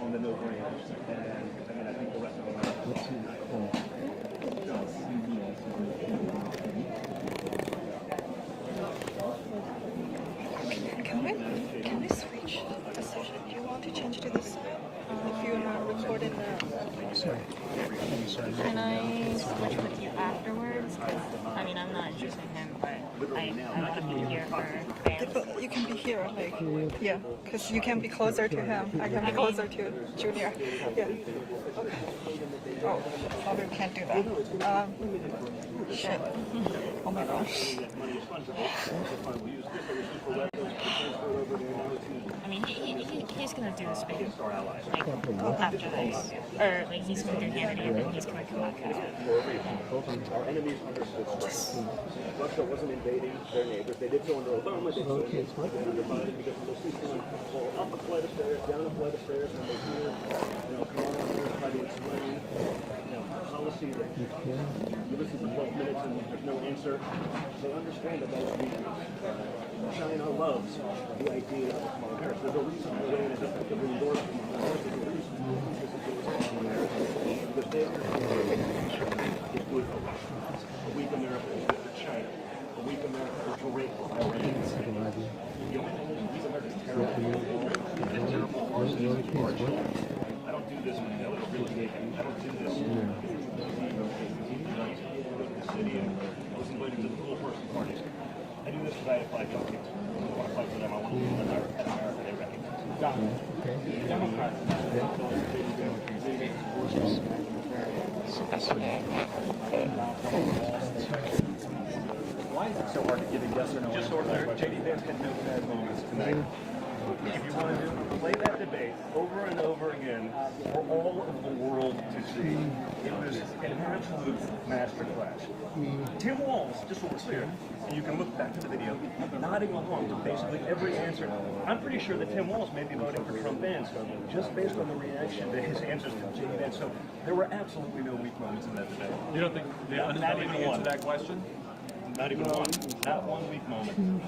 On the no-brainers, and I mean, I think the rest of them. But you can be here, like, yeah, because you can be closer to him. I can be closer to Junior. Yeah. Okay. Oh, probably can't do that. Shit. Oh my gosh. I mean, he's going to do this video, like, after this. Or, like, he's going to do Hannity and then he's going to come back out. Our enemies understood Russia wasn't invading their neighbors. They did so under Obama. They did so under Biden because they'll see someone fall up a flight of stairs, down a flight of stairs, and they hear, come on up here, try to explain, policy that you listen for 12 minutes and there's no answer. They understand that that's weakness. China loves the idea of Kamala Harris. There's a reason Iran is effectively endorsing Kamala Harris. There's a reason Kamala Harris because they understand it's good for Russia. A weak America is good for China. A weak America is great for Iran. The only thing is, weak America is terrible. It's terrible for us. I don't do this with no really. I don't do this. The city and I was invited to the full person parties. I do this because I have 5 young kids. I want to fight for them. I want to live in America. They recognize it. Democrats. Why is it so hard to give a yes or no? Just ordinary. J.D. Vance had no bad moments tonight. If you want to play that debate over and over again for all of the world to see, it was an absolute masterclass. Tim Walz, just so we're clear, and you can look back to the video, nodding along to basically every answer. I'm pretty sure that Tim Walz may be voting for Trump Vance just based on the reaction to his answers to J.D. Vance. So there were absolutely no weak moments in that debate. You don't think they answered that question? Not even one. Not one weak moment.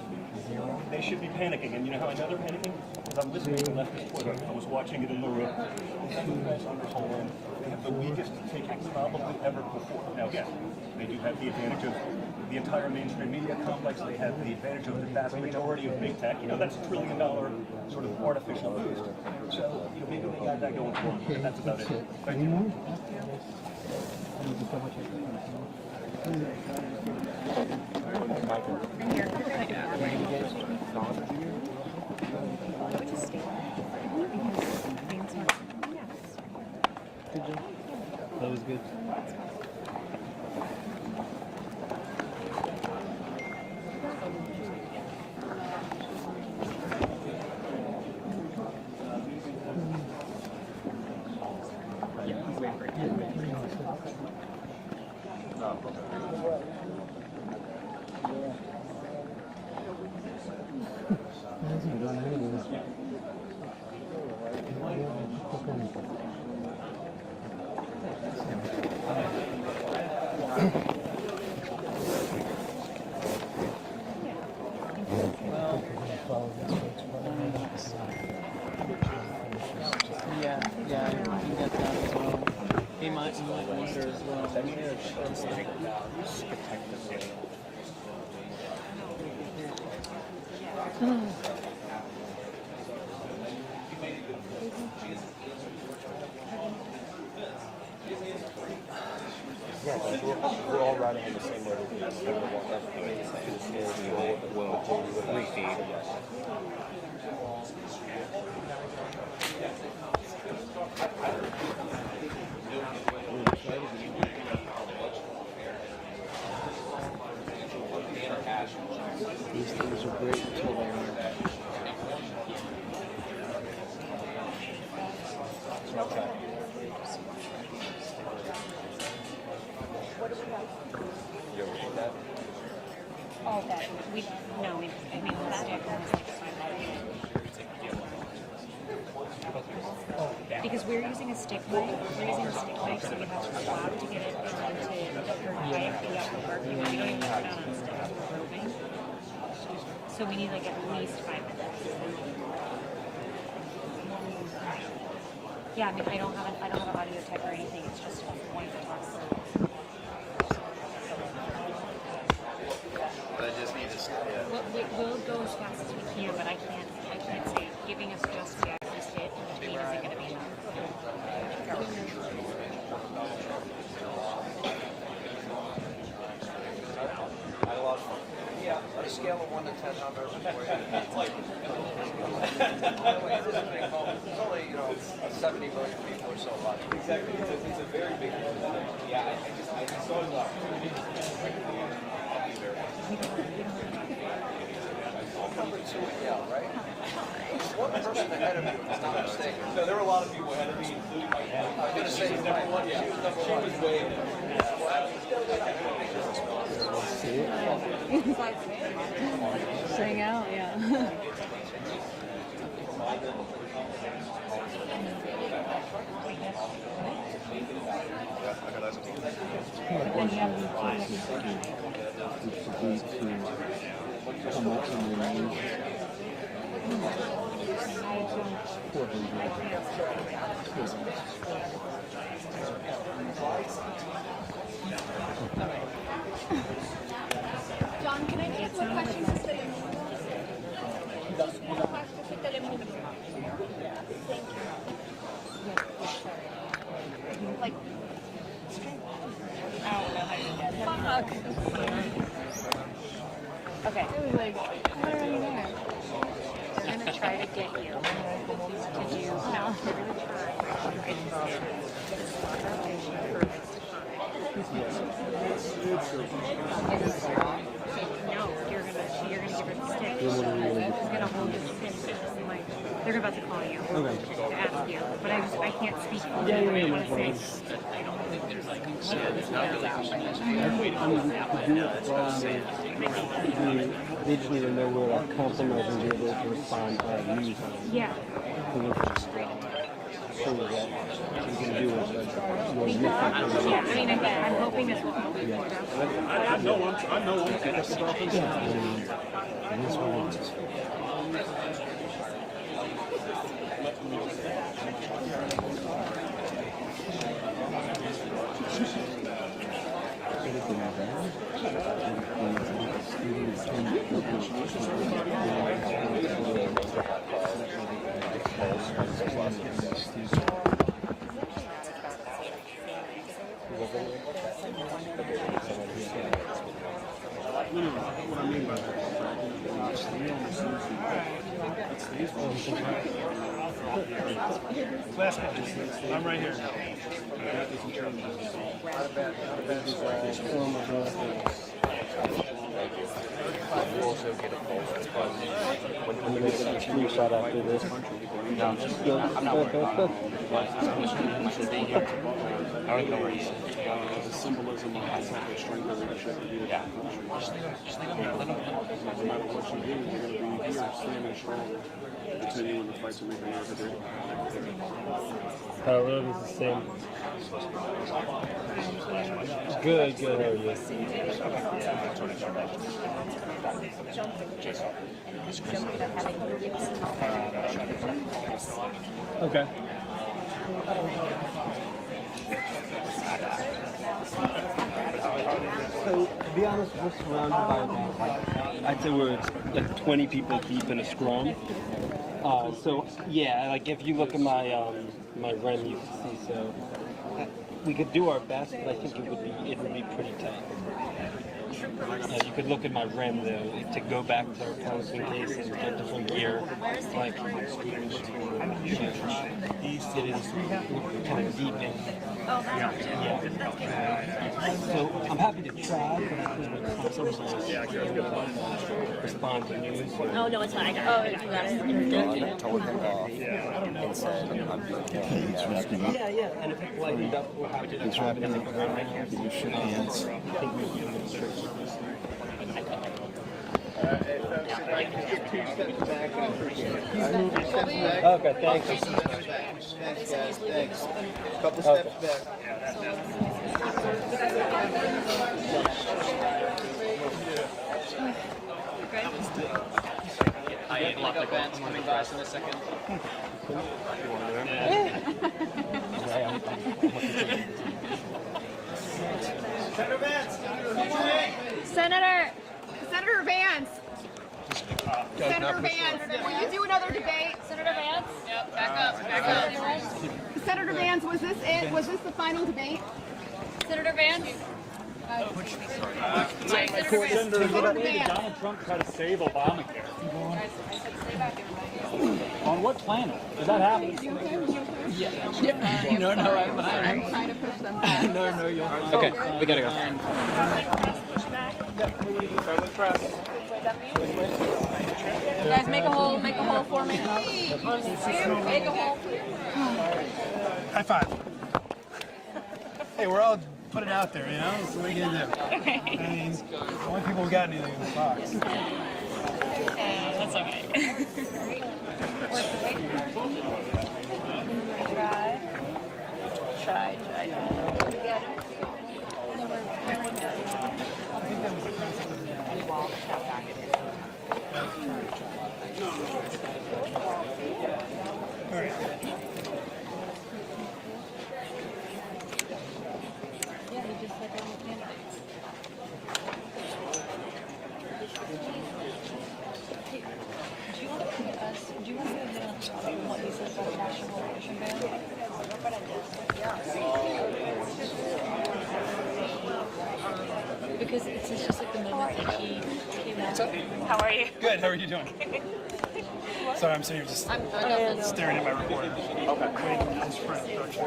They should be panicking, and you know how I know they're panicking? Because I'm listening to leftist Twitter. I was watching it in the room. They have the weakest tickets probably ever before. Now, yes, they do have the advantage of the entire mainstream media complex. They have the advantage of the vast majority of big tech. That's $1 trillion sort of artificial boost. So, maybe they got that going for them, but that's about it. Thank you. That was good. Yeah, you can get that as well. He might wonder as well. Just like Yeah, we're all riding in the same road. These things are great until they aren't. You ever read that? Oh, that we that because we're using a stick mic. We're using a stick mic, so we have to swap to get it into her pipe the upper work. We don't even turn on a stick. We're roving. So we need like at least 5 minutes. Yeah, I mean I don't have an audio tech or anything. It's just a point to talk. But I just need to. We'll go as fast as we can, but I can't say giving us just yet. Just hit in between isn't going to be enough. I had a lot of fun. Yeah, scale of 1 to 10 numbers for you. There's only, 70 million people or so watching. Exactly. It's a very big movement. Yeah, I just saw the opportunity. Number 2 again, right? One person ahead of you, if I'm not mistaken. No, there were a lot of people ahead of me, including my dad. I'm going to say number 1. Yeah. She was number 1. She was way ahead. Just hang out, yeah. John, can I ask one question? Like, Fuck. Okay. It was like, what are you doing? They're going to try to get you to do, no, they're going to No, you're gonna give her the stick. She's gonna hold the stick. They're about to call you to ask you, but I can't speak for you. I want to say. I don't think there's like, there's not really They just need to know where like compromise and be able to respond to news. Yeah. So that you can do it. Yeah, I mean, again, I'm hoping this will help you. I know I'm picking stuff and what I mean by that. I'm right here. You also get a I'm going to get a screenshot after this. I'm not worried about it. I should be here. I don't know where he is. The symbolism of the strength of leadership of the country. No matter what you do, you're going to be here, standing strong, continuing the fight to make America great. Hello, this is Sam. Good, good. How are you? Okay. So, to be honest, we're surrounded by about, I'd say we're like 20 people deep in a scrum. So, yeah, like if you look at my my REM, you can see. So, we could do our best, but I think it would be pretty tight. You could look at my REM though to go back to our counseling case and get different gear. Like, it is kind of deep in. Yeah. So I'm happy to try, but I think it's respond to news. Oh, no, it's not. You got it. Yeah, and if it lightened up, we'll have to have it in the ground. You should hands. I think we can do it. Okay, thanks. Thanks, guys. Thanks. Couple steps back. I ate a lot of Vance coming by in a second. Senator Vance. Senator Vance. Senator Vance, will you do another debate? Senator Vance? Yep, back up. Senator Vance, was this it? Was this the final debate? Senator Vance? Mike. Senator, what did Donald Trump try to save Obamacare? On what planet? Does that happen? No, I'm trying to push them back. No, you're fine. Okay, we gotta go. Guys, make a hole for me. Make a hole. High five. Hey, we're all put it out there, you know? So what are you gonna do? I mean, the only people who got anything in this box. That's okay. Try. All right. Yeah, he just said all the candidates. Hey, do you want to hit us? Do you want to hit on what he said about the national abortion ban? Because it's just like the moment that he came out. How are you? Good, how are you doing? Sorry, I'm sitting here just staring at my report. Okay. Waiting for this production.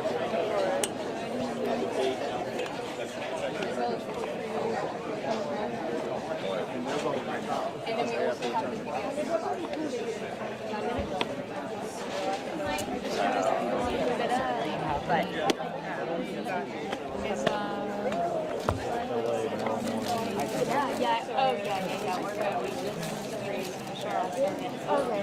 And then we also have yeah. We're good. We just raised Charles. Okay.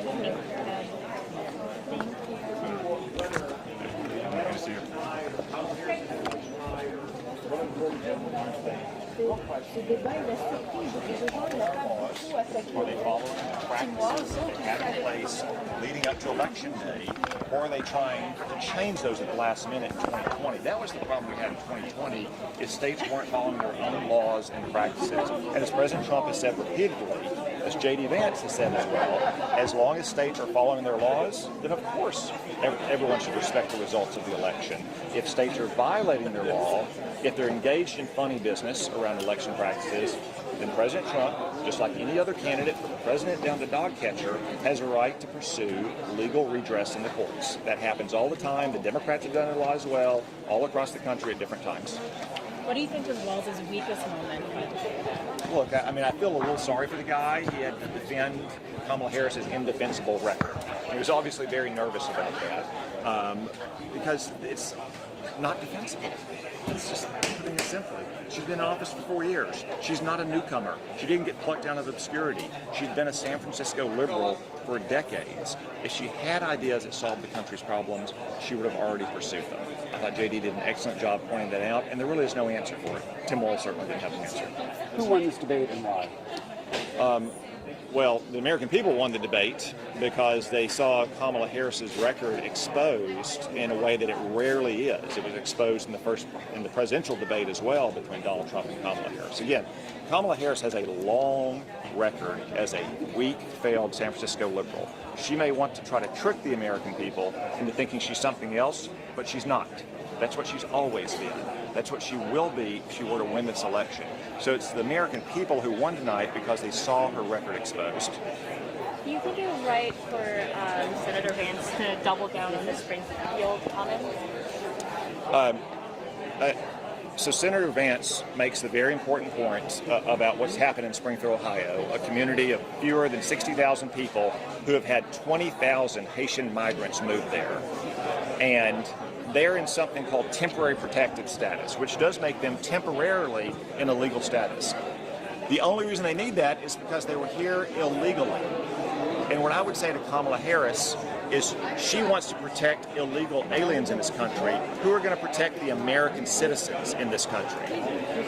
Ce débat il a surpris beaucoup de gens, il n'a pas beaucoup attaqué. Are they following the practices that had in place leading up to election day, or are they trying to change those at the last minute in 2020? That was the problem we had in 2020, is states weren't following their own laws and practices. And as President Trump has said repeatedly, as J.D. Vance has said as well, as long as states are following their laws, then of course everyone should respect the results of the election. If states are violating their law, if they're engaged in funny business around election practices, then President Trump, just like any other candidate from president down to dog catcher, has a right to pursue legal redress in the courts. That happens all the time. The Democrats have done it a lot as well, all across the country at different times. What do you think was Walz's weakest moment? Look, I mean, I feel a little sorry for the guy. He had to defend Kamala Harris's indefensible record. He was obviously very nervous about that because it's not defensible. It's just putting it simply. She's been in office for 4 years. She's not a newcomer. She didn't get plucked out of obscurity. She'd been a San Francisco liberal for decades. If she had ideas that solved the country's problems, she would have already pursued them. I thought JD did an excellent job pointing that out, and there really is no answer for it. Tim Walz certainly didn't have an answer. Who won this debate and why? Well, the American people won the debate because they saw Kamala Harris's record exposed in a way that it rarely is. It was exposed in the presidential debate as well between Donald Trump and Kamala Harris. Again, Kamala Harris has a long record as a weak, failed San Francisco liberal. She may want to try to trick the American people into thinking she's something else, but she's not. That's what she's always been. That's what she will be if she were to win this election. So it's the American people who won tonight because they saw her record exposed. Do you think it was right for Senator Vance to double down on the Springfield comments? So Senator Vance makes the very important point about what's happened in Springfield, Ohio, a community of fewer than 60,000 people who have had 20,000 Haitian migrants move there. And they're in something called temporary protected status, which does make them temporarily in a legal status. The only reason they need that is because they were here illegally. And what I would say to Kamala Harris is she wants to protect illegal aliens in this country who are going to protect the American citizens in this country.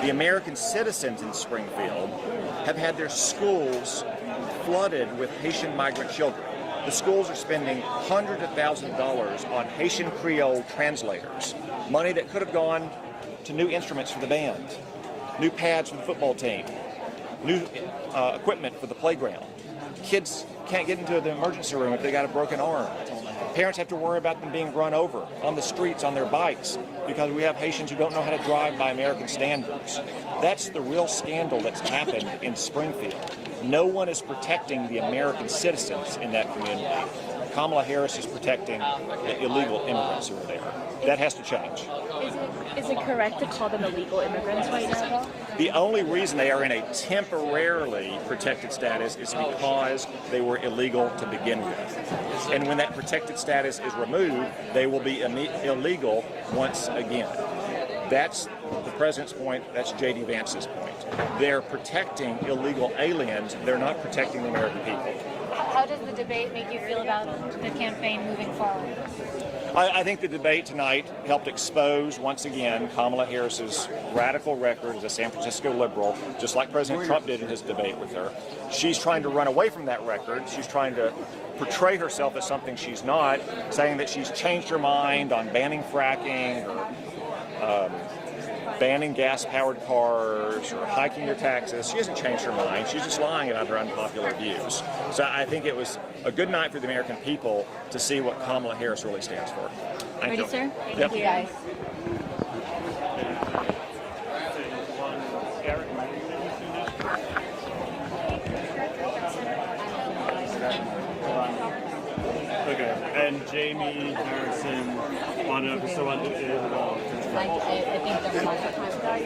The American citizens in Springfield have had their schools flooded with Haitian migrant children. The schools are spending hundreds of thousands of dollars on Haitian Creole translators, money that could have gone to new instruments for the band, new pads for the football team, new equipment for the playground. Kids can't get into the emergency room if they got a broken arm. Parents have to worry about them being run over on the streets on their bikes because we have Haitians who don't know how to drive by American standards. That's the real scandal that's happened in Springfield. No one is protecting the American citizens in that community. Kamala Harris is protecting the illegal immigrants who are there. That has to change. Is it correct to call them illegal immigrants right now? The only reason they are in a temporarily protected status is because they were illegal to begin with. And when that protected status is removed, they will be illegal once again. That's the president's point. That's J.D. Vance's point. They're protecting illegal aliens. They're not protecting the American people. How does the debate make you feel about the campaign moving forward? I think the debate tonight helped expose, once again, Kamala Harris's radical record as a San Francisco liberal, just like President Trump did in his debate with her. She's trying to run away from that record. She's trying to portray herself as something she's not, saying that she's changed her mind on banning fracking or banning gas-powered cars or hiking your taxes. She hasn't changed her mind. She's just lying about her unpopular views. So I think it was a good night for the American people to see what Kamala Harris really stands for. Thank you. Sir? Yep. Thank you, guys. Okay, and Jamie Harrison on episode 1 I think there was lots of time.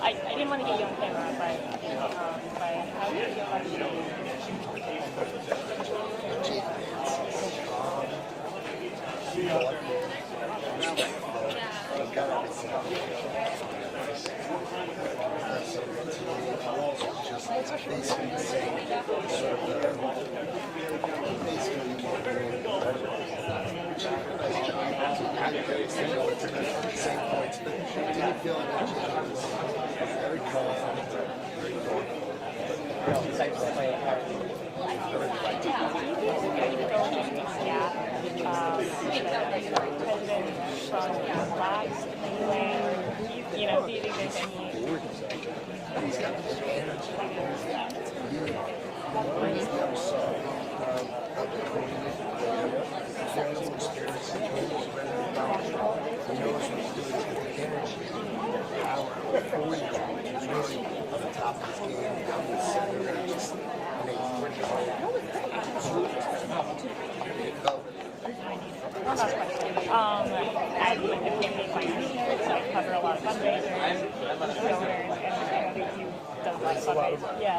I didn't want to get you on camera, but how do you feel you know, do you think there's any... One last question. I cover a lot of fundraisers, donors, and you done a lot of fundraising. Yeah.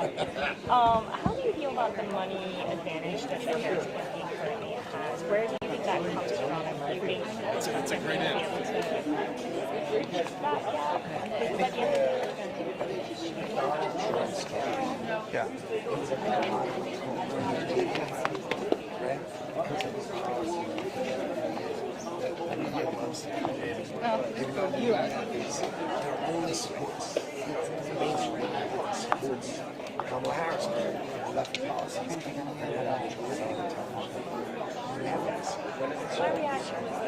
How do you feel about the money advantage that the Harris campaign currently has? Where do you think that comes from? Do you think it's a great end. Yeah. You their only supports. Supports Kamala Harris left policies. My reaction was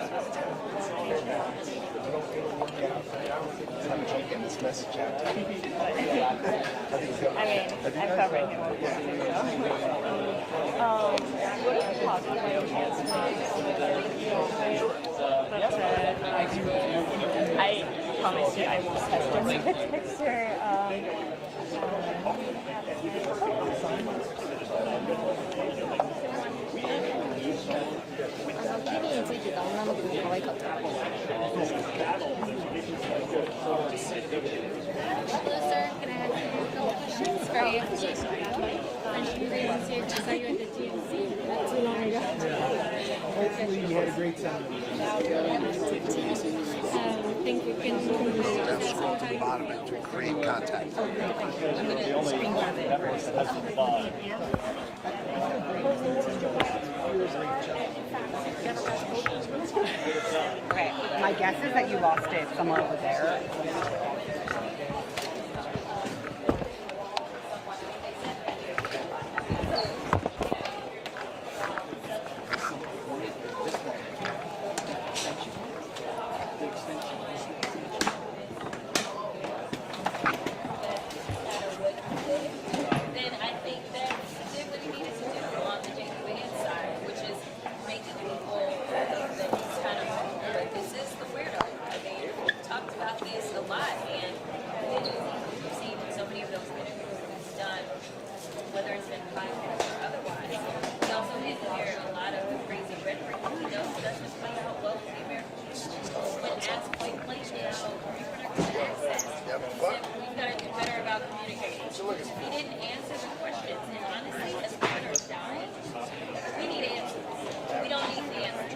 getting this message out. I mean, I'm covering him. What are the possibilities? I promise you I won't test the picture. ケニーについてた女の子も可愛かった。Hello, sir. Can I ask you a couple questions for you? Aren't you raising here to say you at the GNC? Not too long ago. Hopefully you had a great time. Think we can Just scroll to the bottom and to create contact. I'm going to screen grab it first. Okay, my guess is that you lost it somewhere over there.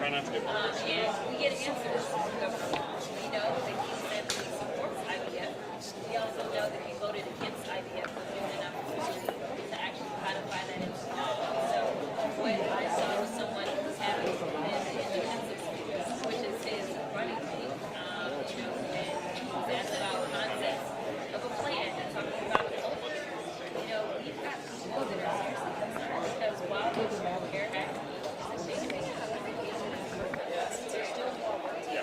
Try not to get And we get answers from the government. We know that he said that he supports IVF. We also know that he voted against IVF for doing enough to actually codify that into law. So what I saw was someone who was having in the census, which is his running mate, and he was asked about concepts of a plan and talking about culture. We've got people that are seriously concerned because while the Affordable Care Act is a database of there's still more work to do.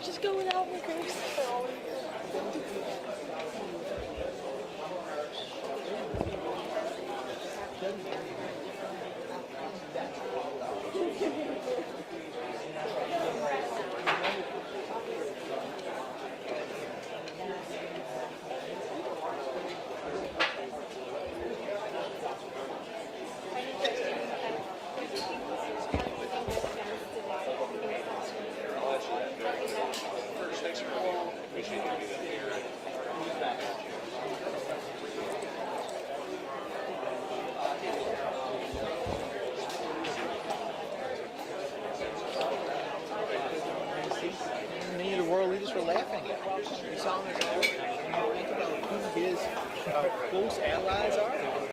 Just go without me, Grace. Many of the world leaders were laughing at him. He saw him as a think about who his close allies are.